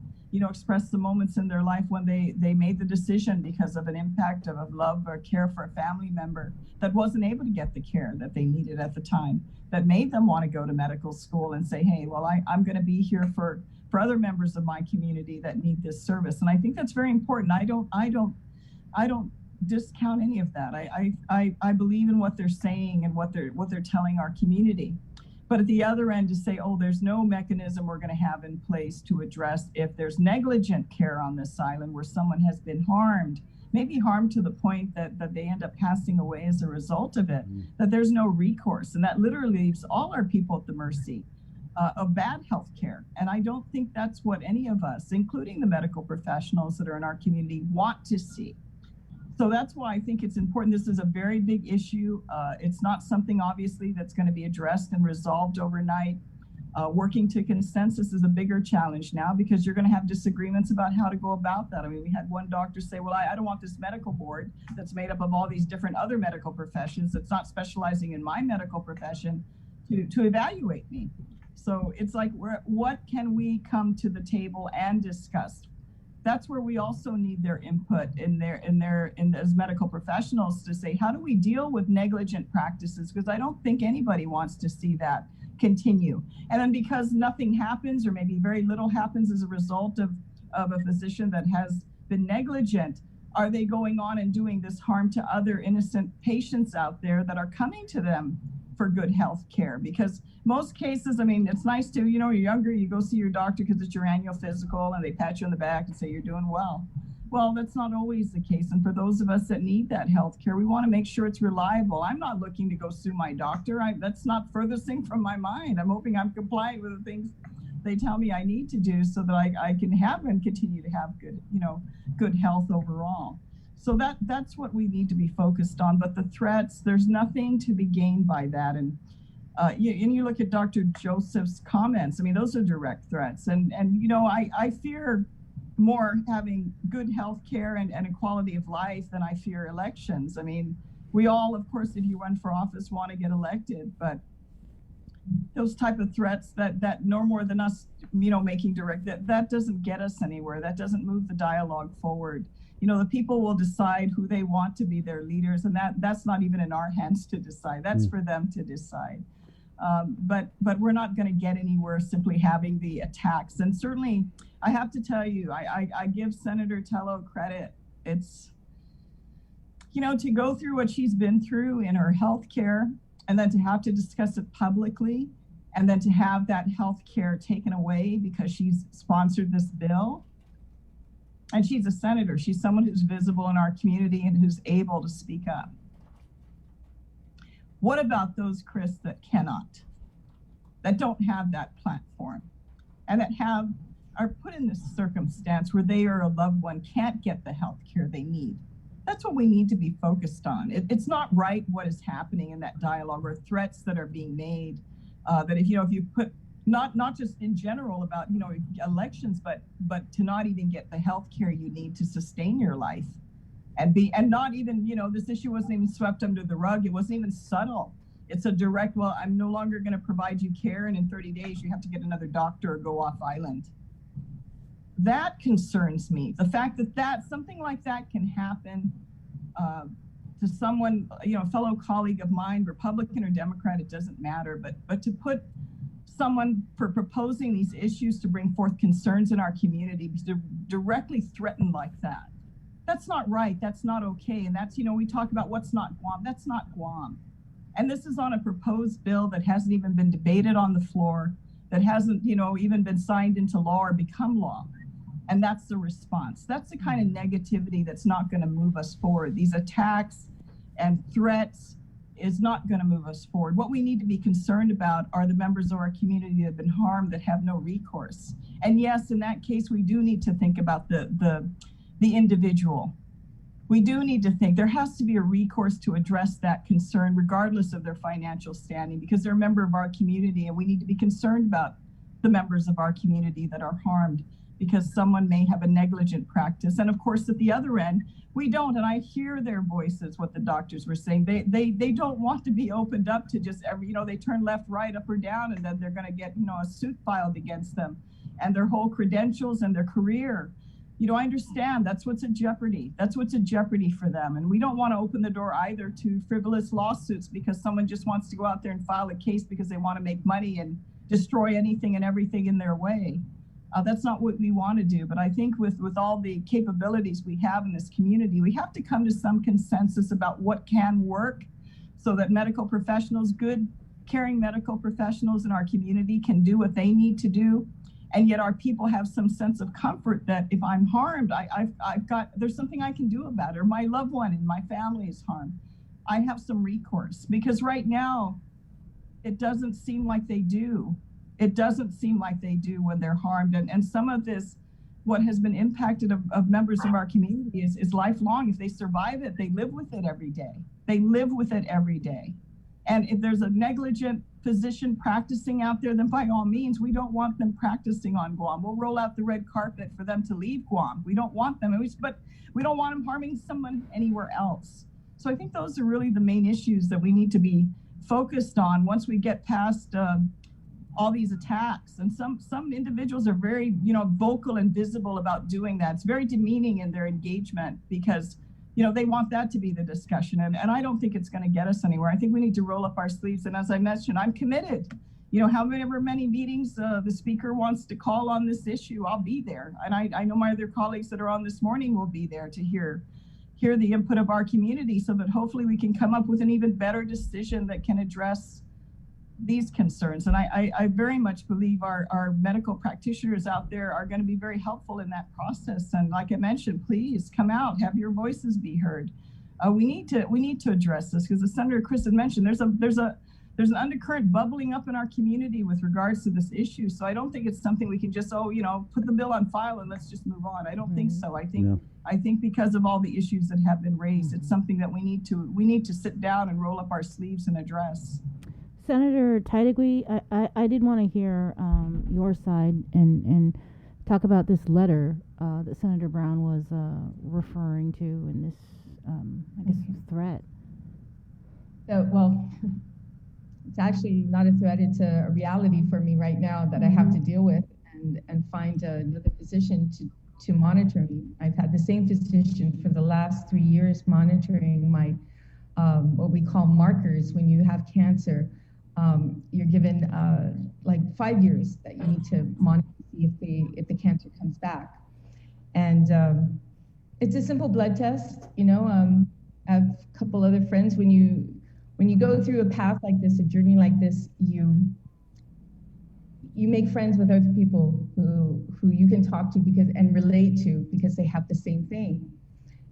expressed the moments in their life when they made the decision because of an impact of love or care for a family member that wasn't able to get the care that they needed at the time, that made them want to go to medical school and say, hey, well, I'm going to be here for other members of my community that need this service. And I think that's very important. I don't discount any of that. I believe in what they're saying and what they're telling our community. But at the other end to say, oh, there's no mechanism we're going to have in place to address if there's negligent care on this island where someone has been harmed, maybe harmed to the point that they end up passing away as a result of it, that there's no recourse. And that literally leaves all our people at the mercy of bad health care. And I don't think that's what any of us, including the medical professionals that are in our community, want to see. So that's why I think it's important. This is a very big issue. It's not something, obviously, that's going to be addressed and resolved overnight. Working to consensus is a bigger challenge now because you're going to have disagreements about how to go about that. I mean, we had one doctor say, well, I don't want this medical board that's made up of all these different other medical professions that's not specializing in my medical profession to evaluate me. So it's like, what can we come to the table and discuss? That's where we also need their input as medical professionals to say, how do we deal with negligent practices? Because I don't think anybody wants to see that continue. And then because nothing happens or maybe very little happens as a result of a physician that has been negligent, are they going on and doing this harm to other innocent patients out there that are coming to them for good health care? Because most cases, I mean, it's nice to, you're younger, you go see your doctor because it's your annual physical and they pat you on the back and say you're doing well. Well, that's not always the case. And for those of us that need that health care, we want to make sure it's reliable. I'm not looking to go sue my doctor. That's not furthest thing from my mind. I'm hoping I'm compliant with the things they tell me I need to do so that I can have and continue to have good health overall. So that's what we need to be focused on. But the threats, there's nothing to be gained by that. And you look at Dr. Joseph's comments. I mean, those are direct threats. And I fear more having good health care and a quality of life than I fear elections. I mean, we all, of course, if you run for office, want to get elected, but those type of threats that no more than us, making direct, that doesn't get us anywhere. That doesn't move the dialogue forward. The people will decide who they want to be their leaders, and that's not even in our hands to decide. That's for them to decide. But we're not going to get anywhere simply having the attacks. And certainly, I have to tell you, I give Senator Tello credit. It's, to go through what she's been through in her health care, and then to have to discuss it publicly, and then to have that health care taken away because she's sponsored this bill. And she's a senator. She's someone who's visible in our community and who's able to speak up. What about those, Chris, that cannot, that don't have that platform, and that are put in this circumstance where they or a loved one can't get the health care they need? That's what we need to be focused on. It's not right what is happening in that dialogue or threats that are being made. That if you put not just in general about elections, but to not even get the health care you need to sustain your life, and not even this issue wasn't even swept under the rug. It wasn't even subtle. It's a direct, well, I'm no longer going to provide you care, and in 30 days you have to get another doctor or go off island. That concerns me. The fact that something like that can happen to someone, a fellow colleague of mine, Republican or Democrat, it doesn't matter, but to put someone for proposing these issues to bring forth concerns in our community to directly threaten like that, that's not right. That's not okay. And that's, we talk about what's not Guam. That's not Guam. And this is on a proposed bill that hasn't even been debated on the floor, that hasn't, even been signed into law or become law. And that's the response. That's the kind of negativity that's not going to move us forward. These attacks and threats is not going to move us forward. What we need to be concerned about are the members of our community that have been harmed, that have no recourse. And yes, in that case, we do need to think about the individual. We do need to think there has to be a recourse to address that concern, regardless of their financial standing, because they're a member of our community, and we need to be concerned about the members of our community that are harmed because someone may have a negligent practice. And of course, at the other end, we don't, and I hear their voices, what the doctors were saying. They don't want to be opened up to just they turn left, right, up or down, and then they're going to get, a suit filed against them and their whole credentials and their career. I understand that's what's at jeopardy. That's what's at jeopardy for them. And we don't want to open the door either to frivolous lawsuits because someone just wants to go out there and file a case because they want to make money and destroy anything and everything in their way. That's not what we want to do. But I think with all the capabilities we have in this community, we have to come to some consensus about what can work so that medical professionals, good caring medical professionals in our community can do what they need to do. And yet our people have some sense of comfort that if I'm harmed, there's something I can do about it, or my loved one in my family is harmed. I have some recourse, because right now it doesn't seem like they do. It doesn't seem like they do when they're harmed. And some of this, what has been impacted of members of our community is lifelong. If they survive it, they live with it every day. They live with it every day. And if there's a negligent physician practicing out there, then by all means, we don't want them practicing on Guam. We'll roll out the red carpet for them to leave Guam. We don't want them, but we don't want them harming someone anywhere else. So I think those are really the main issues that we need to be focused on once we get past all these attacks. And some individuals are very, vocal and visible about doing that. It's very demeaning in their engagement because, they want that to be the discussion. And I don't think it's going to get us anywhere. I think we need to roll up our sleeves. And as I mentioned, I'm committed. However many meetings the speaker wants to call on this issue, I'll be there. And I know my other colleagues that are on this morning will be there to hear the input of our community so that hopefully we can come up with an even better decision that can address these concerns. And I very much believe our medical practitioners out there are going to be very helpful in that process. And like I mentioned, please come out, have your voices be heard. We need to address this because, as Senator Chris had mentioned, there's an undercurrent bubbling up in our community with regards to this issue. So I don't think it's something we can just put the bill on file and let's just move on. I don't think so. I think because of all the issues that have been raised, it's something that we need to sit down and roll up our sleeves and address. Senator Taitigui, I did want to hear your side and talk about this letter that Senator Brown was referring to in this, I guess, threat. Well, it's actually not a threat. It's a reality for me right now that I have to deal with and find another physician to monitor me. I've had the same physician for the last 3 years monitoring my what we call markers when you have cancer. You're given like 5 years that you need to monitor to see if the cancer comes back. And it's a simple blood test. I have a couple other friends. When you go through a path like this, a journey like this, you make friends with other people who you can talk to and relate to because they have the same thing.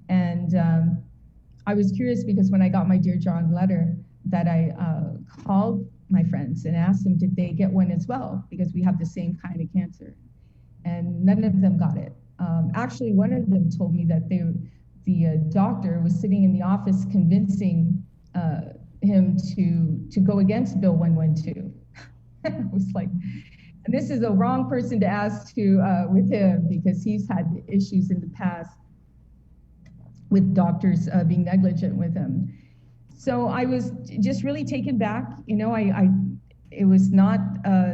And I was curious because when I got my Dear John letter, that I called my friends and asked them, did they get one as well? Because we have the same kind of cancer. And none of them got it. Actually, one of them told me that the doctor was sitting in the office convincing him to go against Bill 112. I was like, and this is a wrong person to ask with him because he's had issues in the past with doctors being negligent with him. So I was just really taken back. It was not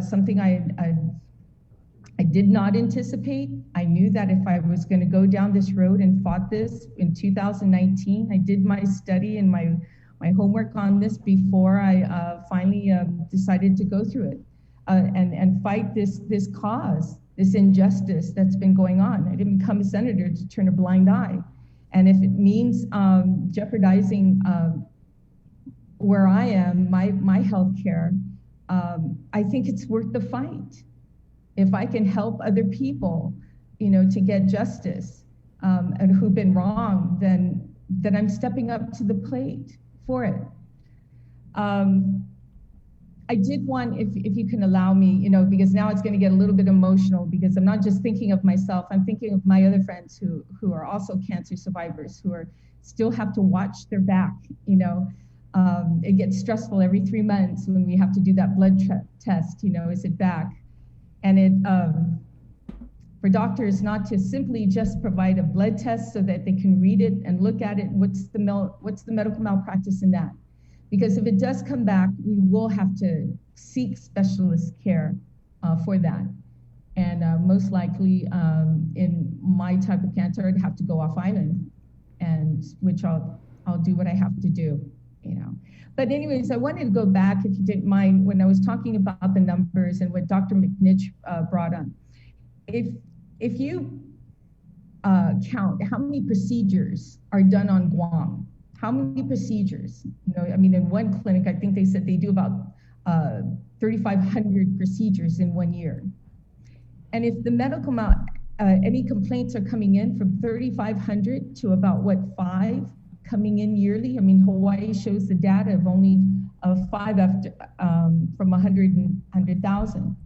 something I did not anticipate. I knew that if I was going to go down this road and fought this in 2019, I did my study and my homework on this before I finally decided to go through it and fight this cause, this injustice that's been going on. I didn't become a senator to turn a blind eye. And if it means jeopardizing where I am, my health care, I think it's worth the fight. If I can help other people, to get justice and who've been wrong, then I'm stepping up to the plate for it. I did want, if you can allow me, because now it's going to get a little bit emotional because I'm not just thinking of myself, I'm thinking of my other friends who are also cancer survivors who still have to watch their back, It gets stressful every 3 months when we have to do that blood test, is it back? And for doctors not to simply just provide a blood test so that they can read it and look at it, what's the medical malpractice in that? Because if it does come back, we will have to seek specialist care for that. And most likely in my type of cancer, I'd have to go off island, and which I'll do what I have to do. But anyways, I wanted to go back, if you didn't mind, when I was talking about the numbers and what Dr. McNitch brought on. If you count how many procedures are done on Guam, how many procedures? In one clinic, I think they said they do about 3,500 procedures in 1 year. And if the medical any complaints are coming in from 3,500 to about 5 coming in yearly. I mean, Hawaii shows the data of only 5 after, from 100,000.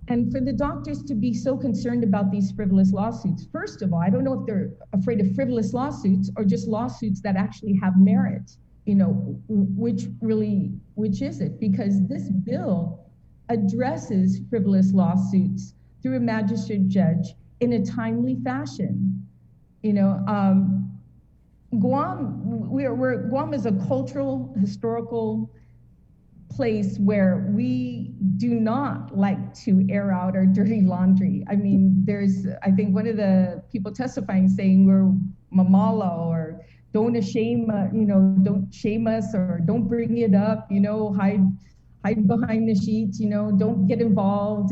And for the doctors to be so concerned about these frivolous lawsuits, first of all, I don't know if they're afraid of frivolous lawsuits or just lawsuits that actually have merit. You know, which is it? Because this bill addresses frivolous lawsuits through a magistrate judge in a timely fashion. You know, Guam is a cultural, historical place where we do not like to air out our dirty laundry. I mean, I think one of the people testifying saying we're mamala or don't shame us or don't bring it up, hide behind the sheets, don't get involved.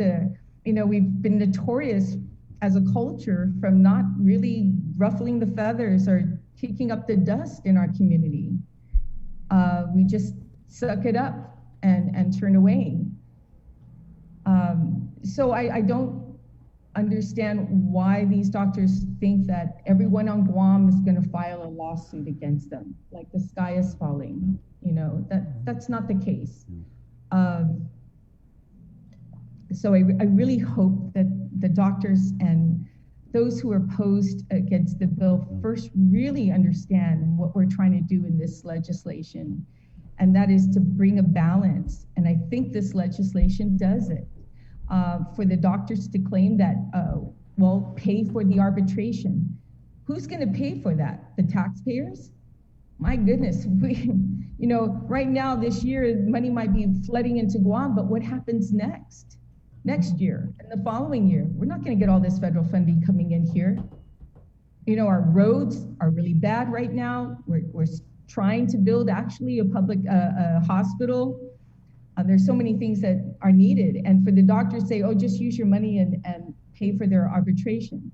We've been notorious as a culture from not really ruffling the feathers or kicking up the dust in our community. We just suck it up and turn away. So I don't understand why these doctors think that everyone on Guam is going to file a lawsuit against them, like the sky is falling. That's not the case. So I really hope that the doctors and those who are opposed against the bill first really understand what we're trying to do in this legislation, and that is to bring a balance. And I think this legislation does it. For the doctors to claim that, pay for the arbitration. Who's going to pay for that? The taxpayers? My goodness, right now this year, money might be flooding into Guam, but what happens next? Next year and the following year, we're not going to get all this federal funding coming in here. Our roads are really bad right now. We're trying to build actually a public hospital. There's so many things that are needed. And for the doctors to say, just use your money and pay for their arbitration.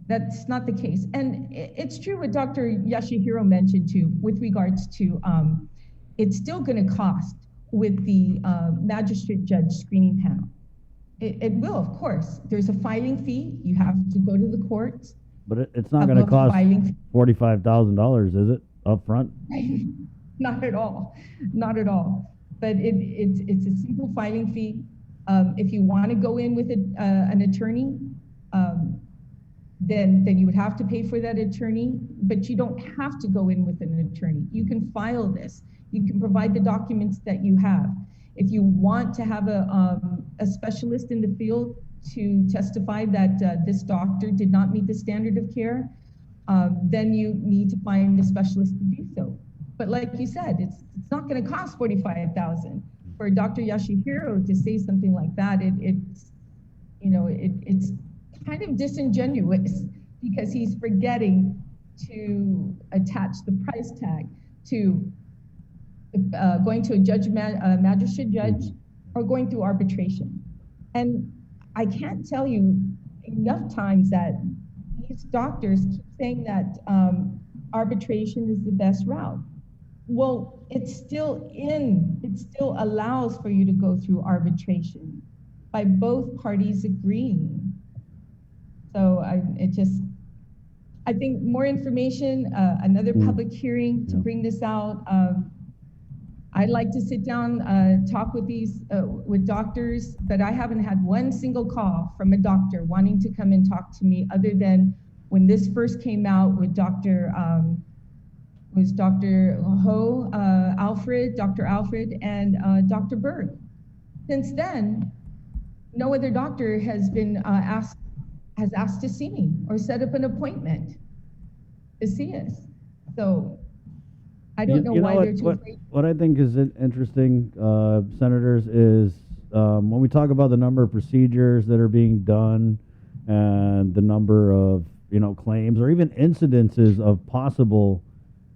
That's not the case. And it's true what Dr. Yashihiro mentioned too, with regards to, it's still gonna cost with the magistrate judge screening panel. It will, of course. There's a filing fee. You have to go to the courts. But it's not gonna cost $45,000, is it, up front? Not at all, not at all. But it's a simple filing fee. If you want to go in with an attorney, then you would have to pay for that attorney, but you don't have to go in with an attorney. You can file this. You can provide the documents that you have. If you want to have a specialist in the field to testify that this doctor did not meet the standard of care, then you need to find a specialist to do so. But like you said, it's not going to cost $45,000 for Dr. Yashihiro to say something like that. It's kind of disingenuous because he's forgetting to attach the price tag to going to a magistrate judge or going through arbitration. And I can't tell you enough times that these doctors keep saying that arbitration is the best route. Well, it still allows for you to go through arbitration by both parties agreeing. So I think more information, another public hearing to bring this out. I'd like to sit down, talk with with doctors, but I haven't had one single call from a doctor wanting to come and talk to me other than when this first came out with Dr. Alfred and Dr. Berg. Since then, no other doctor has been asked to see me or set up an appointment to see us. So I don't know why they're too afraid. What I think is interesting, senators, is when we talk about the number of procedures that are being done and the number of claims or even incidences of possible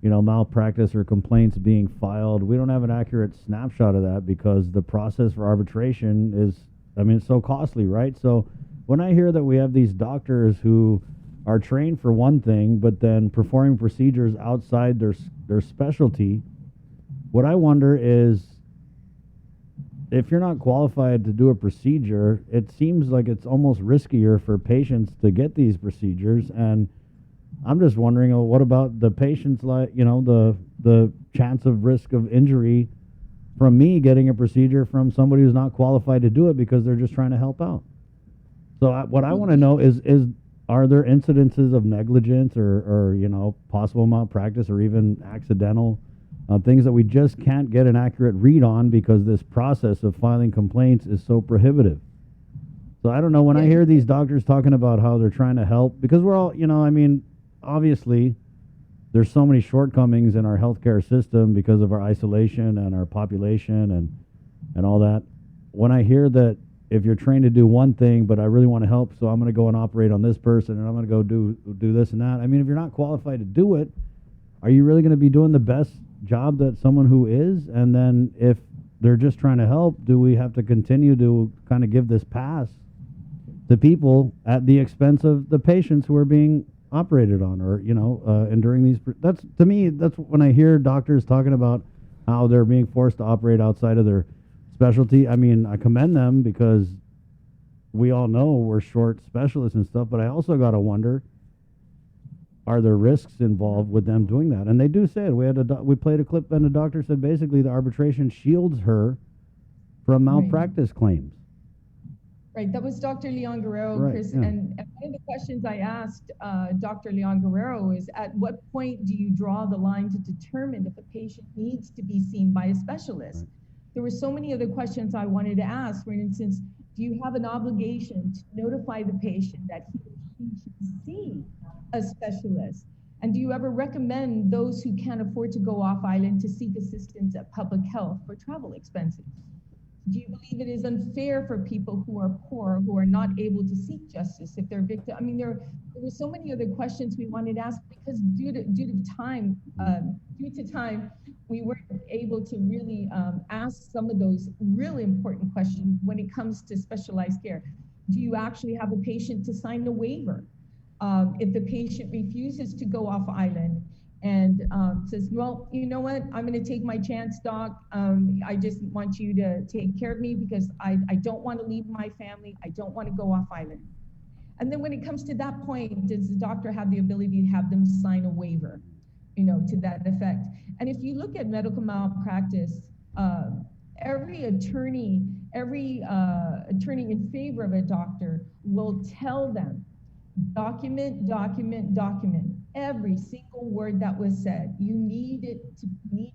malpractice or complaints being filed, we don't have an accurate snapshot of that because the process for arbitration is, it's so costly, right? So when I hear that we have these doctors who are trained for one thing, but then performing procedures outside their specialty, what I wonder is, if you're not qualified to do a procedure, it seems like it's almost riskier for patients to get these procedures. And I'm just wondering, what about the patients, like, the chance of risk of injury from me getting a procedure from somebody who's not qualified to do it because they're just trying to help out. So what I want to know is are there incidences of negligence or possible malpractice or even accidental things that we just can't get an accurate read on because this process of filing complaints is so prohibitive? So I don't know, when I hear these doctors talking about how they're trying to help, because we're all, obviously there's so many shortcomings in our healthcare system because of our isolation and our population and all that. When I hear that if you're trained to do one thing, but I really want to help, so I'm going to go and operate on this person and I'm going to go do this and that. I mean, if you're not qualified to do it, are you really going to be doing the best job that someone who is? And then if they're just trying to help, do we have to continue to kind of give this pass to people at the expense of the patients who are being operated on, or and during these, that's, to me, that's when I hear doctors talking about how they're being forced to operate outside of their specialty. I mean, I commend them because we all know we're short specialists and stuff, but I also got to wonder, are there risks involved with them doing that? And they do say it. We played a clip and the doctor said basically the arbitration shields her from malpractice claims. Right, that was Dr. Leon Guerrero, Right, Chris, yeah. and one of the questions I asked Dr. Leon Guerrero is, at what point do you draw the line to determine if a patient needs to be seen by a specialist? There were so many other questions I wanted to ask. For instance, do you have an obligation to notify the patient that he or she should see a specialist? And do you ever recommend those who can't afford to go off island to seek assistance at public health for travel expenses? Do you believe it is unfair for people who are poor, who are not able to seek justice if they're victim? I mean, there were so many other questions we wanted to ask because due to time, we weren't able to really ask some of those really important questions when it comes to specialized care. Do you actually have a patient to sign a waiver? If the patient refuses to go off island and says, well, you know what, I'm going to take my chance, doc. I just want you to take care of me because I don't want to leave my family. I don't want to go off island. And then when it comes to that point, does the doctor have the ability to have them sign a waiver, to that effect? And if you look at medical malpractice, every attorney in favor of a doctor will tell them, document, document, document. Every single word that was said. You need to be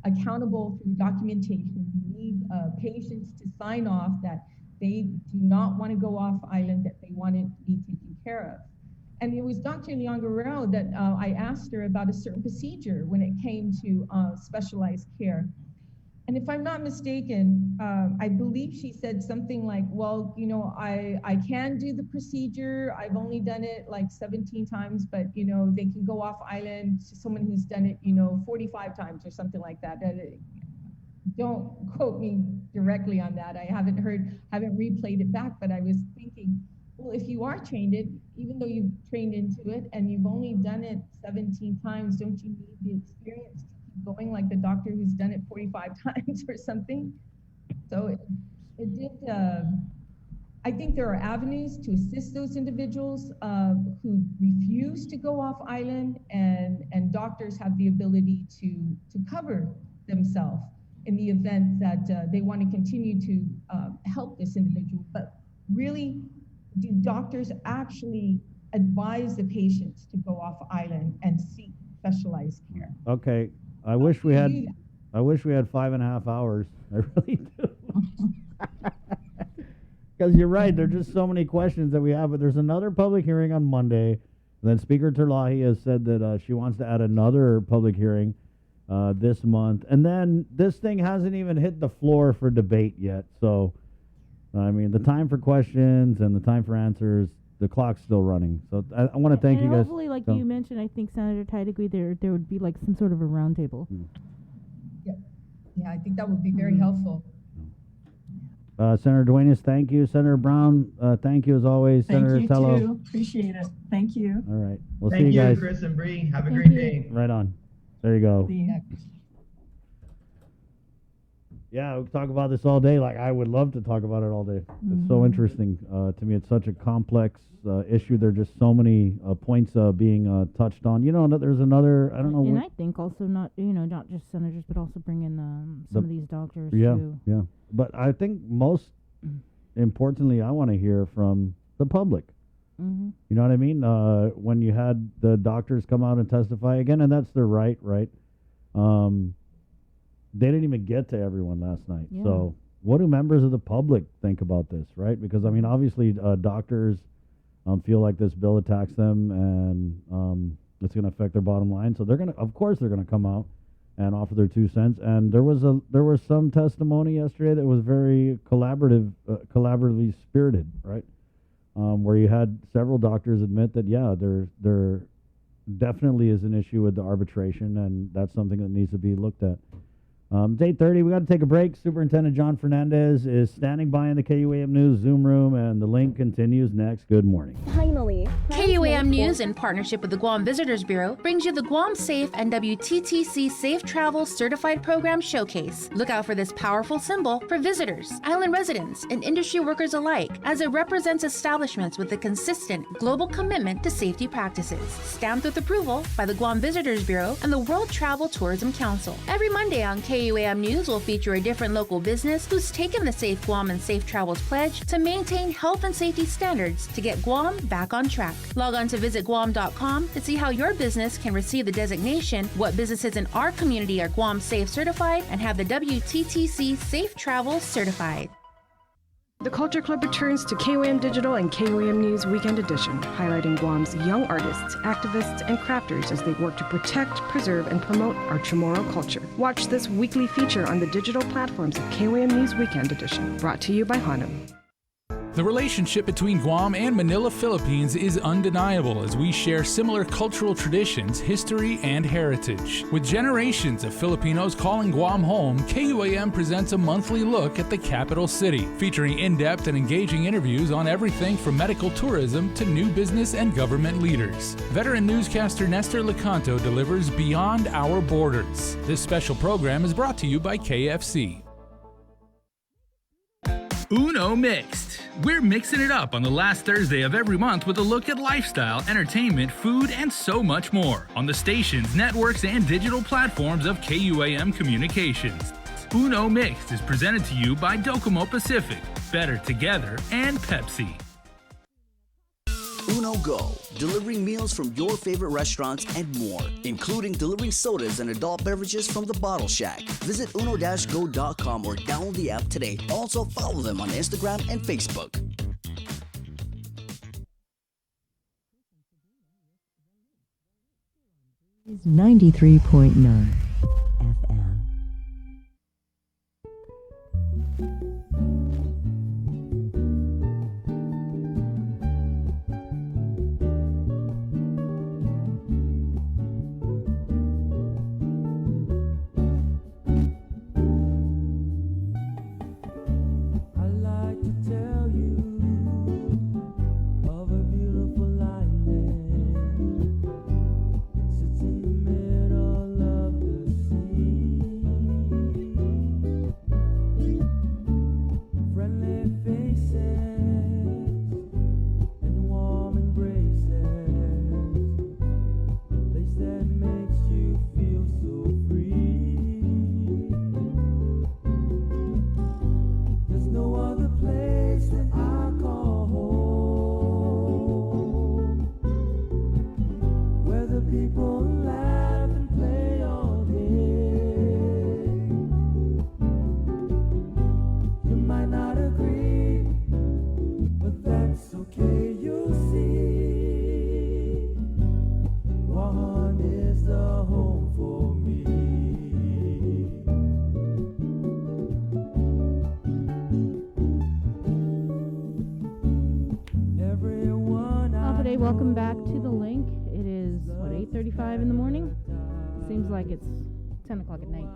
accountable through documentation. You need patients to sign off that they do not want to go off island, that they want it to be taken care of. And it was Dr. Leon Guerrero that I asked her about a certain procedure when it came to specialized care. And if I'm not mistaken, I believe she said something like, well, I can do the procedure. I've only done it like 17 times, but, they can go off island to someone who's done it, 45 times or something like that. Don't quote me directly on that. I haven't replayed it back, but I was thinking, well, if you are trained it, even though you've trained into it and you've only done it 17 times, don't you need the experience going like the doctor who's done it 45 times or something? So it did, I think there are avenues to assist those individuals who refuse to go off island, and doctors have the ability to cover themselves in the event that they want to continue to help this individual. But really, do doctors actually advise the patients to go off island and seek specialized care? Okay. I wish we had 5.5 hours. I really do. Because you're right, there's just so many questions that we have. But there's another public hearing on Monday. And then Speaker Terlahi has said that she wants to add another public hearing this month. And then this thing hasn't even hit the floor for debate yet. So, I mean, the time for questions and the time for answers, the clock's still running. So I want to thank you guys. Hopefully, like you mentioned, I think Senator Tide there would be like some sort of a roundtable. Yeah, I think that would be very helpful. Senator Duenas, thank you. Senator Brown, thank you as always. Thank Senator you Tello. too. Appreciate it. Thank you. All right. We'll Thank see you guys. Chris and Bree. Have a great day. Right on. There you go. See you. Yeah, we could talk about this all day. Like, I would love to talk about it all day. It's so interesting to me. It's such a complex issue. There are just so many points being touched on. You know, there's another, I don't know. And I think also not just senators, but also bring in some of these doctors too. Yeah. But I think most importantly, I want to hear from the public. You know what I mean? When you had the doctors come out and testify again, and that's their right? They didn't even get to everyone last night. Yeah. So what do members of the public think about this, right? Because, I mean, obviously doctors feel like this bill attacks them and it's going to affect their bottom line. So of course they're going to come out and offer their 2 cents. And there was some testimony yesterday that was very collaboratively spirited, right? Where you had several doctors admit that, yeah, there definitely is an issue with the arbitration, and that's something that needs to be looked at. It's 8:30. We got to take a break. Superintendent John Fernandez is standing by in the KUAM News Zoom room, and the link continues next. Good morning. Finally, KUAM News, in partnership with the Guam Visitors Bureau, brings you the Guam Safe and WTTC Safe Travel Certified Program Showcase. Look out for this powerful symbol for visitors, island residents, and industry workers alike, as it represents establishments with a consistent global commitment to safety practices. Stamped with approval by the Guam Visitors Bureau and the World Travel Tourism Council. Every Monday on KUAM News will feature a different local business who's taken the Safe Guam and Safe Travels pledge to maintain health and safety standards to get Guam back on track. Log on to visitguam.com to see how your business can receive the designation, what businesses in our community are Guam Safe certified, and have the WTTC Safe Travel certified. The Culture Club returns to KUAM Digital and KUAM News Weekend Edition, highlighting Guam's young artists, activists, and crafters as they work to protect, preserve, and promote our Chamorro culture. Watch this weekly feature on the digital platforms of KUAM News Weekend Edition, brought to you by Hanum. The relationship between Guam and Manila, Philippines is undeniable as we share similar cultural traditions, history, and heritage. With generations of Filipinos calling Guam home, KUAM presents a monthly look at the capital city, featuring in-depth and engaging interviews on everything from medical tourism to new business and government leaders. Veteran newscaster Nestor Lecanto delivers Beyond Our Borders. This special program is brought to you by KFC. Uno Mixed. We're mixing it up on the last Thursday of every month with a look at lifestyle, entertainment, food, and so much more on the stations, networks, and digital platforms of KUAM Communications. Uno Mixed is presented to you by Docomo Pacific, Better Together, and Pepsi. Uno Go, delivering meals from your favorite restaurants and more, including delivering sodas and adult beverages from the Bottle Shack. Visit uno-go.com or download the app today. Also follow them on Instagram and Facebook. Is 93.9 FM. Welcome back to the link. It is, 8:35 in the morning? Seems like it's 10 o'clock at night.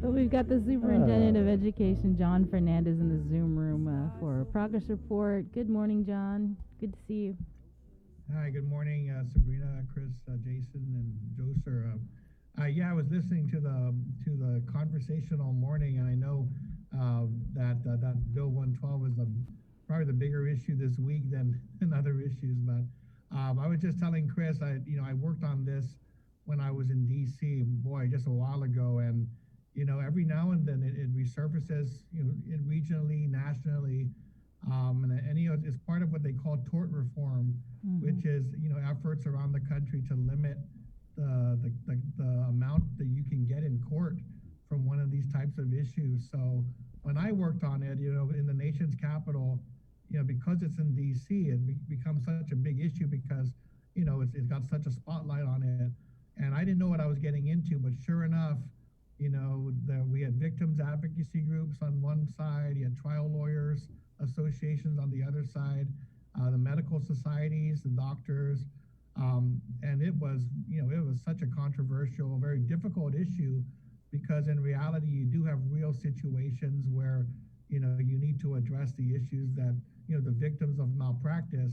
But we've got the Superintendent of Education, John Fernandez, in the Zoom room for a progress report. Good morning, John. Good to see you. Hi, good morning, Sabrina, Chris, Jason, and Joseph. Yeah, I was listening to the conversation all morning, and I know that Bill 112 is probably the bigger issue this week than other issues. But I was just telling Chris, I worked on this when I was in D.C. Boy, just a while ago, and every now and then it resurfaces, regionally, nationally, and it's part of what they call tort reform, which is efforts around the country to limit the amount that you can get in court from one of these types of issues. So when I worked on it, in the nation's capital, because it's in DC, it becomes such a big issue because, it's got such a spotlight on it. And I didn't know what I was getting into, but sure enough, we had victims advocacy groups on one side, you had trial lawyers associations on the other side, the medical societies, the doctors, and it was such a controversial, very difficult issue because in reality, you do have real situations where, you need to address the issues that, the victims of malpractice.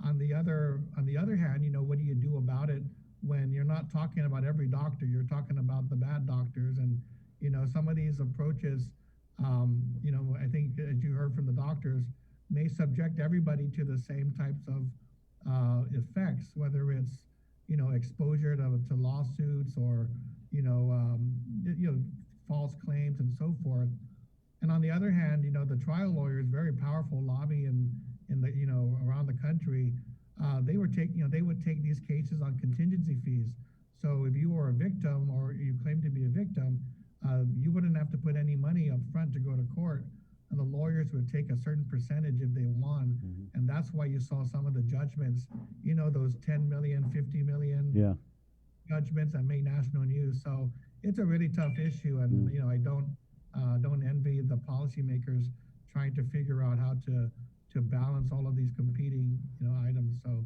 On the other hand, what do you do about it when you're not talking about every doctor, you're talking about the bad doctors and, some of these approaches, I think as you heard from the doctors, may subject everybody to the same types of effects, whether it's exposure to lawsuits or false claims and so forth. And on the other hand, the trial lawyers, very powerful lobby in the around the country, they would take these cases on contingency fees. So if you were a victim or you claim to be a victim, you wouldn't have to put any money up front to go to court. And the lawyers would take a certain percentage if they won. And that's why you saw some of the judgments, those 10 million, 50 million judgments that made national news. So it's a really tough issue. And, I don't envy the policymakers trying to figure out how to balance all of these competing, items. So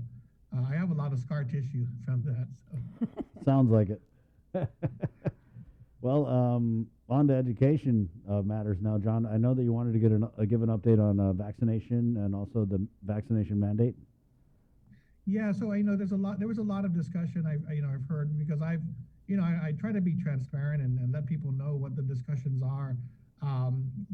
I have a lot of scar tissue from that. So. Sounds like it. Well, on to education matters now, John. I know that you wanted to give an update on vaccination and also the vaccination mandate. Yeah, so there was a lot of discussion I've heard because I try to be transparent and let people know what the discussions are,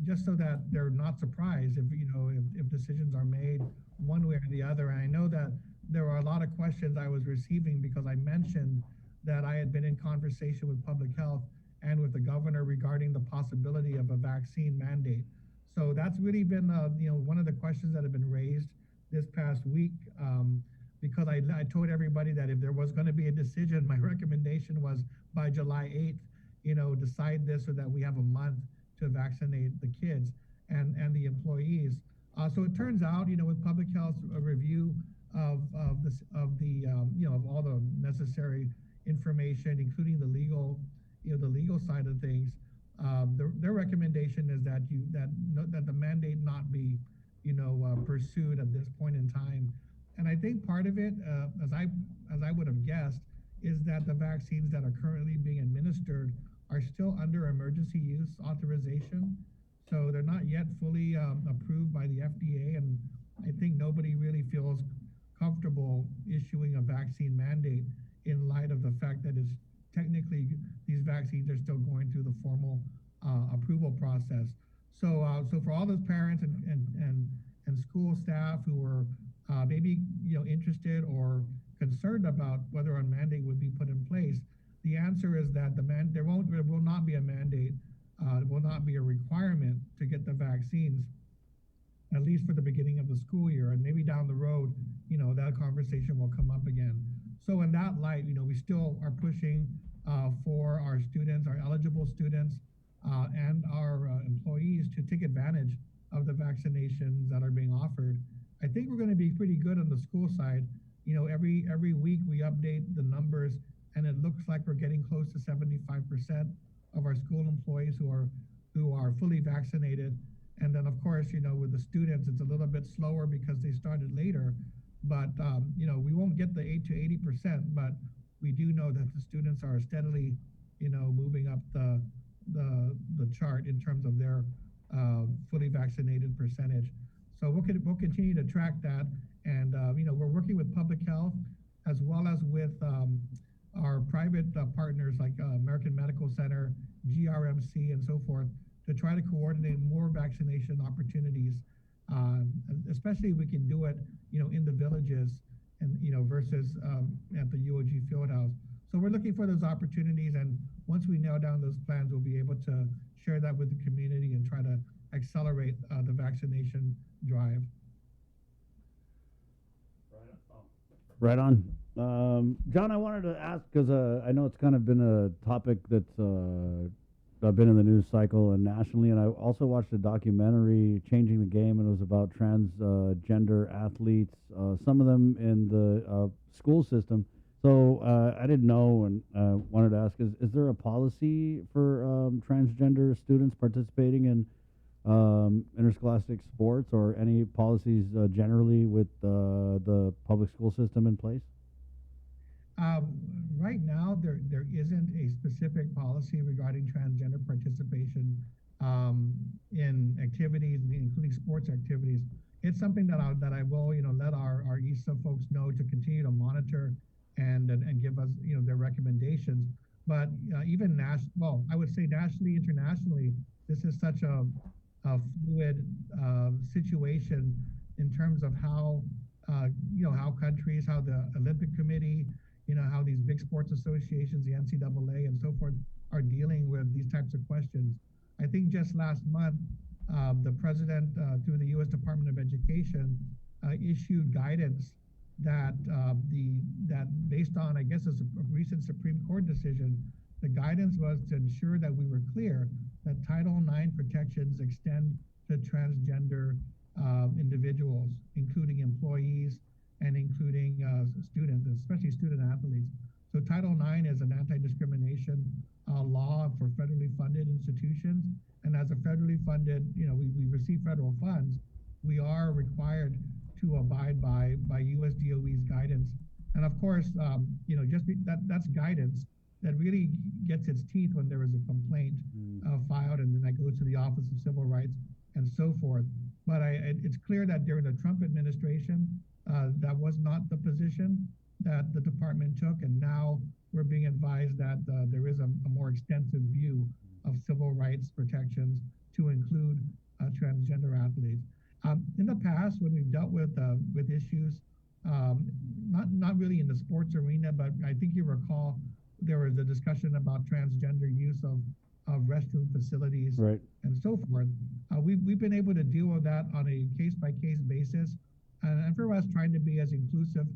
just so that they're not surprised if decisions are made one way or the other. And I know that there were a lot of questions I was receiving because I mentioned that I had been in conversation with public health and with the governor regarding the possibility of a vaccine mandate. So that's really been one of the questions that have been raised this past week, because I told everybody that if there was going to be a decision, my recommendation was by July 8th, decide this so that we have a month to vaccinate the kids and the employees. So it turns out, with public health review of all the necessary information, including the legal side of things, their recommendation is that the mandate not be, pursued at this point in time. And I think part of it, as I would have guessed, is that the vaccines that are currently being administered are still under emergency use authorization. So they're not yet fully approved by the FDA. And I think nobody really feels comfortable issuing a vaccine mandate in light of the fact that it's technically these vaccines are still going through the formal approval process. So for all those parents and school staff who are maybe interested or concerned about whether a mandate would be put in place, the answer is that there will not be a mandate. It will not be a requirement to get the vaccines, at least for the beginning of the school year, and maybe down the road, that conversation will come up again. So in that light, we still are pushing for our students, our eligible students, and our employees to take advantage of the vaccinations that are being offered. I think we're going to be pretty good on the school side. Every week we update the numbers, and it looks like we're getting close to 75% of our school employees who are fully vaccinated. And then, of course, with the students, it's a little bit slower because they started later. But we won't get the 80%, but we do know that the students are steadily, moving up the chart in terms of their fully vaccinated percentage. So we'll continue to track that, and we're working with public health as well as with our private partners like QMC and so forth to try to coordinate more vaccination opportunities, especially if we can do it, in the villages and, versus at the UOG Fieldhouse. So we're looking for those opportunities, and once we nail down those plans, we'll be able to share that with the community and try to accelerate the vaccination drive. Right on. John, I wanted to ask, because I know it's kind of been a topic that's been in the news cycle and nationally, and I also watched a documentary, Changing the Game, and it was about transgender athletes, some of them in the school system. So I didn't know and wanted to ask, is there a policy for transgender students participating in interscholastic sports, or any policies generally with the public school system in place? Right now, there isn't a specific policy regarding transgender participation in activities, including sports activities. It's something that I will, let our ESA folks know to continue to monitor and give us, their recommendations. But even I would say nationally, internationally, this is such a fluid situation in terms of how, how countries, how the Olympic Committee, how these big sports associations, the NCAA and so forth, are dealing with these types of questions. I think just last month, the president, through the U.S. Department of Education, issued guidance that based on, I guess, a recent Supreme Court decision, the guidance was to ensure that we were clear that Title IX protections extend to transgender individuals, including employees and including students, especially student athletes. So Title IX is an anti-discrimination law for federally funded institutions. And as a federally funded, we receive federal funds, we are required to abide by US DOE's guidance. And of course, that's guidance that really gets its teeth when there is a complaint filed, and then that goes to the Office of Civil Rights and so forth. But it's clear that during the Trump administration, that was not the position that the department took, and now we're being advised that there is a more extensive view of civil rights protections to include transgender athletes. In the past, when we've dealt with issues, not really in the sports arena, but I think you recall there was a discussion about transgender use of restroom facilities, right, and so forth. We've been able to deal with that on a case-by-case basis, and for us, trying to be as inclusive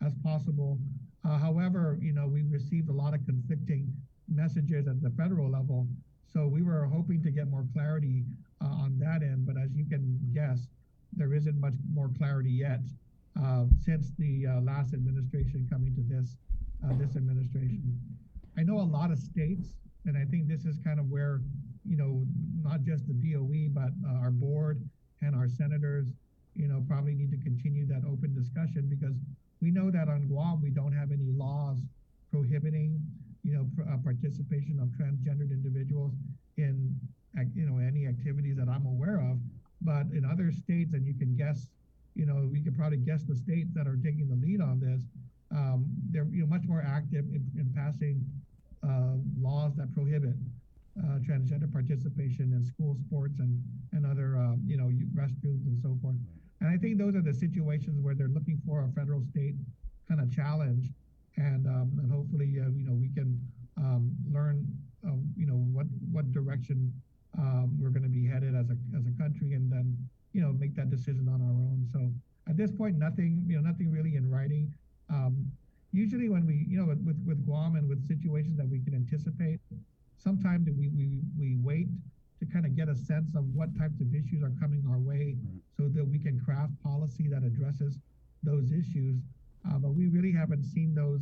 as possible. However, we've received a lot of conflicting messages at the federal level, so we were hoping to get more clarity on that end. But as you can guess, there isn't much more clarity yet since the last administration coming to this administration. I know a lot of states, and I think this is kind of where, not just the DOE, but our board and our senators, probably need to continue that open discussion, because we know that on Guam, we don't have any laws prohibiting, participation of transgendered individuals in, any activities that I'm aware of. But in other states, and you can guess, we could probably guess the states that are taking the lead on this, they're much more active in passing laws that prohibit transgender participation in school sports and other restrooms and so forth. And I think those are the situations where they're looking for a federal state kind of challenge, and hopefully we can learn what direction we're going to be headed as a country, and then make that decision on our own. So at this point, nothing really in writing. Usually when we with Guam and with situations that we can anticipate, sometimes we wait to kind of get a sense of what types of issues are coming our way, so that we can craft policy that addresses those issues. But we really haven't seen those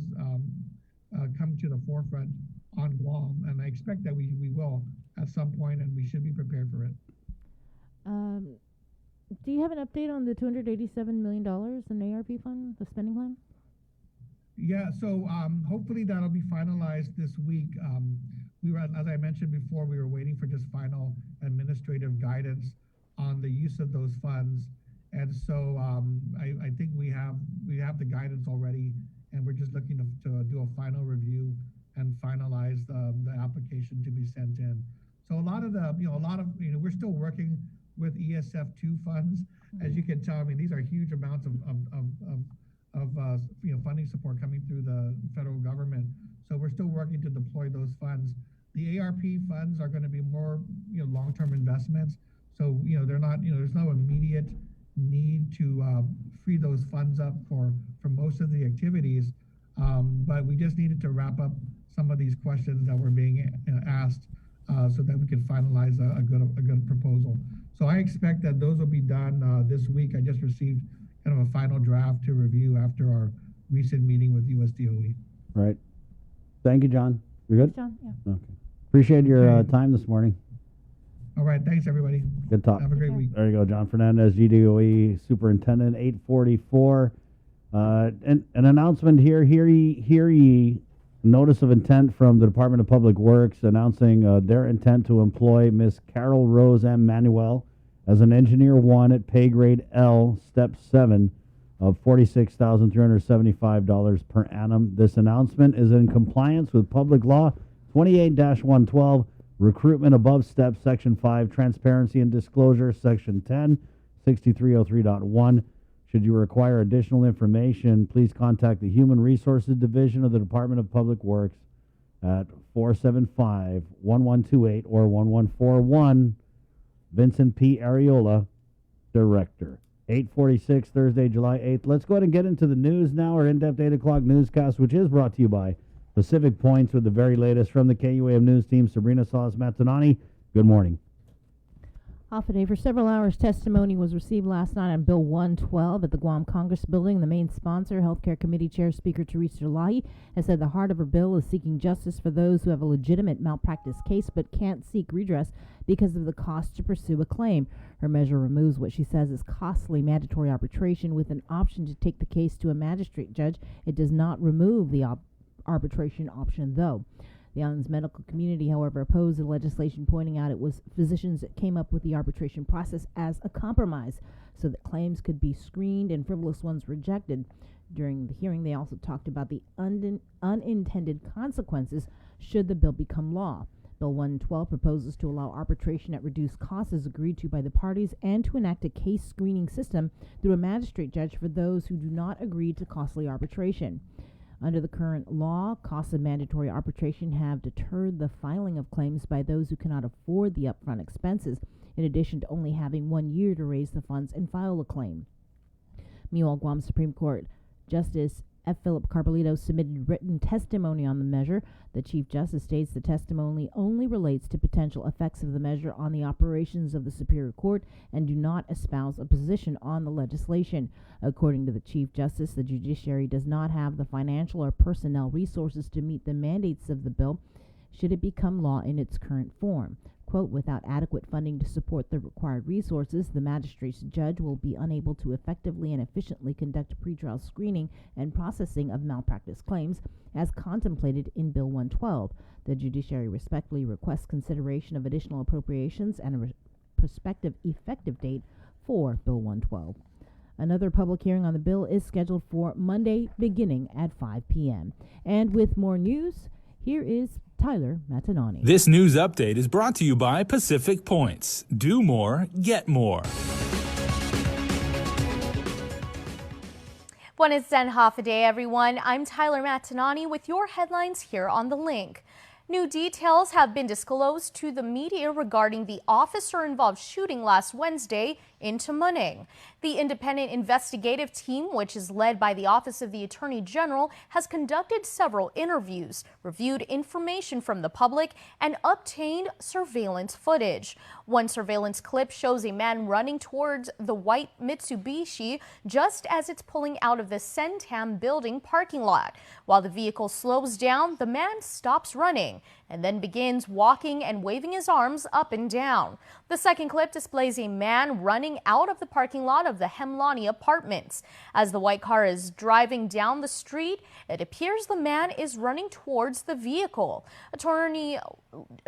come to the forefront on Guam, and I expect that we will at some point, and we should be prepared for it. Do you have an update on the $287 million in ARP fund, the spending plan? Yeah, so hopefully that'll be finalized this week. We were, as I mentioned before, we were waiting for just final administrative guidance on the use of those funds, and so I think we have the guidance already, and we're just looking to do a final review and finalize the application to be sent in. So a lot of we're still working with ESF2 funds. As you can tell, I mean, these are huge amounts of funding support coming through the federal government. So we're still working to deploy those funds. The ARP funds are going to be more, long-term investments. So, they're not, there's no immediate need to free those funds up for most of the activities. But we just needed to wrap up some of these questions that were being asked so that we can finalize a good proposal. So I expect that those will be done this week. I just received kind of a final draft to review after our recent meeting with USDOE. Right. Thank you, John. You good? John, yeah. Okay. Appreciate your time this morning. All right. Thanks, everybody. Good talk. Have a great week. There you go, John Fernandez, GDOE Superintendent, 844. An announcement here. Hear ye. Notice of intent from the Department of Public Works announcing their intent to employ Miss Carol Rose M. Manuel as an Engineer 1 at pay grade L, Step 7 of $46,375 per annum. This announcement is in compliance with Public Law 28-112, Recruitment Above Step, Section 5, Transparency and Disclosure, Section 10, 6303.1. Should you require additional information, please contact the Human Resources Division of the Department of Public Works at 475-1128 or 1141. Vincent P. Areola, Director. 8:46, Thursday, July 8th. Let's go ahead and get into the news now, our in-depth 8 o'clock newscast, which is brought to you by Pacific Points with the very latest from the KUAM News team. Sabrina Salas-Matanani, good morning. Off a day for several hours. Testimony was received last night on Bill 112 at the Guam Congress Building. The main sponsor, Healthcare Committee Chair Speaker Teresa Lahi, has said the heart of her bill is seeking justice for those who have a legitimate malpractice case but can't seek redress because of the cost to pursue a claim. Her measure removes what she says is costly mandatory arbitration with an option to take the case to a magistrate judge. It does not remove the arbitration option, though. The island's medical community, however, opposed the legislation, pointing out it was physicians that came up with the arbitration process as a compromise so that claims could be screened and frivolous ones rejected. During the hearing, they also talked about the unintended consequences should the bill become law. Bill 112 proposes to allow arbitration at reduced costs as agreed to by the parties and to enact a case screening system through a magistrate judge for those who do not agree to costly arbitration. Under the current law, costs of mandatory arbitration have deterred the filing of claims by those who cannot afford the upfront expenses, in addition to only having 1 year to raise the funds and file a claim. Meanwhile, Guam Supreme Court Justice F. Philip Carbolito submitted written testimony on the measure. The Chief Justice states the testimony only relates to potential effects of the measure on the operations of the Superior Court and do not espouse a position on the legislation. According to the Chief Justice, the judiciary does not have the financial or personnel resources to meet the mandates of the bill should it become law in its current form. Quote, without adequate funding to support the required resources, the magistrate's judge will be unable to effectively and efficiently conduct pretrial screening and processing of malpractice claims as contemplated in Bill 112. The judiciary respectfully requests consideration of additional appropriations and a prospective effective date for Bill 112. Another public hearing on the bill is scheduled for Monday beginning at 5 p.m. And with more news, here is Tyler Matanani. This news update is brought to you by Pacific Points. Do more, get more. When it's done half a day, everyone, I'm Tyler Matanani with your headlines here on The Link. New details have been disclosed to the media regarding the officer-involved shooting last Wednesday in Tamuning. The independent investigative team, which is led by the Office of the Attorney General, has conducted several interviews, reviewed information from the public, and obtained surveillance footage. One surveillance clip shows a man running towards the white Mitsubishi just as it's pulling out of the Centam building parking lot. While the vehicle slows down, the man stops running and then begins walking and waving his arms up and down. The second clip displays a man running out of the parking lot of the Hemlani Apartments. As the white car is driving down the street, it appears the man is running towards the vehicle. Attorney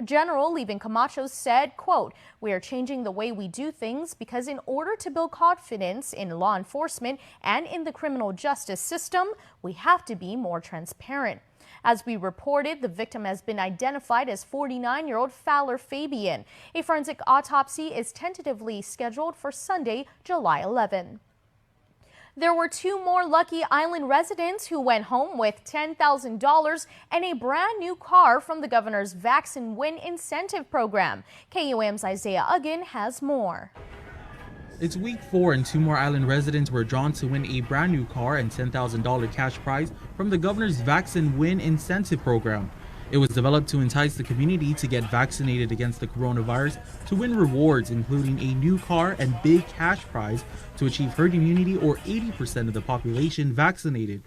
General Liben Camacho said, quote, "We are changing the way we do things because in order to build confidence in law enforcement and in the criminal justice system, we have to be more transparent." As we reported, the victim has been identified as 49-year-old Fowler Fabian. A forensic autopsy is tentatively scheduled for Sunday, July 11. There were 2 more lucky island residents who went home with $10,000 and a brand new car from the governor's Vaccine Win incentive program. KUAM's Isaiah Uggan has more. It's week 4 and 2 more island residents were drawn to win a brand new car and $10,000 cash prize from the governor's Vaccine Win incentive program. It was developed to entice the community to get vaccinated against the coronavirus to win rewards, including a new car and big cash prize to achieve herd immunity or 80% of the population vaccinated.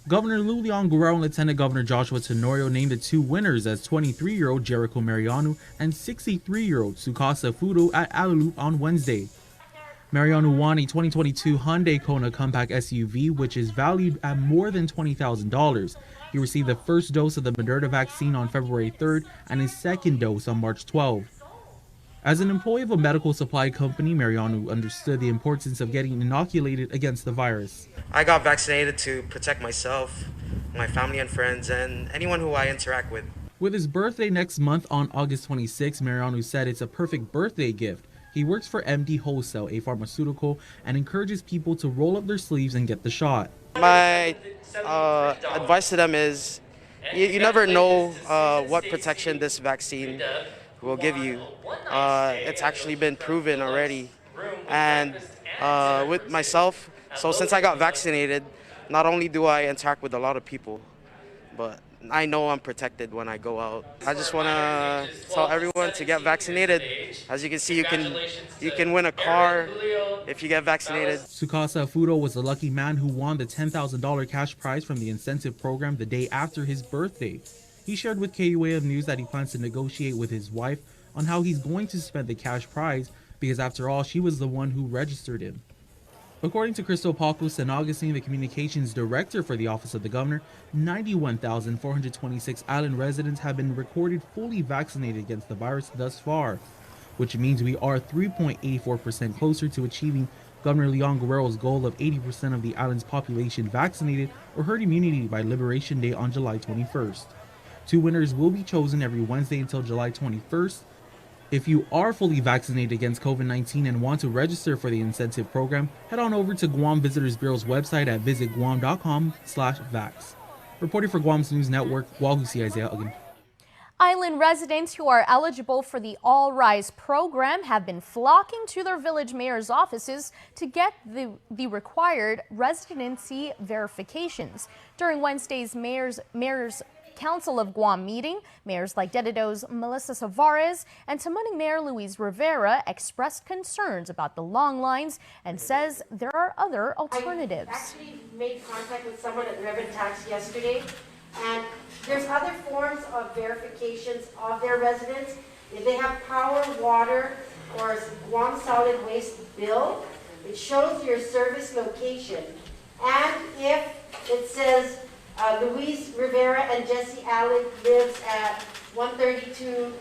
Governor Lou Leon Guerrero and Lieutenant Governor Joshua Tenorio named the 2 winners as 23-year-old Jericho Mariano and 63-year-old Sukasa Fudo at Alalup on Wednesday. Mariano won a 2022 Hyundai Kona compact SUV, which is valued at more than $20,000. He received the first dose of the Moderna vaccine on February 3rd and his second dose on March 12th. As an employee of a medical supply company, Mariano understood the importance of getting inoculated against the virus. I got vaccinated to protect myself, my family and friends, and anyone who I interact with. With his birthday next month on August 26, Mariano said it's a perfect birthday gift. He works for MD Wholesale, a pharmaceutical, and encourages people to roll up their sleeves and get the shot. My advice to them is you never know what protection this vaccine will give you. It's actually been proven already. And with myself, so since I got vaccinated, not only do I interact with a lot of people, but I know I'm protected when I go out. I just want to tell everyone to get vaccinated. As you can see, you can win a car if you get vaccinated. Sukasa Fudo was the lucky man who won the $10,000 cash prize from the incentive program the day after his birthday. He shared with KUAM News that he plans to negotiate with his wife on how he's going to spend the cash prize, because after all, she was the one who registered him. According to Crystal Paco San Augustine, the communications director for the Office of the Governor, 91,426 island residents have been recorded fully vaccinated against the virus thus far, which means we are 3.84% closer to achieving Governor Leon Guerrero's goal of 80% of the island's population vaccinated or herd immunity by Liberation Day on July 21st. 2 winners will be chosen every Wednesday until July 21st. If you are fully vaccinated against COVID-19 and want to register for the incentive program, head on over to Guam Visitors Bureau's website at visitguam.com/vax. Reporting for Guam's News Network, Wahusi Isaiah Uggan. Island residents who are eligible for the All Rise program have been flocking to their village mayor's offices to get the required residency verifications. During Wednesday's Mayor's Council of Guam meeting, mayors like Dedido's Melissa Savares and Tamuning Mayor Luis Rivera expressed concerns about the long lines and says there are other alternatives. I actually made contact with someone at Revenue Tax yesterday, and there's other forms of verifications of their residents. If they have power, water, or Guam solid waste bill, it shows your service location. And if it says Luis Rivera and Jesse Allen lives at 132,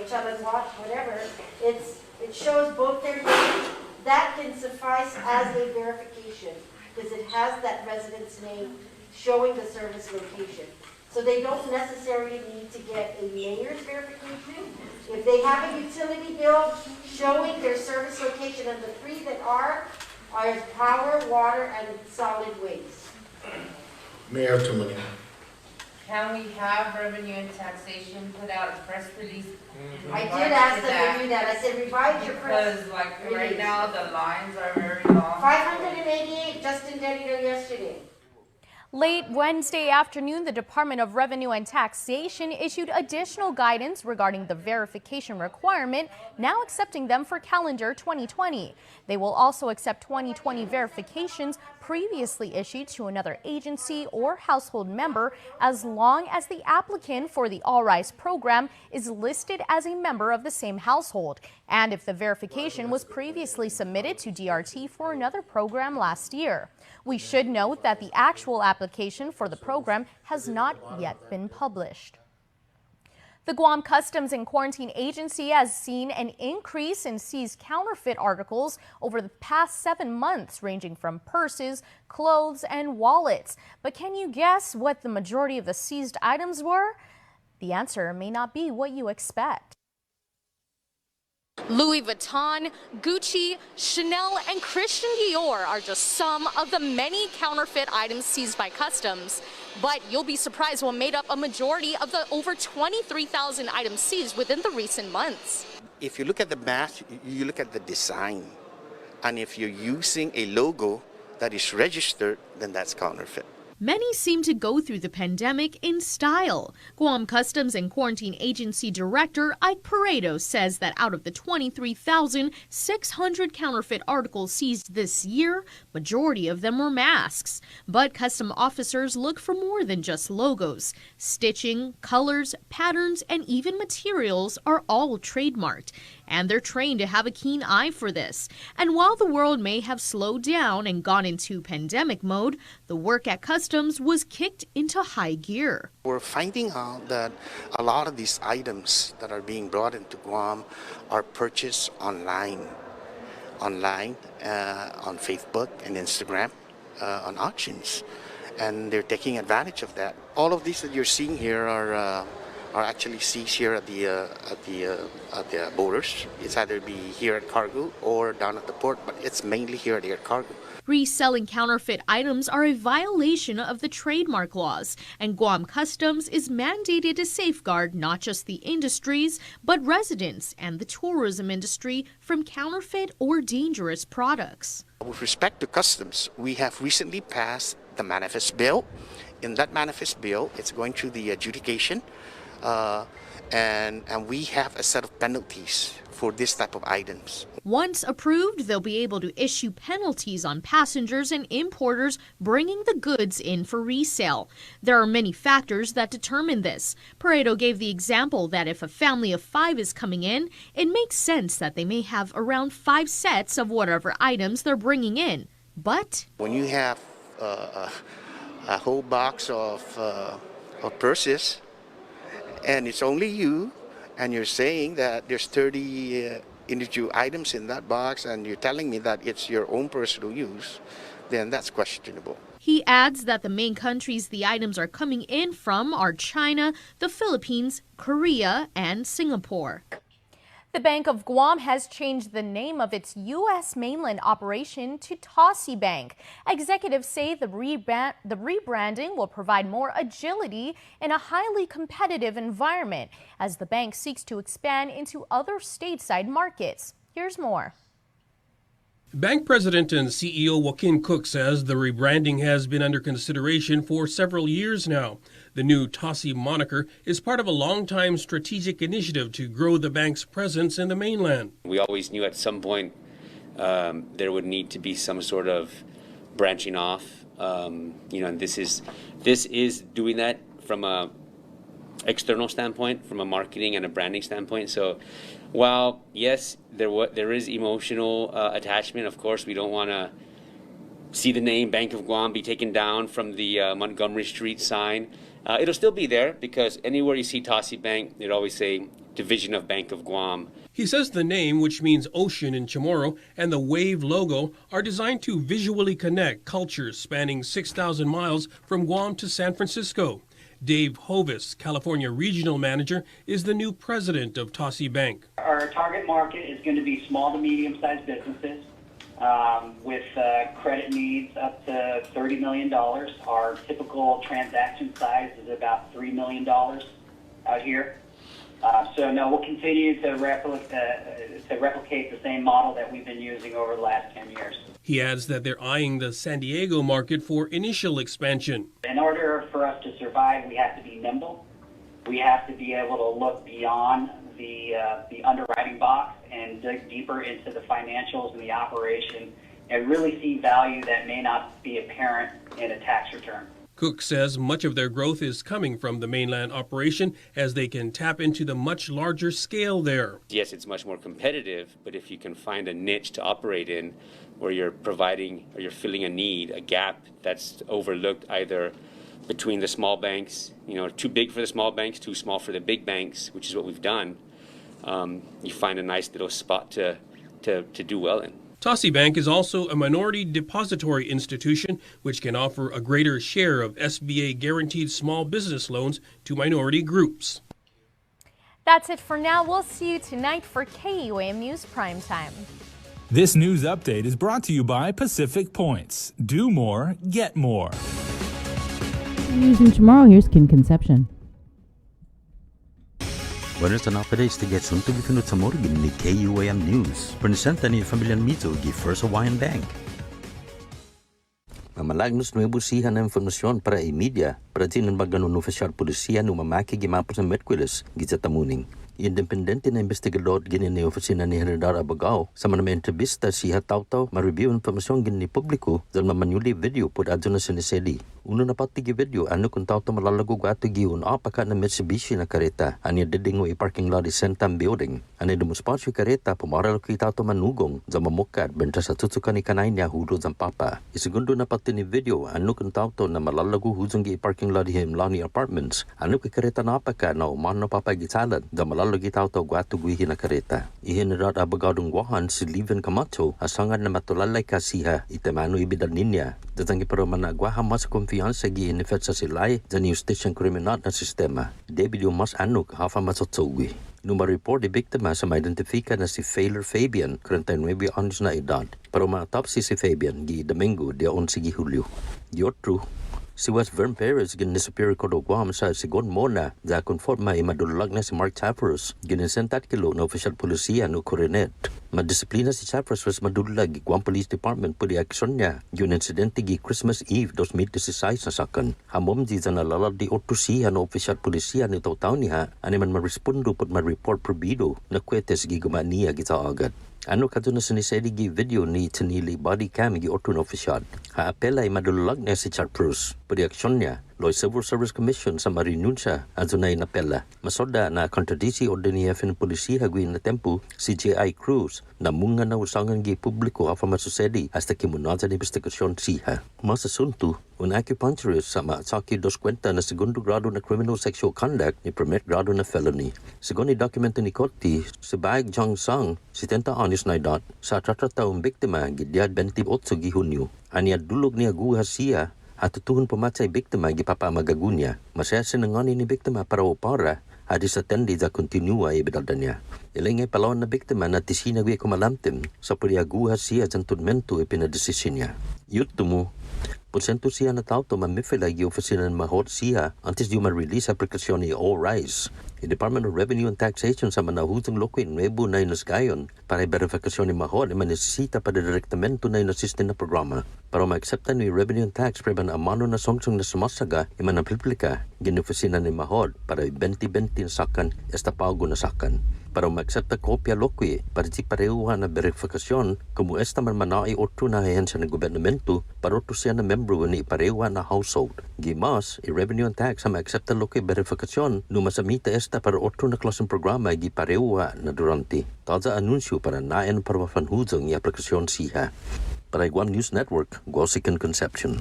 Chalan Watch, whatever, it shows both their names. That can suffice as a verification because it has that resident's name showing the service location. So they don't necessarily need to get a mayor's verification. If they have a utility bill showing their service location, and the 3 that are power, water, and solid waste. Mayor Tamuning. Can we have revenue and taxation put out a press release? I did ask them to do that. I said revise your press Because right now the lines are very long. 588 Justin Dedido yesterday. Late Wednesday afternoon, the Department of Revenue and Taxation issued additional guidance regarding the verification requirement, now accepting them for calendar 2020. They will also accept 2020 verifications previously issued to another agency or household member as long as the applicant for the All Rise program is listed as a member of the same household, and if the verification was previously submitted to DRT for another program last year. We should note that the actual application for the program has not yet been published. The Guam Customs and Quarantine Agency has seen an increase in seized counterfeit articles over the past 7 months, ranging from purses, clothes, and wallets. But can you guess what the majority of the seized items were? The answer may not be what you expect. Louis Vuitton, Gucci, Chanel, and Christian Dior are just some of the many counterfeit items seized by customs. But you'll be surprised what made up a majority of the over 23,000 items seized within the recent months. If you look at the mask, you look at the design. And if you're using a logo that is registered, then that's counterfeit. Many seem to go through the pandemic in style. Guam Customs and Quarantine Agency Director Ike Pareto says that out of the 23,600 counterfeit articles seized this year, majority of them were masks. But custom officers look for more than just logos. Stitching, colors, patterns, and even materials are all trademarked. And they're trained to have a keen eye for this. And while the world may have slowed down and gone into pandemic mode, the work at Customs was kicked into high gear. We're finding out that a lot of these items that are being brought into Guam are purchased online on Facebook and Instagram, on auctions. And they're taking advantage of that. All of these that you're seeing here are actually seized here at the borders. It's either be here at cargo or down at the port, but it's mainly here at air cargo. Reselling counterfeit items are a violation of the trademark laws, and Guam Customs is mandated to safeguard not just the industries, but residents and the tourism industry from counterfeit or dangerous products. With respect to customs, we have recently passed the manifest bill. In that manifest bill, it's going through the adjudication. And we have a set of penalties for this type of items. Once approved, they'll be able to issue penalties on passengers and importers bringing the goods in for resale. There are many factors that determine this. Pareto gave the example that if a family of 5 is coming in, it makes sense that they may have around 5 sets of whatever items they're bringing in. But when you have a whole box of purses, and it's only you, and you're saying that there's 30 individual items in that box, and you're telling me that it's your own personal use, then that's questionable. He adds that the main countries the items are coming in from are China, the Philippines, Korea, and Singapore. The Bank of Guam has changed the name of its U.S. mainland operation to Tossie Bank. Executives say the rebranding will provide more agility in a highly competitive environment as the bank seeks to expand into other stateside markets. Here's more. Bank President and CEO Joaquin Cook says the rebranding has been under consideration for several years now. The new Tossie moniker is part of a long-time strategic initiative to grow the bank's presence in the mainland. We always knew at some point there would need to be some sort of branching off, and this is doing that from a external standpoint, from a marketing and a branding standpoint. So while yes, there is emotional attachment, of course, we don't want to see the name Bank of Guam be taken down from the Montgomery Street sign. It'll still be there because anywhere you see Tossie Bank, it'll always say Division of Bank of Guam. He says the name, which means ocean in Chamorro, and the wave logo are designed to visually connect cultures spanning 6,000 miles from Guam to San Francisco. Dave Hovis, California Regional Manager, is the new president of Tossie Bank. Our target market is going to be small to medium-sized businesses with credit needs up to $30 million. Our typical transaction size is about $3 million out here. We'll continue to replicate the same model that we've been using over the last 10 years. He adds that they're eyeing the San Diego market for initial expansion. In order for us to survive, we have to be nimble. We have to be able to look beyond the underwriting box and dig deeper into the financials and the operation and really see value that may not be apparent in a tax return. Cook says much of their growth is coming from the mainland operation as they can tap into the much larger scale there. Yes, it's much more competitive, but if you can find a niche to operate in where you're providing or you're filling a need, a gap that's overlooked either between the small banks, too big for the small banks, too small for the big banks, which is what we've done. You find a nice little spot to do well in. Tossie Bank is also a minority depository institution which can offer a greater share of SBA guaranteed small business loans to minority groups. That's it for now. We'll see you tonight for KUAM News Primetime. This news update is brought to you by Pacific Points. Do more, get more. News and tomorrow, here's Kin Conception. Buenos napadays to get some to be finut sa morgan ni KUAM News. Presenta ni Familian Mizo gi First Hawaiian Bank. Mamalagnos nuevo siya na informasyon para media para din ang bagano no oficial polisiya no mamaki gimapos ng Merkulis gitsatamuning. Independente na investigador gini ni opisina ni General Abogao sa manama entrevista siya taw-taw ma-review informasyon gini ni publiko dahil mamanyuli video po adyo na siniseli. Uno na patigi video ano kung taw-taw malalagog ato giyon apaka na Mitsubishi na kareta ani didingo i-parking lot di Sentam Building. Ani dumusponsyo kareta pumaral ko taw-taw manugong za mamukad benta sa tutsukan ni kanay niya hudod ang papa. Isigundo na pati ni video ano kung taw-taw na malalagog hudong i-parking lot di Himlani Apartments. Ano kay kareta na apaka na umano papagitsalan da malalagog taw-taw guatuguihin na kareta. Ihinarad abogadong wahan si Leven Camacho asangan na matulalay kasiha itemano ibidal ninya. Datangi pero managwaha mas kumpiyansa gi-inefet sa silay sa justisyang kriminal na sistema. Debido mas anuk hafa masotsogi. Nung ma-report di biktima sa ma-identifika na si Failer Fabian, 49 anos na edad. Pero ma-autopsy si Fabian gi Domingo, dia 11 Hulyo. Diotro, si West Vern Perez gin ni Superior Court of Guam sa sigon mona da konforma imadulag na si Mark Tafferus ginisentat kilo na official polisiya no Coronet. Madisiplina si Tafferus was madulag Guam Police Department po di aksyon niya yun insidente gi Christmas Eve 2016 sa sakan. Hamom di sa nalalad di otusiya no official polisiya ni taw-taw niya ani man ma-respondo po ma-report probido na kwetes gi gumaniya gita agad. Ano kadto na sinisedi gi video ni tinili body cam gi orton official. Haapela ay madulag na si Tafferus po di aksyon niya. Loy Civil Service Commission sa marinunsya adto na inapela. Masoda na kontradisi order ni FN Polisiya gwin na tempo si J.I. Cruz na munga na usangan gi publiko afa masusedi hasta kimunad sa investigasyon siya. Masasunto, un acupuncturist sa maatake 2 na segundo grado na criminal sexual conduct ni primer grado na felony. Según ni dokumento ni Korte, si Baig Jong Sang, 70 anos na edad, sa tatrataong biktima gidyad 28 gi Hunyo. Aniya dulog niya guha siya at tutuhon pumatay biktima gipapamagagunya. Masaya sinangani ni biktima para upara adi sa tendi za kontinua ibidalda niya. Ilingay palawan na biktima na tisinagwi kumalamtim sa puriaguha siya sa tunmento ipinadesisyon niya. Yutumo, porsyento siya na tao-to mamifila gi opisina ng mahot siya antes di ma-release aplikasyon ni All Rise. The Department of Revenue and Taxation sa manahutong lokoy nuevo na inasgayon para i-verifikasyon ni mahot ay manesisita para direktamento na inasisten na programa. Para ma-accepta ni Revenue and Tax para man amano na somsong na sumasaga imanapilplika ginofisina ni mahot para 20-20 na sakan estapago na sakan. Para ma-accepta kopya lokoy para di pareuha na verifikasyon kumu esta man manai otro na hayan sa ng gobernamento para otro siya na membro ni pareuha na household. Gimas, i-Revenue and Tax sa ma-accepta lokoy verifikasyon no masamita esta para otro na klaseng programa gi pareuha na durante. Taza anunsyo para naen para mafanhuzong i aplikasyon siya. Para Guam News Network, Guasican Conception.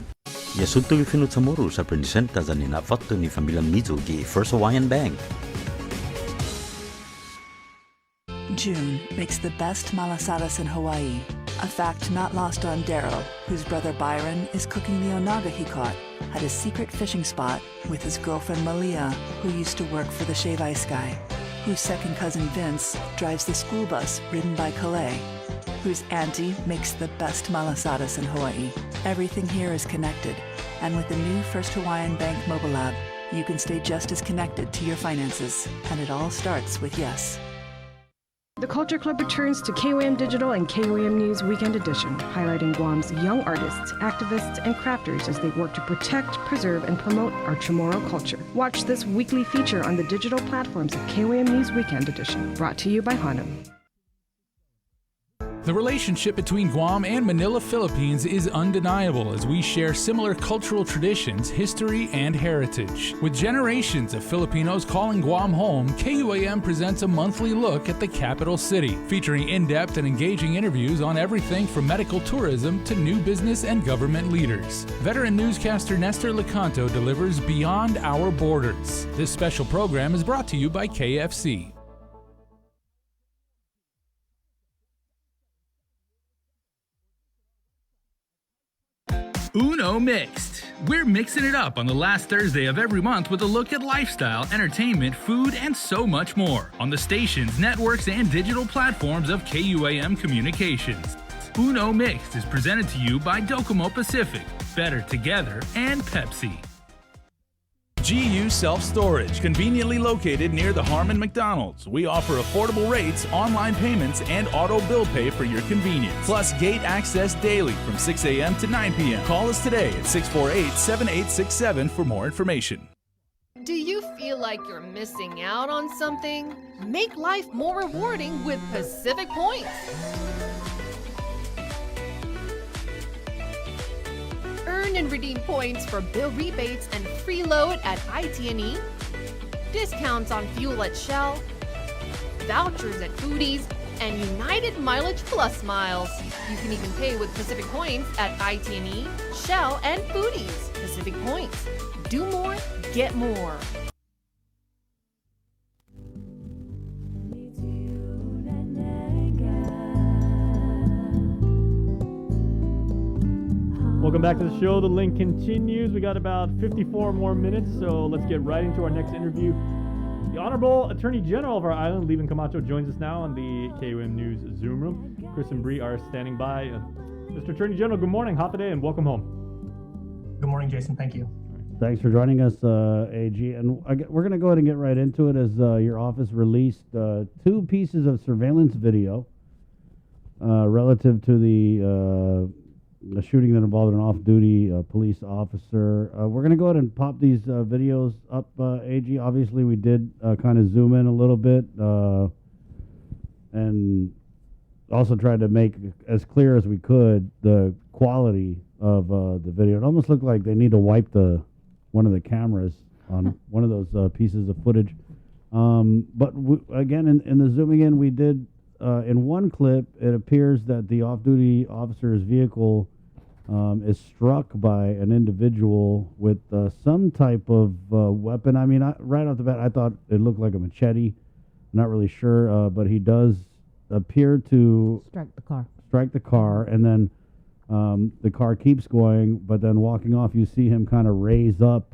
Yasunto ifinut sa moro sa presenta sa ninafato ni Familian Mizo gi First Hawaiian Bank. June makes the best malasadas in Hawaii, a fact not lost on Daryl, whose brother Byron is cooking the onaga he caught at his secret fishing spot with his girlfriend Malia, who used to work for the Shave Ice Guy, whose second cousin Vince drives the school bus ridden by Calais, whose auntie makes the best malasadas in Hawaii. Everything here is connected, and with the new First Hawaiian Bank mobile app, you can stay just as connected to your finances, and it all starts with yes. The Culture Club returns to KOAM Digital and KOAM News Weekend Edition, highlighting Guam's young artists, activists, and crafters as they work to protect, preserve, and promote our Chamorro culture. Watch this weekly feature on the digital platforms of KOAM News Weekend Edition, brought to you by Hanum. The relationship between Guam and Manila, Philippines is undeniable as we share similar cultural traditions, history, and heritage. With generations of Filipinos calling Guam home, KUAM presents a monthly look at the capital city, featuring in-depth and engaging interviews on everything from medical tourism to new business and government leaders. Veteran newscaster Nestor Lecanto delivers Beyond Our Borders. This special program is brought to you by KFC. Uno Mixed. We're mixing it up on the last Thursday of every month with a look at lifestyle, entertainment, food, and so much more on the stations, networks, and digital platforms of KUAM Communications. Uno Mixed is presented to you by Docomo Pacific, Better Together, and Pepsi. GU Self-Storage, conveniently located near the Harmon McDonald's. We offer affordable rates, online payments, and auto bill pay for your convenience. Plus gate access daily from 6 a.m. to 9 p.m. Call us today at 648-7867 for more information. Do you feel like you're missing out on something? Make life more rewarding with Pacific Points. Earn and redeem points for bill rebates and free load at IT&E, discounts on fuel at Shell, vouchers at Foodies, and United Mileage Plus miles. You can even pay with Pacific Points at IT&E, Shell, and Foodies. Pacific Points. Do more, get more. Welcome back to the show. The link continues. We got about 54 more minutes, so let's get right into our next interview. The Honorable Attorney General of our island, Levin Camacho, joins us now on the KUM News Zoom room. Chris and Bree are standing by. Mr. Attorney General, good morning. Hop a day and welcome home. Good morning, Jason. Thank you. Thanks for joining us, AG. And we're going to go ahead and get right into it as your office released 2 pieces of surveillance video relative to the shooting that involved an off-duty police officer. We're going to go ahead and pop these videos up, AG. Obviously, we did kind of zoom in a little bit and also tried to make as clear as we could the quality of the video. It almost looked like they need to wipe one of the cameras on one of those pieces of footage. But again, in the zooming in, we did, in one clip, it appears that the off-duty officer's vehicle is struck by an individual with some type of weapon. I mean, right off the bat, I thought it looked like a machete. Not really sure, but he does appear to strike the car, and then the car keeps going, but then walking off, you see him kind of raise up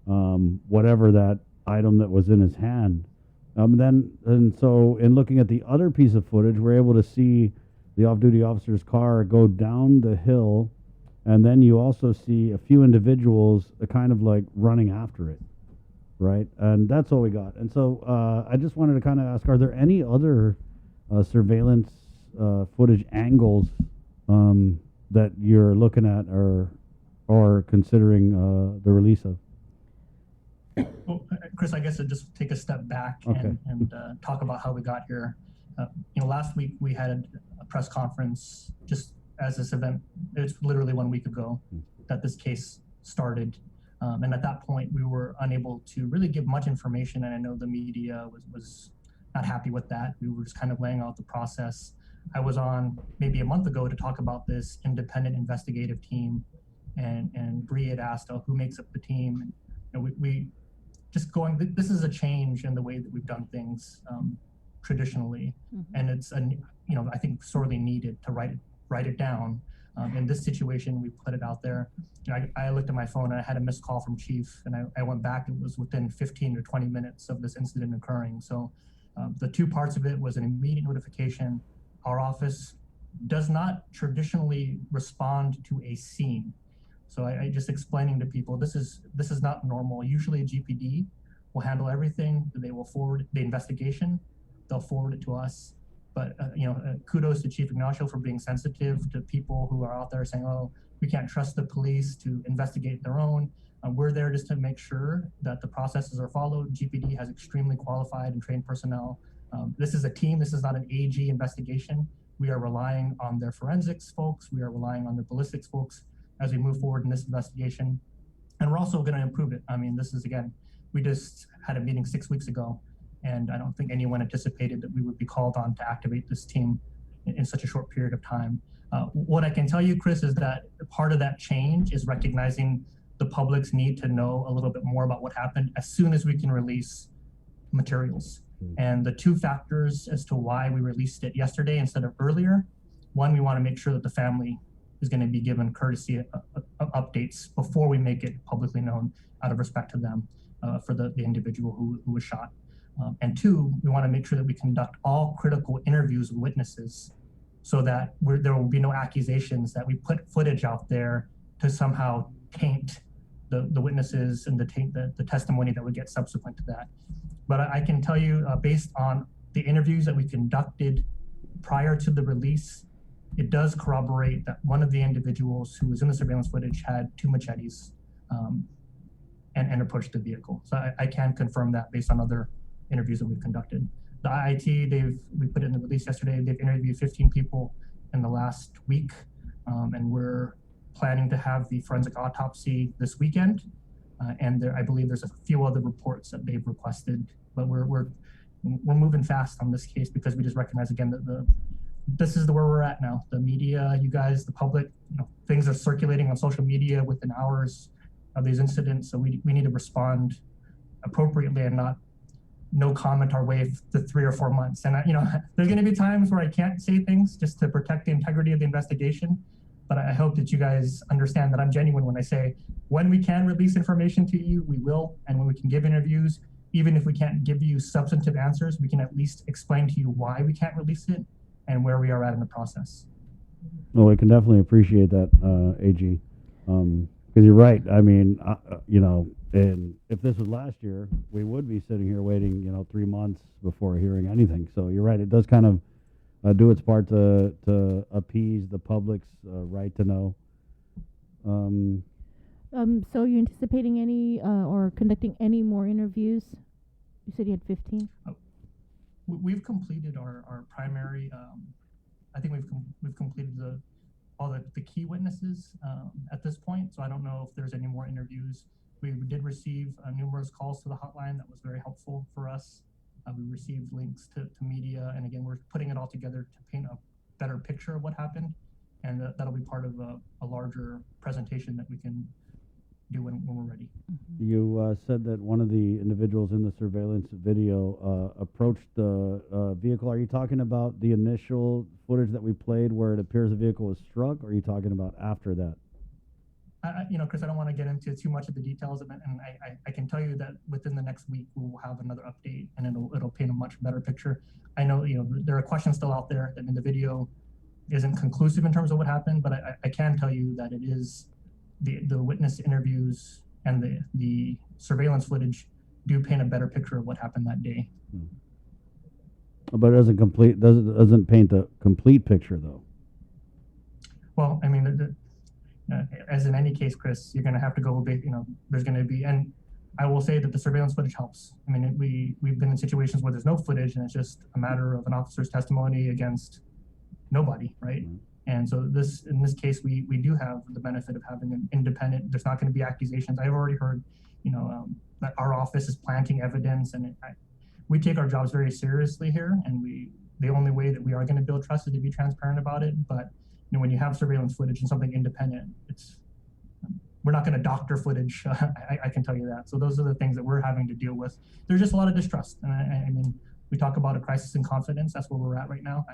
whatever that item that was in his hand. So in looking at the other piece of footage, we're able to see the off-duty officer's car go down the hill, and then you also see a few individuals kind of like running after it, right? And that's all we got. And so I just wanted to kind of ask, are there any other surveillance footage angles that you're looking at or considering the release of? Well, Chris, I guess I'd just take a step back and talk about how we got here. Last week we had a press conference just as this event, it's literally 1 week ago that this case started. And at that point, we were unable to really give much information. And I know the media was not happy with that. We were just kind of laying out the process. I was on maybe a month ago to talk about this independent investigative team. And Bree had asked, who makes up the team? And we just going, this is a change in the way that we've done things traditionally. And it's, I think sorely needed to write it down. In this situation, we put it out there. I looked at my phone and I had a missed call from Chief, and I went back. It was within 15 to 20 minutes of this incident occurring. So the 2 parts of it was an immediate notification. Our office does not traditionally respond to a scene. So I just explaining to people, this is not normal. Usually a GPD will handle everything. They will forward the investigation. They'll forward it to us. But kudos to Chief Ignacio for being sensitive to people who are out there saying, we can't trust the police to investigate their own. We're there just to make sure that the processes are followed. GPD has extremely qualified and trained personnel. This is a team. This is not an AG investigation. We are relying on their forensics folks. We are relying on their ballistics folks as we move forward in this investigation. And we're also going to improve it. I mean, this is, again, we just had a meeting 6 weeks ago, and I don't think anyone anticipated that we would be called on to activate this team in such a short period of time. What I can tell you, Chris, is that part of that change is recognizing the public's need to know a little bit more about what happened as soon as we can release materials. And the two factors as to why we released it yesterday instead of earlier, one, we want to make sure that the family is going to be given courtesy updates before we make it publicly known out of respect to them for the individual who was shot. And two, we want to make sure that we conduct all critical interviews with witnesses so that there will be no accusations that we put footage out there to somehow taint the witnesses and the testimony that would get subsequent to that. But I can tell you, based on the interviews that we conducted prior to the release, it does corroborate that one of the individuals who was in the surveillance footage had 2 machetes and approached the vehicle. So I can confirm that based on other interviews that we've conducted. The IIT, we put it in the release yesterday, they've interviewed 15 people in the last week, and we're planning to have the forensic autopsy this weekend. And I believe there's a few other reports that they've requested, but we're moving fast on this case because we just recognize again that this is where we're at now. The media, you guys, the public, things are circulating on social media within hours of these incidents, so we need to respond appropriately and not no comment our way to 3 or 4 months. And there's going to be times where I can't say things just to protect the integrity of the investigation. But I hope that you guys understand that I'm genuine when I say when we can release information to you, we will. And when we can give interviews, even if we can't give you substantive answers, we can at least explain to you why we can't release it and where we are at in the process. Well, we can definitely appreciate that, AG. Because you're right. I mean, and if this was last year, we would be sitting here waiting, 3 months before hearing anything. So you're right. It does kind of do its part to appease the public's right to know. So you're anticipating any or conducting any more interviews? You said you had 15. We've completed our primary. I think we've completed all the key witnesses at this point. So I don't know if there's any more interviews. We did receive numerous calls to the hotline. That was very helpful for us. We received links to media, and again, we're putting it all together to paint a better picture of what happened, and that'll be part of a larger presentation that we can do when we're ready. You said that one of the individuals in the surveillance video approached the vehicle. Are you talking about the initial footage that we played where it appears the vehicle was struck, or are you talking about after that? Chris, I don't want to get into too much of the details of it, and I can tell you that within the next week we will have another update, and it'll paint a much better picture. I know there are questions still out there. I mean, the video isn't conclusive in terms of what happened, but I can tell you that it is the witness interviews and the surveillance footage do paint a better picture of what happened that day. But it doesn't paint a complete picture though. Well, I mean, as in any case, Chris, you're going to have to go big. There's going to be, and I will say that the surveillance footage helps. I mean, we've been in situations where there's no footage, and it's just a matter of an officer's testimony against nobody, right? Mm-hmm. And so in this case, we do have the benefit of having an independent. There's not going to be accusations. I've already heard, that our office is planting evidence, and we take our jobs very seriously here. And the only way that we are going to build trust is to be transparent about it. But when you have surveillance footage and something independent, we're not going to doctor footage. I can tell you that. So those are the things that we're having to deal with. There's just a lot of distrust, and I mean, we talk about a crisis in confidence. That's where we're at right now.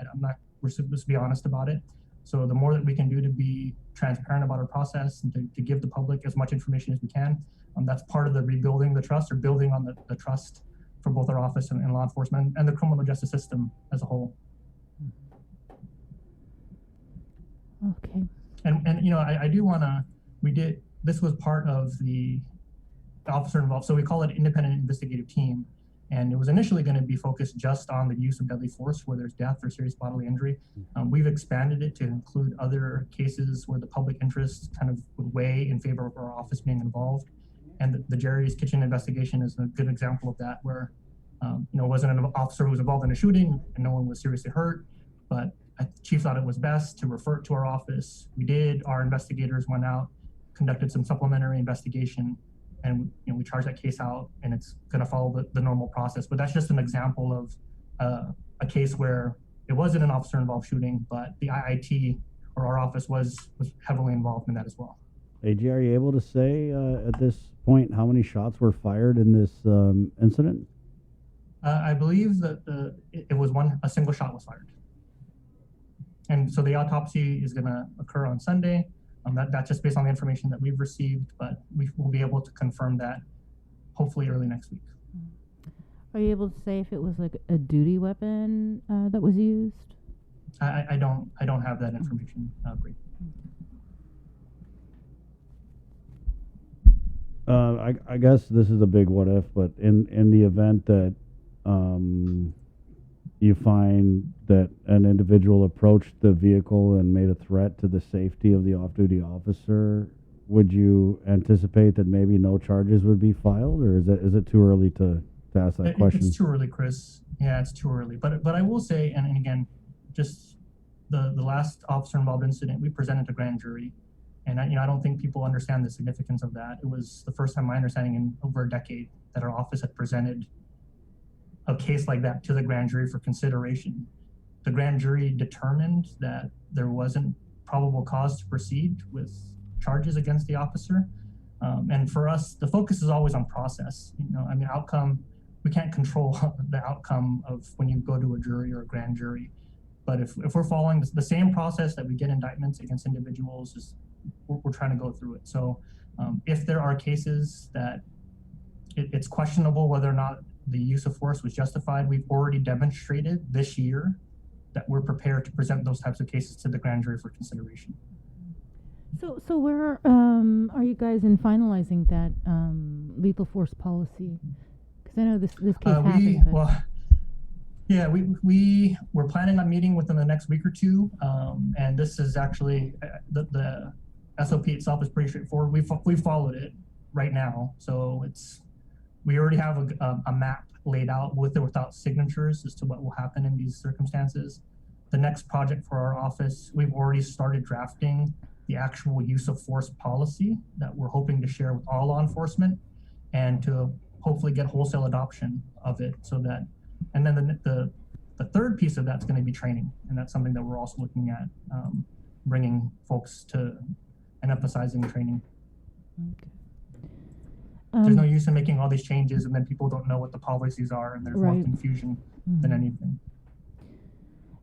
We're supposed to be honest about it. So the more that we can do to be transparent about our process and to give the public as much information as we can, that's part of the rebuilding the trust or building on the trust for both our office and law enforcement and the criminal justice system as a whole. Okay. And I do want to, this was part of the officer involved. So we call it independent investigative team. And it was initially going to be focused just on the use of deadly force where there's death or serious bodily injury. We've expanded it to include other cases where the public interest kind of would weigh in favor of our office being involved. And the Jerry's Kitchen investigation is a good example of that, where it wasn't an officer who was involved in a shooting and no one was seriously hurt, but Chief thought it was best to refer it to our office. We did. Our investigators went out, conducted some supplementary investigation, and we charged that case out, and it's going to follow the normal process. But that's just an example of a case where it wasn't an officer-involved shooting, but the IIT or our office was heavily involved in that as well. AG, are you able to say at this point how many shots were fired in this incident? I believe that it was a single shot was fired. And so the autopsy is going to occur on Sunday. That's just based on the information that we've received, but we will be able to confirm that hopefully early next week. Are you able to say if it was like a duty weapon that was used? I don't have that information, Bree. I guess this is a big what if, but in the event that you find that an individual approached the vehicle and made a threat to the safety of the off-duty officer, would you anticipate that maybe no charges would be filed, or is it too early to ask that question? It's too early, Chris. Yeah, it's too early. But I will say, and again, just the last officer-involved incident, we presented to grand jury, and I don't think people understand the significance of that. It was the first time, my understanding, in over a decade that our office had presented a case like that to the grand jury for consideration. The grand jury determined that there wasn't probable cause to proceed with charges against the officer. And for us, the focus is always on process. Outcome, we can't control the outcome of when you go to a jury or a grand jury. But if we're following the same process that we get indictments against individuals, we're trying to go through it. So if there are cases that it's questionable whether or not the use of force was justified, we've already demonstrated this year that we're prepared to present those types of cases to the grand jury for consideration. So where are you guys in finalizing that lethal force policy? Because I know this case happened. We're planning on meeting within the next week or two, and this is actually the SOP itself is pretty straightforward. We followed it right now, so we already have a map laid out with or without signatures as to what will happen in these circumstances. The next project for our office, we've already started drafting the actual use of force policy that we're hoping to share with all law enforcement and to hopefully get wholesale adoption of it, so that, and then the third piece of that's going to be training, and that's something that we're also looking at bringing folks to and emphasizing training. Okay. There's no use in making all these changes and then people don't know what the policies are, and there's more confusion than anything.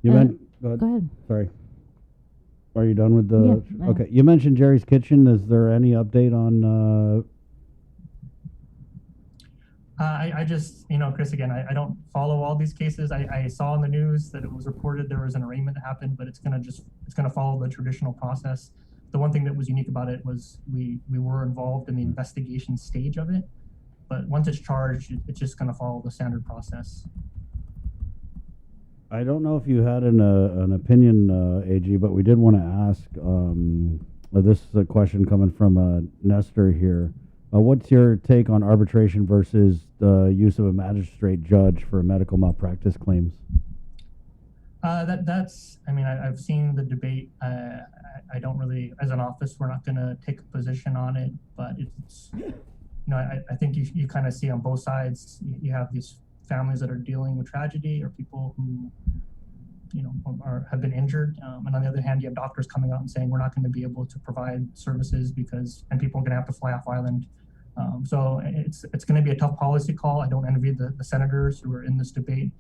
Go ahead. Sorry. Are you done with the? Yeah, okay. You mentioned Jerry's Kitchen. Is there any update on? I just, Chris, again, I don't follow all these cases. I saw in the news that it was reported there was an arraignment that happened, but it's gonna follow the traditional process. The one thing that was unique about it was we were involved in the investigation stage of it, but once it's charged, it's just gonna follow the standard process. I don't know if you had an opinion, AG, but we did want to ask. This is a question coming from Nestor here. What's your take on arbitration versus the use of a magistrate judge for medical malpractice claims? I've seen the debate. I don't really, as an office, we're not going to take a position on it, but it's, I think you kind of see on both sides. You have these families that are dealing with tragedy, or people who, have been injured. And on the other hand, you have doctors coming out and saying, we're not going to be able to provide services and people are going to have to fly off island. So it's going to be a tough policy call. I don't envy the senators who are in this debate.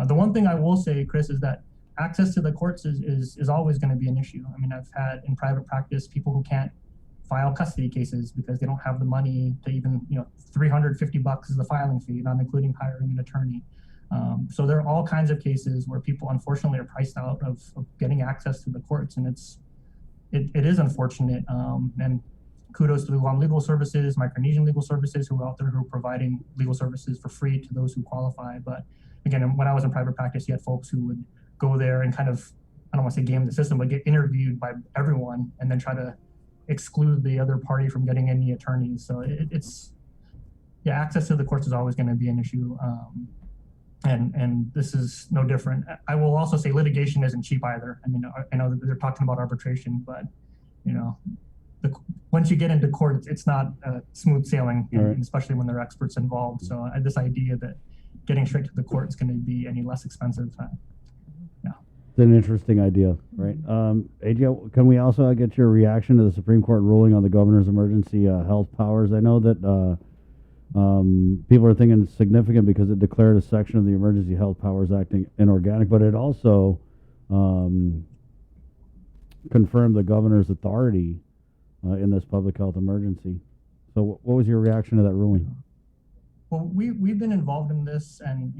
The one thing I will say, Chris, is that access to the courts is always going to be an issue. I've had in private practice people who can't file custody cases because they don't have the money to even, $350 is the filing fee, not including hiring an attorney. So there are all kinds of cases where people unfortunately are priced out of getting access to the courts, and it is unfortunate. And kudos to the Guam Legal Services, Micronesian Legal Services, who are out there who are providing legal services for free to those who qualify. But again, when I was in private practice, you had folks who would go there and kind of, I don't want to say game the system, but get interviewed by everyone and then try to exclude the other party from getting any attorneys. So access to the courts is always going to be an issue. And this is no different. I will also say litigation isn't cheap either. I mean, I know that they're talking about arbitration, but once you get into court, it's not smooth sailing, and especially when there are experts involved. So this idea that getting straight to the court is going to be any less expensive, It's an interesting idea, right? AJ, can we also get your reaction to the Supreme Court ruling on the governor's emergency health powers? I know that people are thinking it's significant because it declared a section of the Emergency Health Powers Act inorganic, but it also confirmed the governor's authority in this public health emergency. So what was your reaction to that ruling? Well, we've been involved in this, and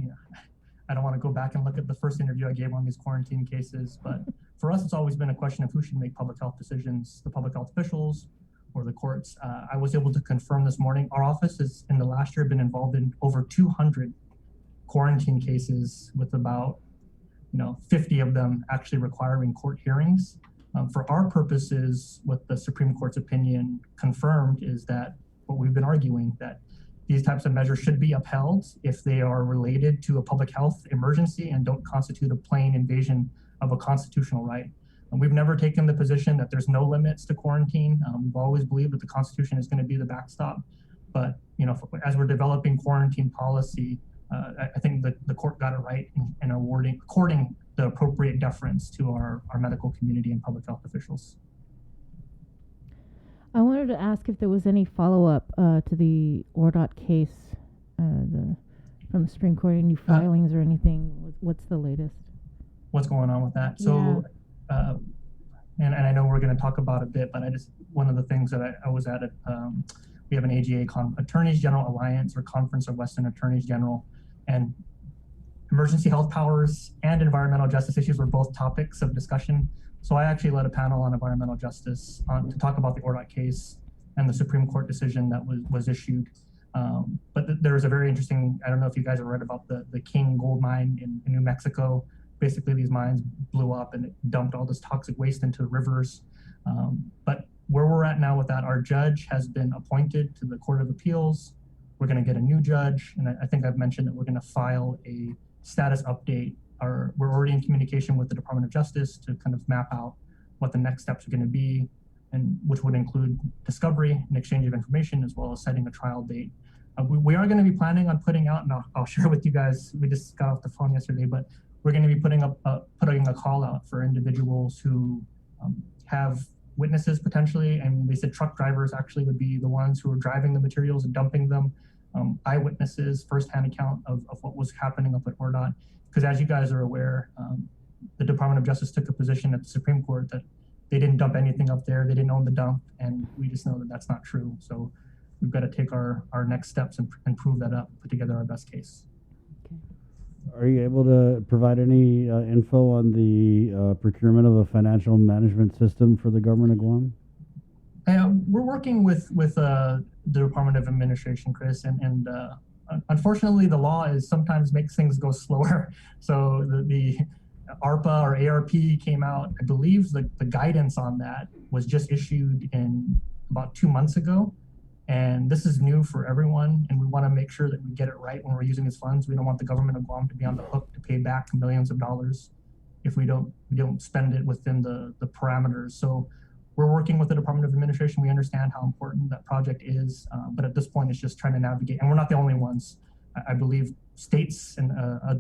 I don't want to go back and look at the first interview I gave on these quarantine cases, but for us, it's always been a question of who should make public health decisions, the public health officials or the courts. I was able to confirm this morning, our office has in the last year been involved in over 200 quarantine cases with about 50 of them actually requiring court hearings. For our purposes, what the Supreme Court's opinion confirmed is that what we've been arguing, that these types of measures should be upheld if they are related to a public health emergency and don't constitute a plain invasion of a constitutional right. And we've never taken the position that there's no limits to quarantine. We've always believed that the Constitution is going to be the backstop. But as we're developing quarantine policy, I think that the court got it right in according the appropriate deference to our medical community and public health officials. I wanted to ask if there was any follow-up to the ORDOT case from the Supreme Court, any filings or anything. What's the latest? What's going on with that? So, and I know we're going to talk about a bit, but one of the things that I was at, we have an AGA, Attorneys General Alliance or Conference of Western Attorneys General, and emergency health powers and environmental justice issues were both topics of discussion. So I actually led a panel on environmental justice to talk about the ORDOT case and the Supreme Court decision that was issued. But there's a very interesting, I don't know if you guys have read about the King gold mine in New Mexico. Basically, these mines blew up and it dumped all this toxic waste into rivers. But where we're at now with that, our judge has been appointed to the Court of Appeals. We're going to get a new judge. And I think I've mentioned that we're going to file a status update. We're already in communication with the Department of Justice to kind of map out what the next steps are going to be, and which would include discovery and exchange of information, as well as setting a trial date. We are going to be planning on putting out, and I'll share with you guys, we just got off the phone yesterday, but we're going to be putting a call out for individuals who have witnesses potentially, and they said truck drivers actually would be the ones who are driving the materials and dumping them, eyewitnesses, firsthand account of what was happening up at ORDOT. Because as you guys are aware, the Department of Justice took a position at the Supreme Court that they didn't dump anything up there, they didn't own the dump, and we just know that that's not true. So we've got to take our next steps and prove that up, put together our best case. Are you able to provide any info on the procurement of a financial management system for the government of Guam? We're working with the Department of Administration, Chris, and unfortunately, the law is sometimes makes things go slower. So the ARPA or ARP came out, I believe the guidance on that was just issued in about 2 months ago. And this is new for everyone, and we want to make sure that we get it right when we're using these funds. We don't want the government of Guam to be on the hook to pay back millions of dollars if we don't spend it within the parameters. So we're working with the Department of Administration. We understand how important that project is, but at this point, it's just trying to navigate. And we're not the only ones. I believe states and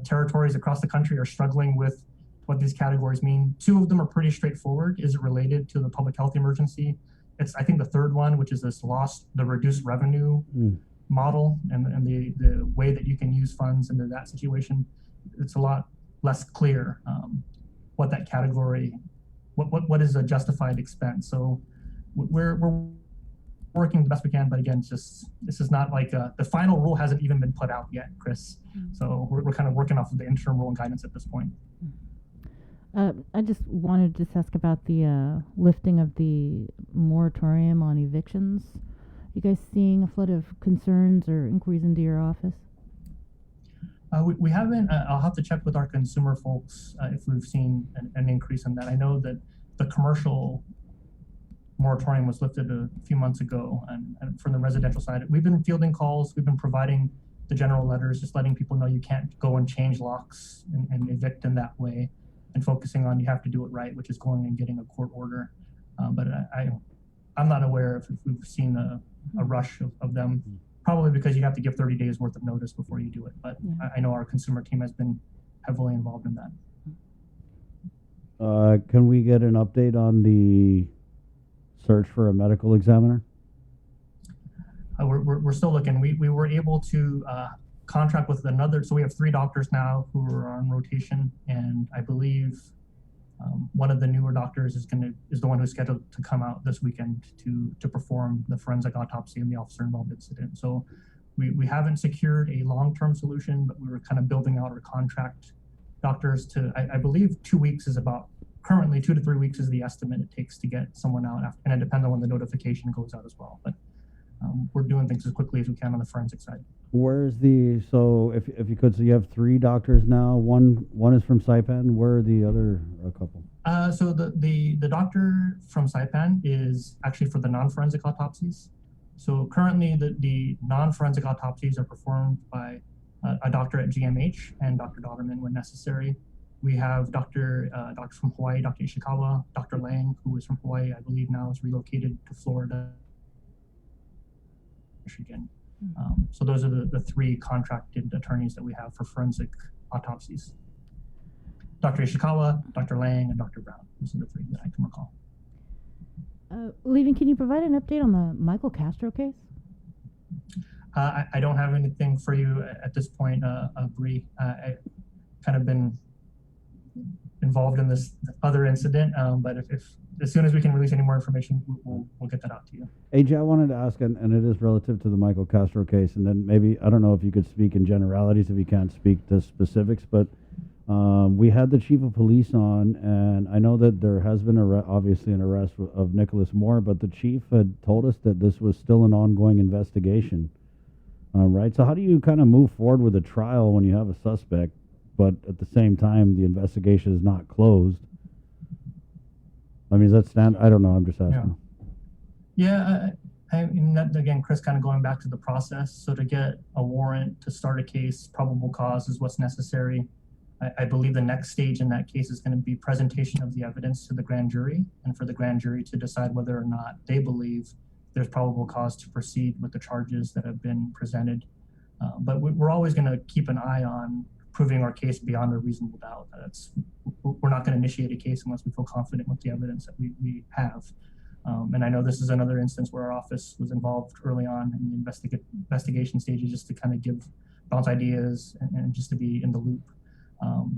territories across the country are struggling with what these categories mean. 2 of them are pretty straightforward. Is it related to the public health emergency? It's, I think, the third one, which is the reduced revenue model and the way that you can use funds into that situation. It's a lot less clear what that category, what is a justified expense. So we're working the best we can, but again, this is not like the final rule hasn't even been put out yet, Chris. So we're kind of working off of the interim rule and guidance at this point. I just wanted to ask about the lifting of the moratorium on evictions. You guys seeing a flood of concerns or inquiries into your office? We haven't. I'll have to check with our consumer folks if we've seen an increase in that. I know that the commercial moratorium was lifted a few months ago, and from the residential side, we've been fielding calls. We've been providing the general letters, just letting people know you can't go and change locks and evict in that way, and focusing on you have to do it right, which is going and getting a court order. But I'm not aware if we've seen a rush of them, probably because you have to give 30 days worth of notice before you do it. But I know our consumer team has been heavily involved in that. Can we get an update on the search for a medical examiner? We're still looking. We were able to contract with another, so we have 3 doctors now who are on rotation, and I believe one of the newer doctors is the one who's scheduled to come out this weekend to perform the forensic autopsy in the officer-involved incident. So we haven't secured a long-term solution, but we were kind of building out our contract doctors to, I believe 2 weeks is about, currently 2 to 3 weeks is the estimate it takes to get someone out, and it depends on when the notification goes out as well. But we're doing things as quickly as we can on the forensic side. Where's so if you could, so you have 3 doctors now, one is from Saipan, where are the other couple? So the doctor from Saipan is actually for the non-forensic autopsies. So currently the non-forensic autopsies are performed by a doctor at GMH and Dr. Dotterman when necessary. We have doctor from Hawaii, Dr. Ishikawa, Dr. Lang, who is from Hawaii, I believe now is relocated to Florida, Michigan. So those are the 3 contracted attorneys that we have for forensic autopsies. Dr. Ishikawa, Dr. Lang, and Dr. Brown. Those are the 3 that I can recall. Levin, can you provide an update on the Michael Castro case? I don't have anything for you at this point, Bree. I kind of been involved in this other incident, but if as soon as we can release any more information, we'll get that out to you. AJ, I wanted to ask, and it is relative to the Michael Castro case, and then maybe, I don't know if you could speak in generalities if you can't speak to specifics, but we had the chief of police on, and I know that there has been obviously an arrest of Nicholas Moore, but the chief had told us that this was still an ongoing investigation, right? So how do you kind of move forward with a trial when you have a suspect, but at the same time the investigation is not closed? I mean, does that stand? I don't know. I'm just asking. Yeah, I mean, that, again, Chris, kind of going back to the process. So to get a warrant to start a case, probable cause is what's necessary. I believe the next stage in that case is going to be presentation of the evidence to the grand jury, and for the grand jury to decide whether or not they believe there's probable cause to proceed with the charges that have been presented. But we're always going to keep an eye on proving our case beyond a reasonable doubt. We're not going to initiate a case unless we feel confident with the evidence that we have. And I know this is another instance where our office was involved early on in the investigation stages, just to kind of bounce ideas and just to be in the loop.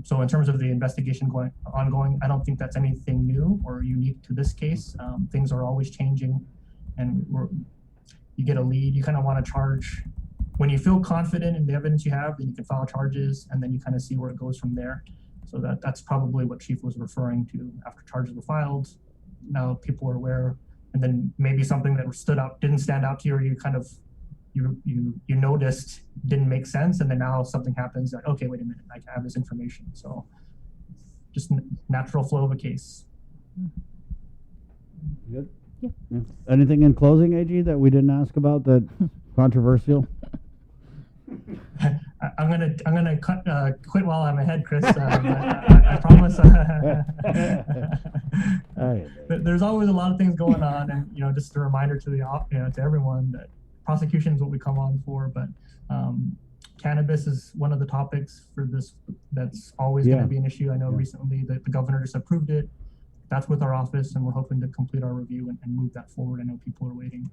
So in terms of the investigation ongoing, I don't think that's anything new or unique to this case. Things are always changing, and you get a lead, you kind of want to charge. When you feel confident in the evidence you have, then you can file charges, and then you kind of see where it goes from there. So that's probably what Chief was referring to after charges were filed. Now people are aware, and then maybe something that didn't stand out to you, or you kind of you noticed didn't make sense, and then now something happens that, okay, wait a minute, I have this information. So just natural flow of a case. Good. Yeah. Anything in closing, AG, that we didn't ask about that controversial? I'm gonna quit while I'm ahead, Chris. I promise. There's always a lot of things going on, and just a reminder to to everyone that prosecution is what we come on for. But cannabis is one of the topics for this that's always going to be an issue. I know recently that the governor just approved it. That's with our office, and we're hoping to complete our review and move that forward. I know people are waiting.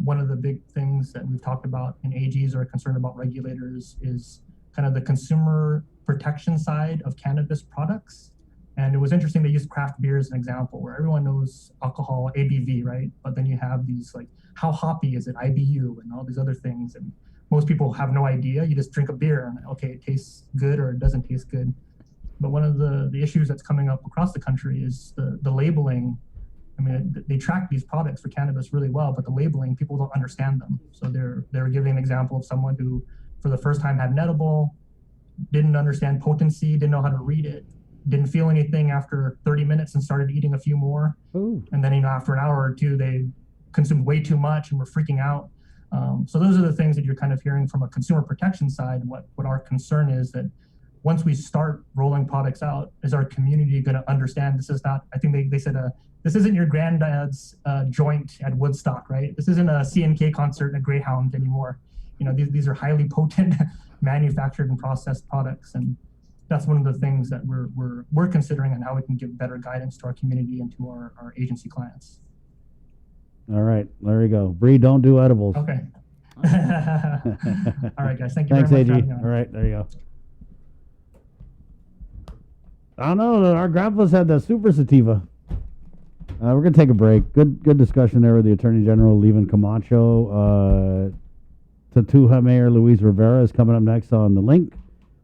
One of the big things that we've talked about, and AGs are concerned about regulators, is kind of the consumer protection side of cannabis products. And it was interesting they used craft beer as an example, where everyone knows alcohol, ABV, right? But then you have these like, how hoppy is it, IBU, and all these other things. And most people have no idea. You just drink a beer and, okay, it tastes good or it doesn't taste good. But one of the issues that's coming up across the country is the labeling. I mean, they track these products for cannabis really well, but the labeling, people don't understand them. So they're giving an example of someone who, for the first time, had an edible, didn't understand potency, didn't know how to read it, didn't feel anything after 30 minutes and started eating a few more. Ooh. And then, after an hour or two, they consumed way too much and were freaking out. So those are the things that you're kind of hearing from a consumer protection side. What our concern is that once we start rolling products out, is our community going to understand this is not, I think they said, this isn't your granddad's joint at Woodstock, right? This isn't a CNK concert at Greyhound anymore. These are highly potent manufactured and processed products. And that's one of the things that we're considering and how we can give better guidance to our community and to our agency clients. All right, there you go. Bree, don't do edibles. Okay. All right, guys. Thank you Thanks, very much. AG. All right, there you go. I don't know. Our grandpas had that super sativa. We're going to take a break. Good discussion there with the Attorney General, Levin Camacho. Tatuha Mayor Luis Rivera is coming up next on The Link,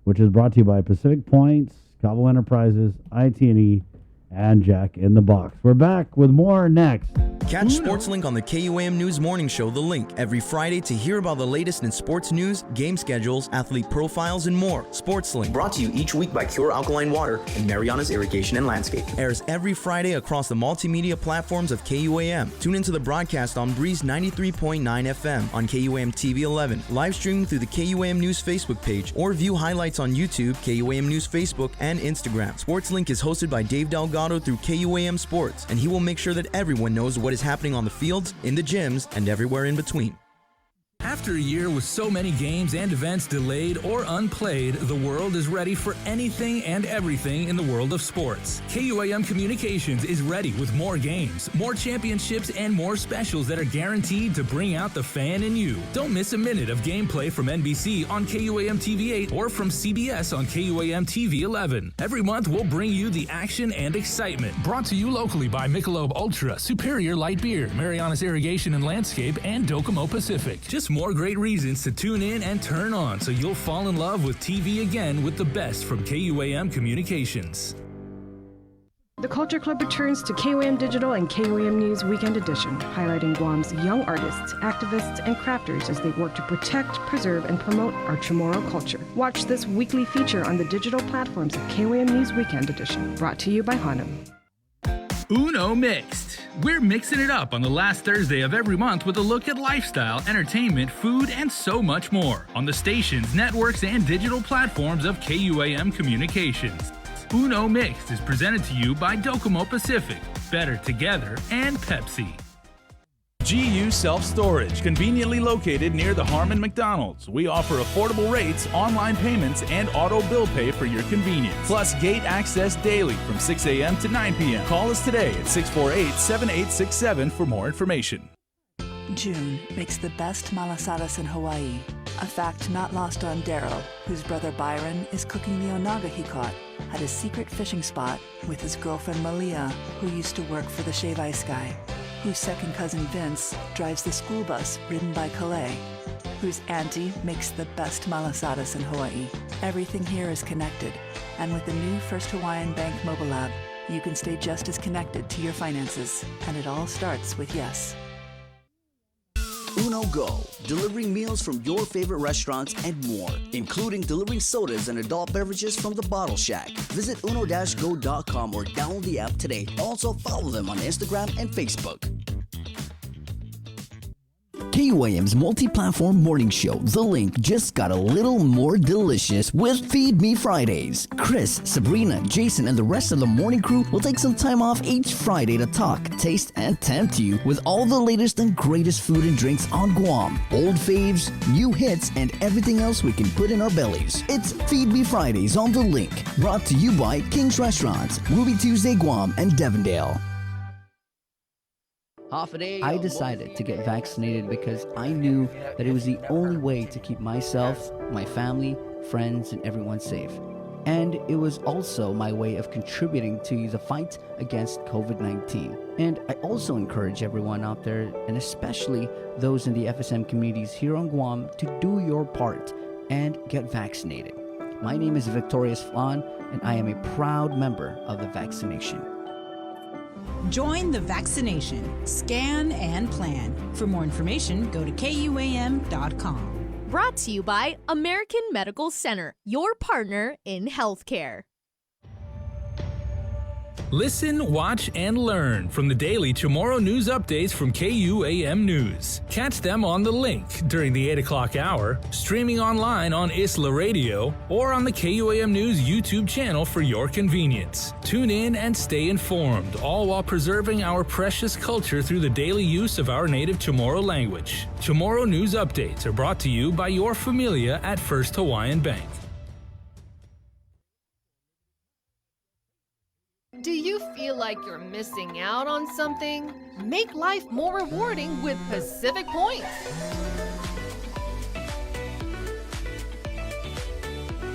which is brought to you by Pacific Points, Cabo Enterprises, IT&E, and Jack in the Box. We're back with more next. Catch SportsLink on the KUAM News Morning Show, The Link, every Friday to hear about the latest in sports news, game schedules, athlete profiles, and more. SportsLink, brought to you each week by Cure Alkaline Water and Mariana's Irrigation and Landscape, airs every Friday across the multimedia platforms of KUAM. Tune into the broadcast on Breeze 93.9 FM on KUAM TV 11, live streaming through the KUAM News Facebook page, or view highlights on YouTube, KUAM News Facebook, and Instagram. SportsLink is hosted by Dave Delgado through KUAM Sports, and he will make sure that everyone knows what is happening on the fields, in the gyms, and everywhere in between. After a year with so many games and events delayed or unplayed, the world is ready for anything and everything in the world of sports. KUAM Communications is ready with more games, more championships, and more specials that are guaranteed to bring out the fan in you. Don't miss a minute of gameplay from NBC on KUAM TV 8 or from CBS on KUAM TV 11. Every month, we'll bring you the action and excitement. Brought to you locally by Michelob Ultra, Superior Light Beer, Mariana's Irrigation and Landscape, and Docomo Pacific. Just more great reasons to tune in and turn on so you'll fall in love with TV again with the best from KUAM Communications. The Culture Club returns to KUAM Digital and KUAM News Weekend Edition, highlighting Guam's young artists, activists, and crafters as they work to protect, preserve, and promote our Chamorro culture. Watch this weekly feature on the digital platforms of KUAM News Weekend Edition, brought to you by Hanum. Uno Mixed. We're mixing it up on the last Thursday of every month with a look at lifestyle, entertainment, food, and so much more on the stations, networks, and digital platforms of KUAM Communications. Uno Mixed is presented to you by Docomo Pacific, Better Together, and Pepsi. GU Self-Storage, conveniently located near the Harmon McDonald's. We offer affordable rates, online payments, and auto bill pay for your convenience. Plus gate access daily from 6 a.m. to 9 p.m. Call us today at 648-7867 for more information. June makes the best malasadas in Hawaii, a fact not lost on Daryl, whose brother Byron is cooking the onaga he caught at his secret fishing spot with his girlfriend Malia, who used to work for the Shave Ice guy, whose second cousin Vince drives the school bus ridden by Calais, whose auntie makes the best malasadas in Hawaii. Everything here is connected, and with the new First Hawaiian Bank mobile app, you can stay just as connected to your finances, and it all starts with yes. Uno Go, delivering meals from your favorite restaurants and more, including delivering sodas and adult beverages from the Bottle Shack. Visit uno-go.com or download the app today. Also follow them on Instagram and Facebook. KUAM's multi-platform morning show, The Link, just got a little more delicious with Feed Me Fridays. Chris, Sabrina, Jason, and the rest of the morning crew will take some time off each Friday to talk, taste, and tempt you with all the latest and greatest food and drinks on Guam, old faves, new hits, and everything else we can put in our bellies. It's Feed Me Fridays on The Link, brought to you by King's Restaurants, Ruby Tuesday Guam, and Devondale. I decided to get vaccinated because I knew that it was the only way to keep myself, my family, friends, and everyone safe. And it was also my way of contributing to the fight against COVID-19. And I also encourage everyone out there, and especially those in the FSM communities here on Guam, to do your part and get vaccinated. My name is Victorious Flan, and I am a proud member of the vaccination. Join the vaccination. Scan and plan. For more information, go to KUAM.com. Brought to you by American Medical Center, your partner in healthcare. Listen, watch, and learn from the daily Chamorro news updates from KUAM News. Catch them on The Link during the 8 o'clock hour, streaming online on Isla Radio, or on the KUAM News YouTube channel for your convenience. Tune in and stay informed, all while preserving our precious culture through the daily use of our native Chamorro language. Chamorro news updates are brought to you by your familia at First Hawaiian Bank. Do you feel like you're missing out on something? Make life more rewarding with Pacific Points.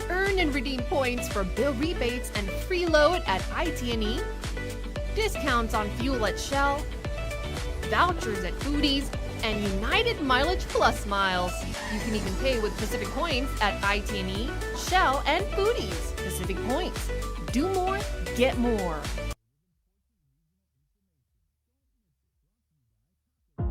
Earn and redeem points for bill rebates and free load at IT&E, discounts on fuel at Shell, vouchers at Foodies, and United Mileage Plus miles. You can even pay with Pacific Points at IT&E, Shell, and Foodies. Pacific Points. Do more, get more.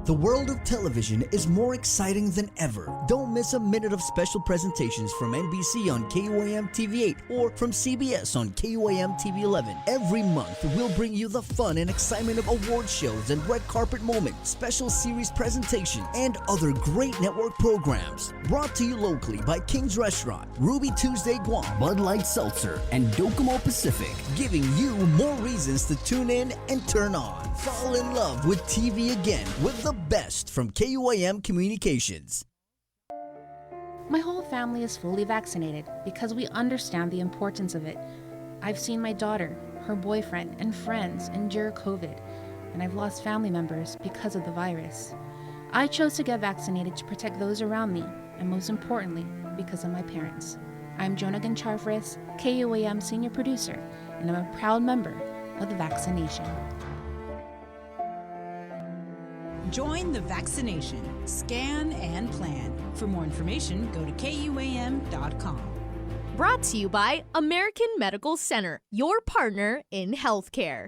The world of television is more exciting than ever. Don't miss a minute of special presentations from NBC on KUAM TV 8 or from CBS on KUAM TV 11. Every month, we'll bring you the fun and excitement of award shows and red carpet moments, special series presentations, and other great network programs. Brought to you locally by King's Restaurant, Ruby Tuesday Guam, Bud Light Seltzer, and Docomo Pacific, giving you more reasons to tune in and turn on. Fall in love with TV again with the best from KUAM Communications. My whole family is fully vaccinated because we understand the importance of it. I've seen my daughter, her boyfriend, and friends endure COVID, and I've lost family members because of the virus. I chose to get vaccinated to protect those around me, and most importantly, because of my parents. I'm Jonah Gancharfris, KUAM Senior Producer, and I'm a proud member of the vaccination. Join the vaccination. Scan and plan. For more information, go to KUAM.com. Brought to you by American Medical Center, your partner in healthcare.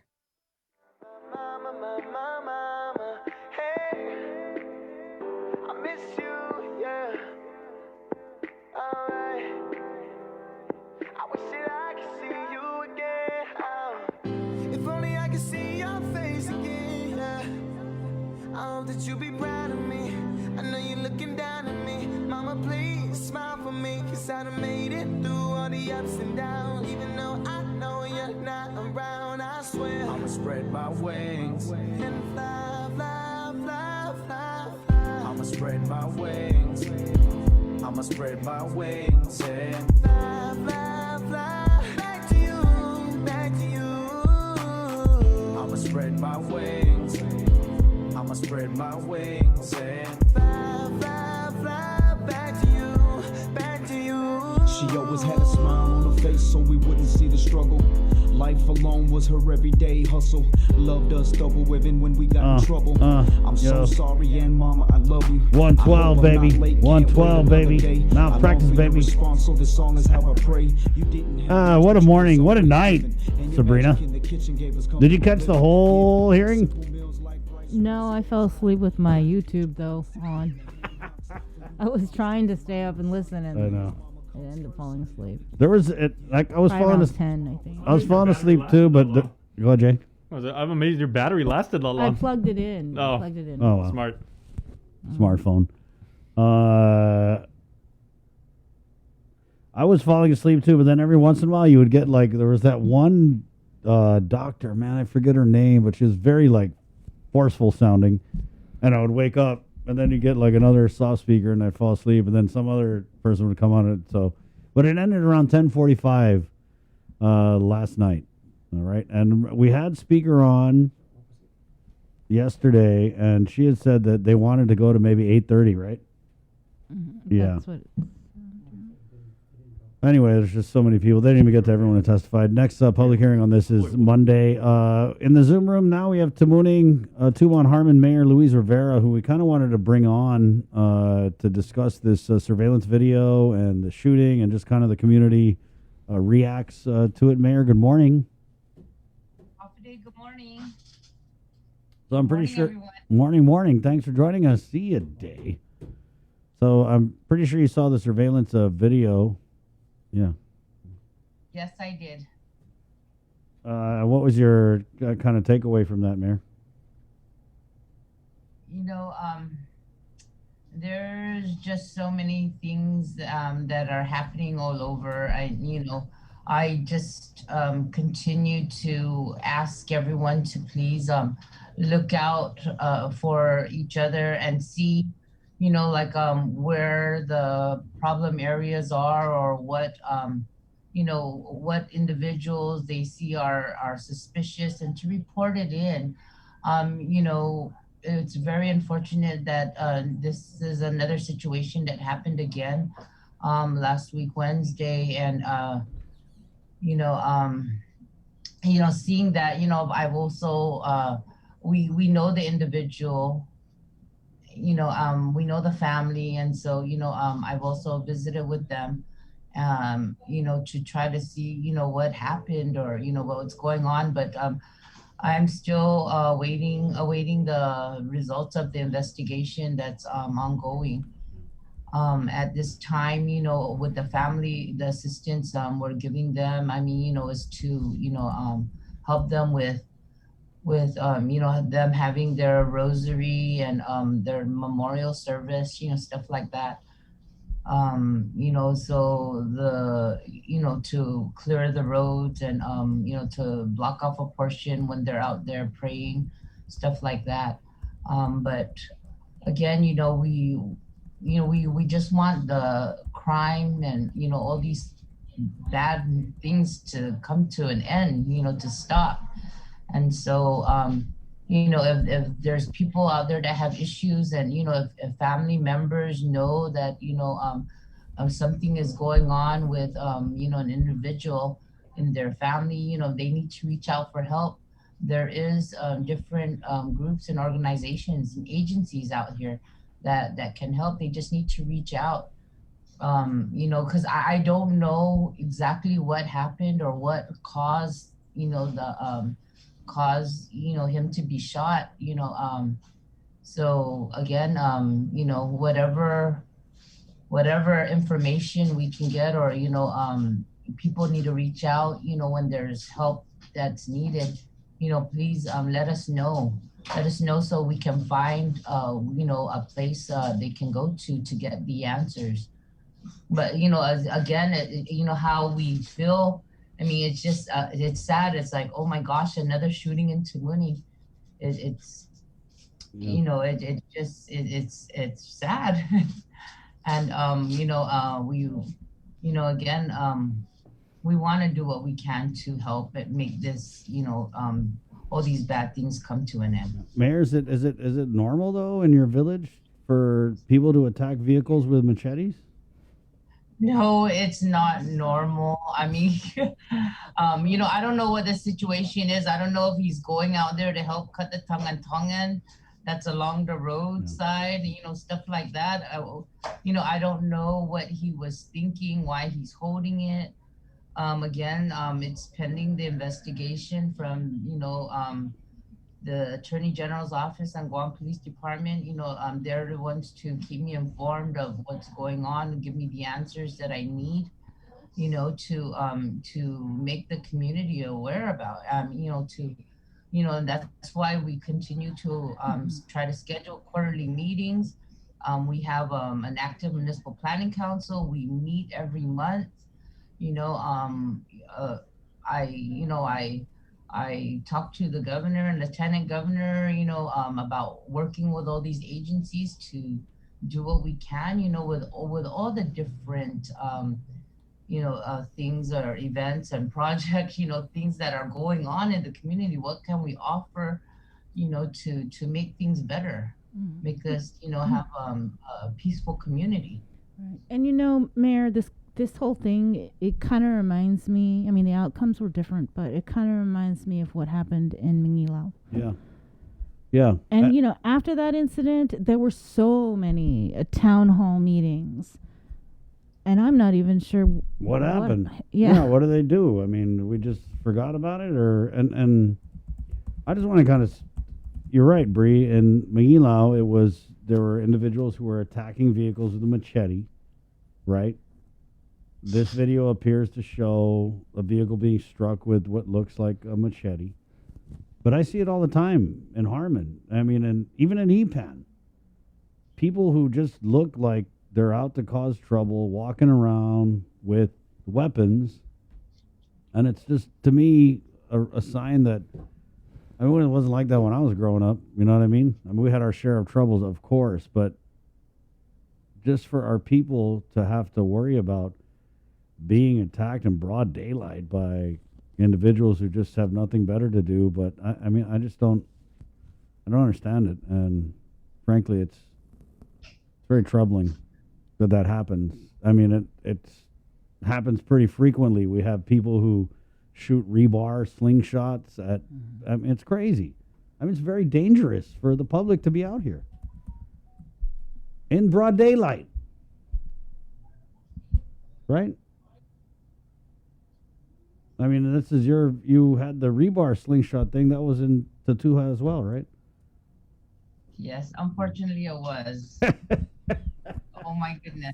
That you be proud of me. I know you're looking down at me. Mama, please smile for me, 'cause I done made it through all the ups and downs. Even though I know you're not around, I swear I'ma spread my wings and fly, fly, fly, fly, fly. I'ma spread my wings. I'ma spread my wings and fly, fly, fly. Back to you, back to you. I'ma spread my wings. I'ma spread my wings and fly, fly, fly, back to you, back to you. She always had a smile on her face so we wouldn't see the struggle. Life alone was her everyday hustle. Loved us double even when we got in trouble. I'm so sorry, and mama, I love you. 112, baby. 112, baby. Malpractice, baby. So this song is how I pray. You didn't What a morning. What a night, Sabrina. Did you catch the whole hearing? No, I fell asleep with my YouTube though on. I was trying to stay up and listen, and I know. I ended up falling asleep. There was I was falling asleep. 10, I think. I was falling asleep too, but go ahead, Jay. I'm amazed your battery lasted that long. I plugged it in. Oh, Plugged it in. Oh, wow. Smart. Smartphone. I was falling asleep too, but then every once in a while you would get there was that one doctor, man, I forget her name, but she was very forceful sounding, and I would wake up, and then you get another soft speaker, and I'd fall asleep, and then some other person would come on it. So, but it ended around 10:45 last night. All right, and we had speaker on yesterday, and she had said that they wanted to go to maybe 8:30, right? Mm-hmm. Yeah. That's what Anyway, there's just so many people. They didn't even get to everyone who testified. Next public hearing on this is Monday. In the Zoom room now we have Tumon Harmon Mayor Luis Rivera, who we kind of wanted to bring on to discuss this surveillance video and the shooting and just kind of the community reacts to it. Mayor, good morning. Good morning. So I'm pretty sure. Morning. Thanks for joining us. See you day. So I'm pretty sure you saw the surveillance video. Yeah. Yes, I did. What was your kind of takeaway from that, Mayor? There's just so many things that are happening all over. I just continue to ask everyone to please look out for each other and see, where the problem areas are, or what, what individuals they see are suspicious, and to report it in. It's very unfortunate that this is another situation that happened again last week Wednesday, and seeing that, I've also we know the individual, we know the family, and so I've also visited with them, to try to see what happened, or what's going on, but I'm still awaiting the results of the investigation that's ongoing. At this time, with the family, the assistance we're giving them, is to, help them with them having their rosary and their memorial service, stuff like that. So to clear the roads and, to block off a portion when they're out there praying, stuff like that. But again, we just want the crime and, all these bad things to come to an end, to stop. And so, if there's people out there that have issues, and, if family members know that, something is going on with, an individual in their family, they need to reach out for help. There is different groups and organizations and agencies out here that can help. They just need to reach out, because I don't know exactly what happened or what caused, him to be shot, so again, whatever information we can get, or, people need to reach out, when there's help that's needed, please let us know. Let us know so we can find, a place they can go to get the answers. But, how we feel, it's just, it's sad. It's like, oh my gosh, another shooting in Tumuni. It's sad. And, we want to do what we can to help it make this, all these bad things come to an end. Mayor, is it normal though in your village for people to attack vehicles with machetes? No, it's not normal. I don't know what the situation is. I don't know if he's going out there to help cut the tongan that's along the roadside, stuff like that. I don't know what he was thinking, why he's holding it. Again, it's pending the investigation from, the Attorney General's office and Guam Police Department. They're the ones to keep me informed of what's going on and give me the answers that I need, to make the community aware about, and that's why we continue to try to schedule quarterly meetings. We have an active municipal planning council. We meet every month. I talked to the governor and lieutenant governor, about working with all these agencies to do what we can, with all the different, things or events and projects, things that are going on in the community. What can we offer, to make things better, make us, have a peaceful community. Right. And Mayor, this whole thing, it kind of reminds me, the outcomes were different, but it kind of reminds me of what happened in Mingilao. Yeah. Yeah. And, after that incident, there were so many town hall meetings. And I'm not even sure what happened. Yeah. What do they do? We just forgot about it, and I just want to kind of, you're right, Bree. In Mingilao, there were individuals who were attacking vehicles with a machete, right? This video appears to show a vehicle being struck with what looks like a machete. But I see it all the time in Harmon. I mean, and even in EPAN. People who just look like they're out to cause trouble, walking around with weapons. And it's just, to me, a sign that, I mean, it wasn't like that when I was growing up. You know what I mean? I mean, we had our share of troubles, of course, but just for our people to have to worry about being attacked in broad daylight by individuals who just have nothing better to do. But I mean, I don't understand it. And frankly, it's very troubling that happens. I mean, it happens pretty frequently. We have people who shoot rebar slingshots at, I mean, it's crazy. I mean, it's very dangerous for the public to be out here in broad daylight. Right? I mean, this is you had the rebar slingshot thing that was in Tatuha as well, right? Yes, unfortunately it was. Oh my goodness.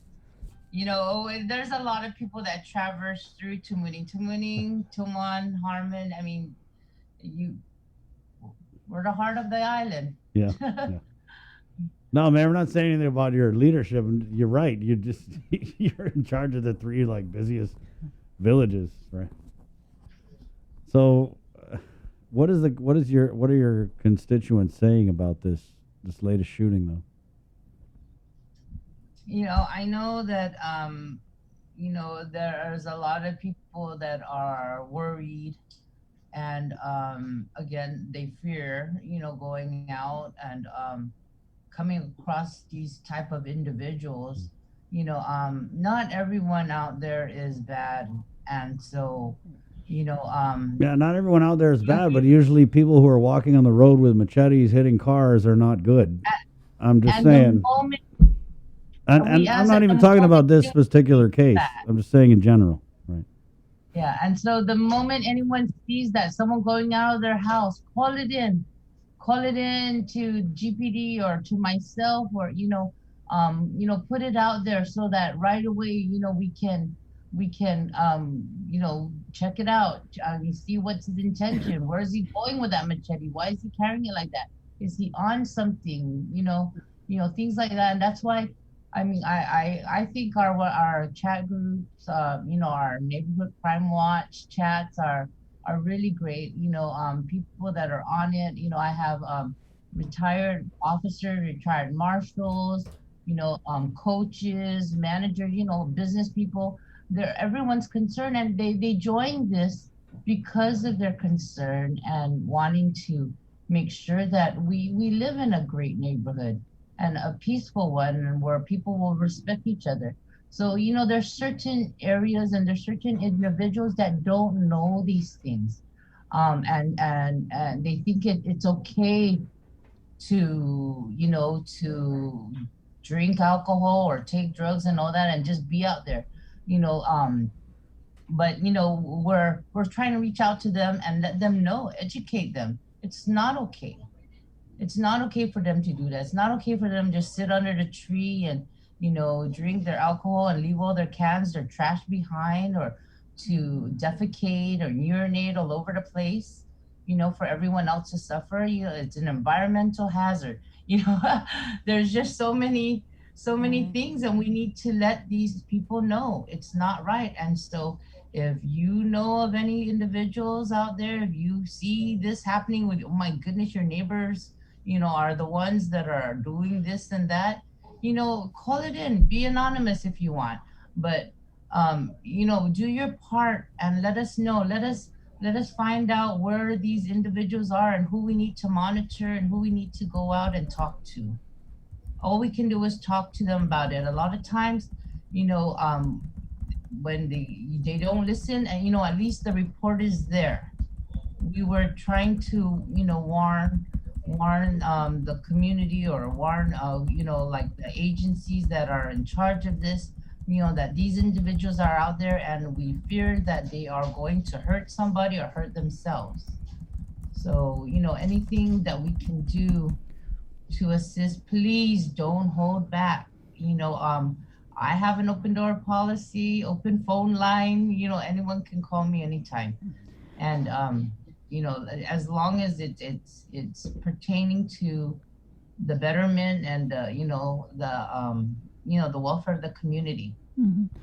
You know, there's a lot of people that traverse through Tumuning, Tumon, Harmon. I mean, we're the heart of the island. Yeah. Yeah. No, man, we're not saying anything about your leadership. You're right. You're in charge of the 3 busiest villages, right? So, what are your constituents saying about this latest shooting, though? You know, I know that you know, there's a lot of people that are worried, and again, they fear, you know, going out and coming across these type of individuals. You know, not everyone out there is bad, and so, you know, yeah, not everyone out there is bad, but usually people who are walking on the road with machetes hitting cars are not good. I'm just saying. And I'm not even talking about this particular case. I'm just saying in general, right? Yeah, and so the moment anyone sees that someone going out of their house, call it in to GPD or to myself, or you know, put it out there so that right away, you know, we can you know, check it out. See what's his intention. Where is he going with that machete? Why is he carrying it like that? Is he on something? You know, things like that. And that's why, I mean, I think our chat groups, you know, our neighborhood crime watch chats are really great. You know, people that are on it. You know, I have retired officers, retired marshals, you know, coaches, managers, you know, business people. Everyone's concerned, and they join this because of their concern and wanting to make sure that we live in a great neighborhood and a peaceful one where people will respect each other. So, you know, there's certain areas and there's certain individuals that don't know these things. And they think it's okay to, you know, to drink alcohol or take drugs and all that and just be out there, you know. But, you know, we're trying to reach out to them and let them know, educate them. It's not okay. It's not okay for them to do that. It's not okay for them to just sit under the tree and, you know, drink their alcohol and leave all their cans, their trash behind, or to defecate or urinate all over the place, you know, for everyone else to suffer. You know, it's an environmental hazard. You know, there's just so many things, and we need to let these people know it's not right. And so if you know of any individuals out there, if you see this happening with, oh my goodness, your neighbors, you know, are the ones that are doing this and that, you know, call it in, be anonymous if you want, but you know, do your part and let us know. Let us find out where these individuals are and who we need to monitor and who we need to go out and talk to. All we can do is talk to them about it. A lot of times, you know, when they don't listen, and, you know, at least the report is there. We were trying to, you know, warn the community, or warn, you know, like the agencies that are in charge of this, you know, that these individuals are out there, and we fear that they are going to hurt somebody or hurt themselves. So, you know, anything that we can do to assist, please don't hold back. You know, I have an open door policy, open phone line. Anyone can call me anytime, and as long as it's pertaining to the betterment and the welfare of the community.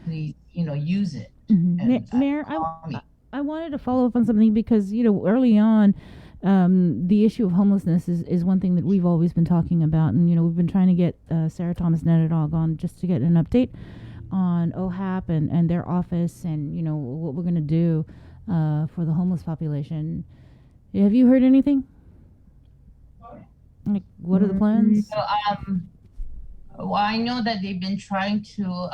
Please, use it. And Mayor, call me. I wanted to follow up on something because early on, the issue of homelessness is one thing that we've always been talking about, and we've been trying to get Sarah Thomas Nedadog on just to get an update on OHAP and their office and what we're going to do for the homeless population. Have you heard anything? Like, what are the plans? Well, I know that they've been trying to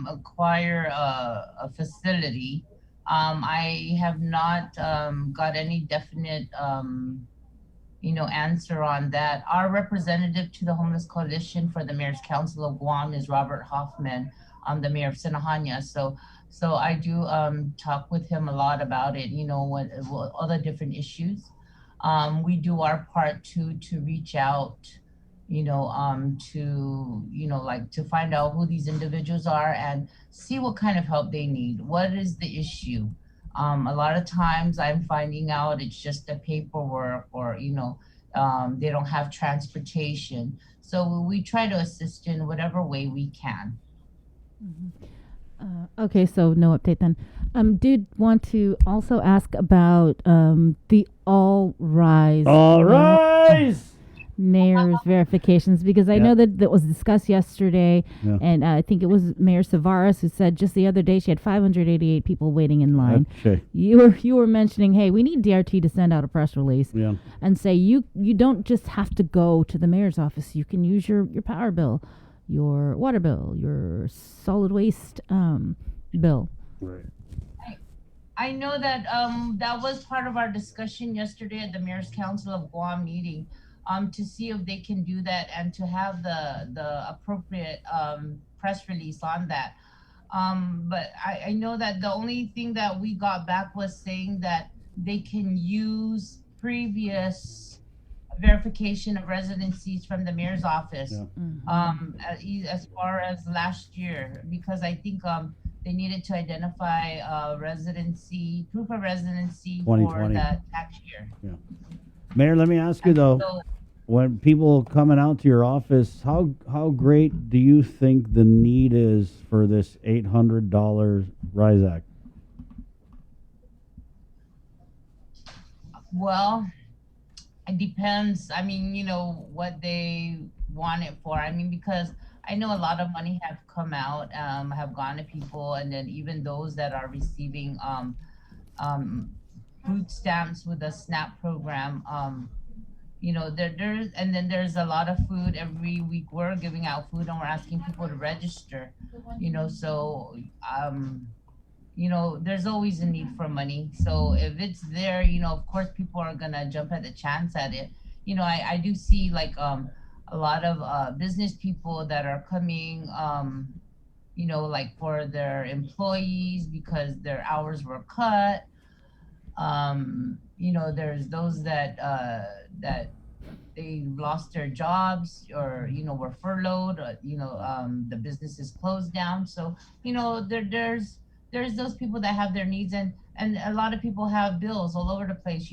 acquire a facility. I have not got any definite, answer on that. Our representative to the Homeless Coalition for the Mayor's Council of Guam is Robert Hoffman, the mayor of Sinahanya. So I do talk with him a lot about it. What other different issues. We do our part to reach out, to find out who these individuals are and see what kind of help they need. What is the issue? A lot of times I'm finding out it's just the paperwork or, they don't have transportation. So we try to assist in whatever way we can. Okay, so no update then. Did want to also ask about the All Rise. All Rise! Mayor's verifications, because I know that was discussed yesterday, and I think it was Mayor Savaras who said just the other day she had 588 people waiting in line. Okay. You were mentioning, hey, we need DRT to send out a press release and say you don't just have to go to the mayor's office. You can use your power bill, your water bill, your solid waste bill. Right. I know that that was part of our discussion yesterday at the Mayor's Council of Guam meeting. To see if they can do that and to have the appropriate press release on that. But I know that the only thing that we got back was saying that they can use previous verification of residencies from the mayor's office as far as last year, because I think they needed to identify proof of residency for that tax year. Yeah. Mayor, let me ask you though. When people coming out to your office, how great do you think the need is for this $800 Rise Act? Well, it depends. I mean, what they want it for. I mean, because I know a lot of money have come out, have gone to people, and then even those that are receiving food stamps with the SNAP program. There's and then there's a lot of food every week. We're giving out food and we're asking people to register. So there's always a need for money. So if it's there, of course people are gonna jump at the chance at it. I do see like a lot of business people that are coming, like for their employees because their hours were cut. There's those that they lost their jobs or were furloughed or the business is closed down. So there's those people that have their needs, and a lot of people have bills all over the place,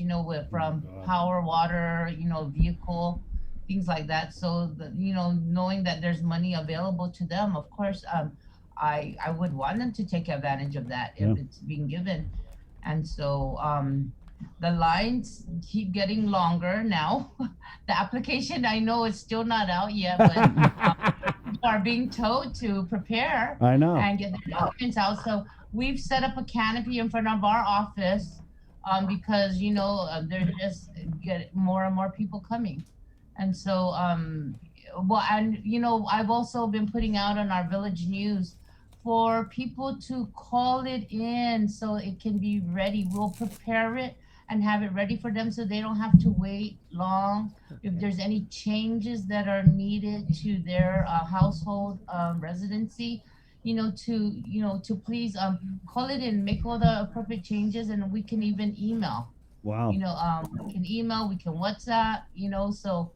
from power, water, vehicle, things like that. So knowing that there's money available to them, of course, I would want them to take advantage of that if it's being given. And so the lines keep getting longer now. The application, I know it's still not out yet, but people are being told to prepare and get their documents out. So we've set up a canopy in front of our office because, they're just get more and more people coming. And so, I've also been putting out on our village news for people to call it in so it can be ready. We'll prepare it and have it ready for them so they don't have to wait long. If there's any changes that are needed to their household residency, to please call it in, make all the appropriate changes, and we can even email. Wow. We can email, we can WhatsApp, so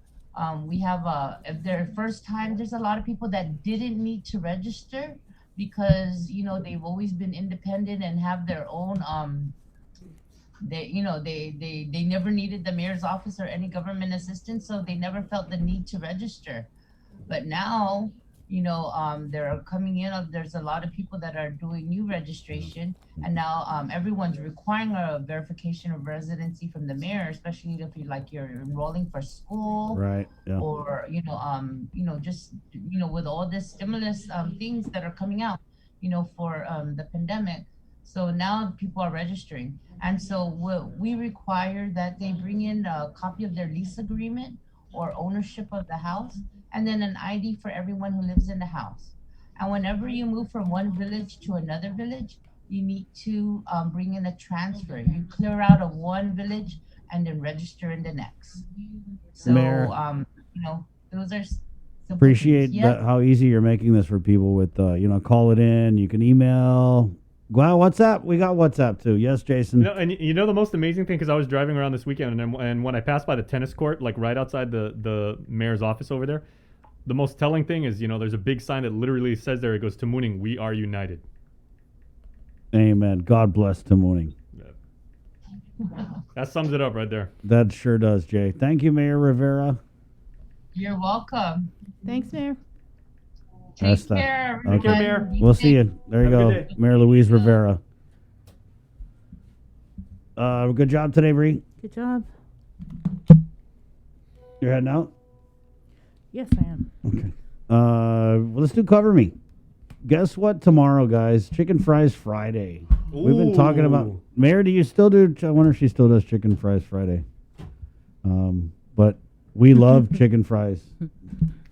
we have if they're first time, there's a lot of people that didn't need to register because they've always been independent and have their own they never needed the mayor's office or any government assistance, so they never felt the need to register. But now, they're coming in. There's a lot of people that are doing new registration, and now everyone's requiring a verification of residency from the mayor, especially if you're enrolling for school, Right. Yeah. or just with all this stimulus things that are coming out, for the pandemic. So now people are registering, and so we require that they bring in a copy of their lease agreement or ownership of the house, and then an ID for everyone who lives in the house. And whenever you move from one village to another village, you need to bring in a transfer. You clear out of one village and then register in the next. So, Mayor, those are simple appreciate things. Yes. how easy you're making this for people with, call it in. You can email. Wow, WhatsApp. We got WhatsApp too. Yes, Jason. And the most amazing thing, because I was driving around this weekend, and when I passed by the tennis court, like right outside the mayor's office over there, the most telling thing is, there's a big sign that literally says there, it goes, Tamuning, we are united. Amen. God bless Tamuning. That sums it up right there. That sure does, Jay. Thank you, Mayor Rivera. You're welcome. Thanks, Mayor. Take care, everyone. Take care, Mayor. We'll see you. There you Have a go. good day. Mayor Louise Rivera. Good job today, Bree. Good job. You're heading out? Yes, I am. Okay. Well, let's do Cover Me. Guess what tomorrow, guys? Chicken Fries Friday. We've been talking about... Mayor, do you still do... I wonder if she still does Chicken Fries Friday. But we love chicken fries.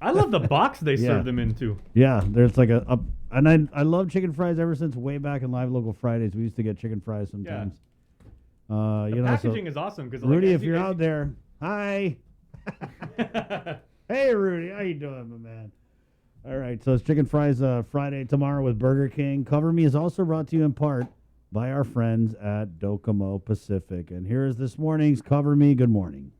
I love the box they serve them in, too. Yeah, there's like and I love chicken fries ever since way back in Live Local Fridays. We used to get chicken fries sometimes. The packaging is awesome. Cause Rudy, if you're out there, hi. Hey, Rudy, how you doing, my man? All right, so it's Chicken Fries Friday tomorrow with Burger King. Cover Me is also brought to you in part by our friends at Docomo Pacific. And here is this morning's Cover Me. Good morning.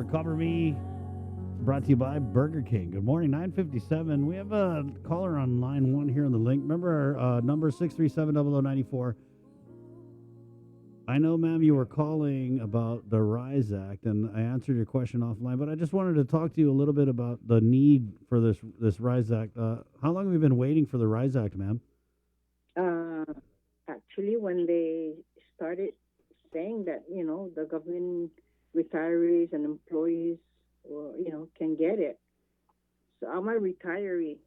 Cover Me, brought to you by Burger King. Good morning, 9:57. We have a caller on line 1 here on the link. Remember our number 637-0094. I know, ma'am, you were calling about the RISE Act, and I answered your question offline, but I just wanted to talk to you a little bit about the need for this RISE Act. How long have you been waiting for the RISE Act, ma'am? Actually, when they started saying that, the government retirees and employees, can get it. So I'm a retiree.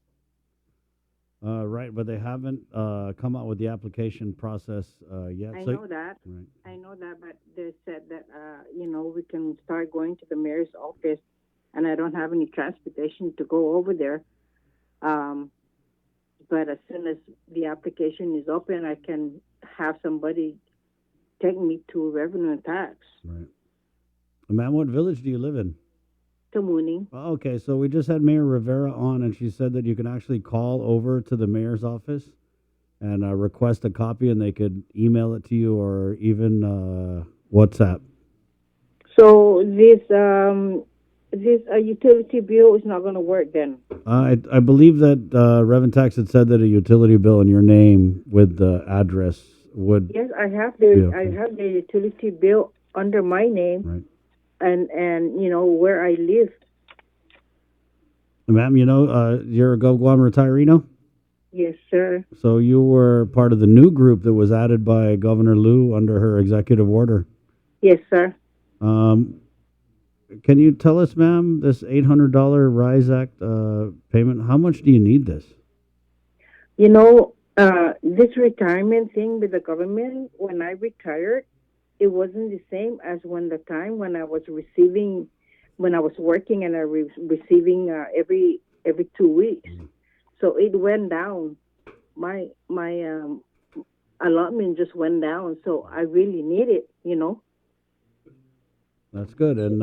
Right, but they haven't come out with the application process yet. I know that. Right. I know that, but they said that, we can start going to the mayor's office and I don't have any transportation to go over there. But as soon as the application is open, I can have somebody take me to revenue and tax. Right. Ma'am, what village do you live in? Tamuni. Oh, okay, so we just had Mayor Rivera on, and she said that you can actually call over to the mayor's office and request a copy, and they could email it to you or even WhatsApp. So this utility bill is not going to work then? I believe that Revenue Tax had said that a utility bill in your name with the address would. Yes, I have okay. I have the utility bill under my name, right. and where I live. Ma'am, you're a Guam retiree now? Yes, sir. So you were part of the new group that was added by Governor Liu under her executive order. Yes, sir. Can you tell us, ma'am, this $800 RISE Act payment, how much do you need this? This retirement thing with the government, when I retired, it wasn't the same as when I was receiving, when I was working and I was receiving every 2 weeks. So it went down. My allotment just went down. So I really need it, That's good. And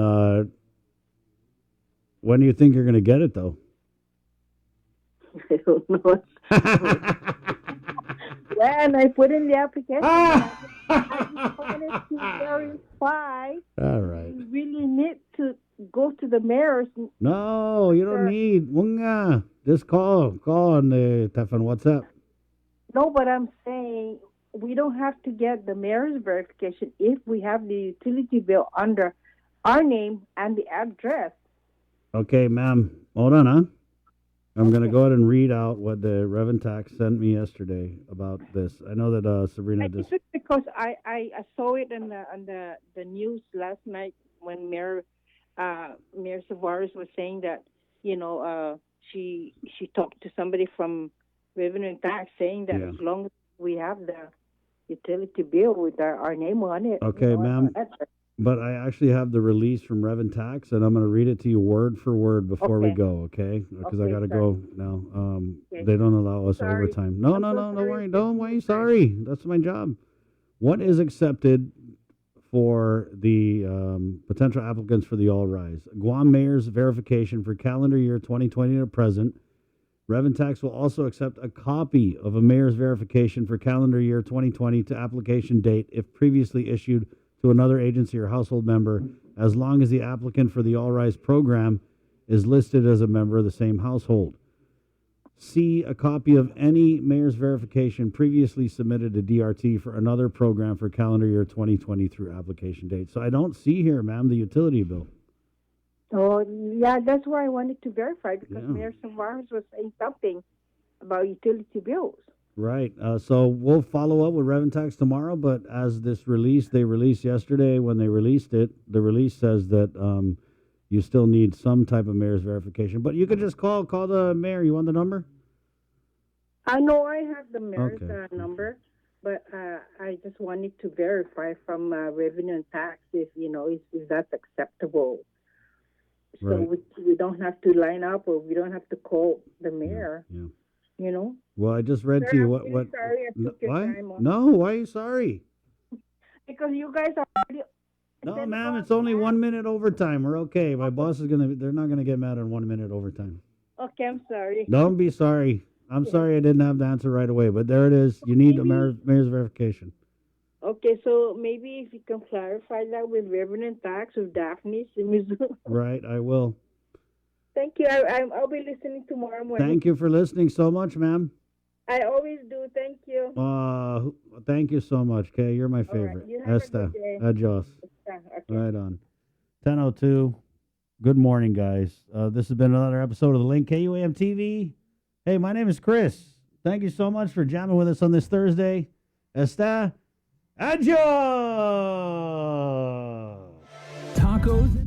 when do you think you're going to get it, though? I don't know. When I put in the application, I just wanted to verify. All right. You really need to go to the mayor's. No, you don't need. Just call on the telephone. WhatsApp. No, but I'm saying we don't have to get the mayor's verification if we have the utility bill under our name and the address. Okay, ma'am. Hold on, huh? I'm going to go ahead and read out what the Revenue Tax sent me yesterday about this. I know that Sabrina It's just because I saw it on the news last night when Mayor Savares was saying that, she talked to somebody from Revenue and Tax saying that as long as we have the utility bill with our name on it. Okay, ma'am. But I actually have the release from Revenue Tax, and I'm going to read it to you word for word before we go, okay? Because I got to go now. They don't allow us overtime. No, don't worry. Don't worry. Sorry. That's my job. What is accepted for the potential applicants for the All Rise? Guam Mayor's verification for calendar year 2020 to present. Revenue Tax will also accept a copy of a mayor's verification for calendar year 2020 to application date if previously issued to another agency or household member, as long as the applicant for the All Rise program is listed as a member of the same household. C, a copy of any mayor's verification previously submitted to DRT for another program for calendar year 2020 through application date. So I don't see here, ma'am, the utility bill. Oh, yeah, that's why I wanted to verify, because Mayor Savares was saying something about utility bills. Right. So we'll follow up with Revenue Tax tomorrow, but as they released yesterday when they released it, the release says that you still need some type of mayor's verification. But you could just call the mayor. You want the number? I know I have the mayor's number, but I just wanted to verify from Revenue and Tax if that's acceptable. So we don't have to line up or we don't have to call the mayor. Yeah. Well, I just read to you what. Sorry, I took your time off. No, why are you sorry? Because you guys are already. No, ma'am, it's only 1 minute overtime. We're okay. My boss is they're not gonna get mad on 1 minute overtime. Okay, I'm sorry. Don't be sorry. I'm sorry I didn't have the answer right away, but there it is. You need a mayor's verification. Okay, so maybe if you can clarify that with Revenue and Tax with Daphne. Right, I will. Thank you. I'll be listening tomorrow morning. Thank you for listening so much, ma'am. I always do. Thank you. Thank you so much, Kay. You're my favorite. Right. You have a good day. Adios. Okay. Right on. 10:02. Good morning, guys. This has been another episode of The Link, KUAM TV. Hey, my name is Chris. Thank you so much for jamming with us on this Thursday. Adios. Tacos.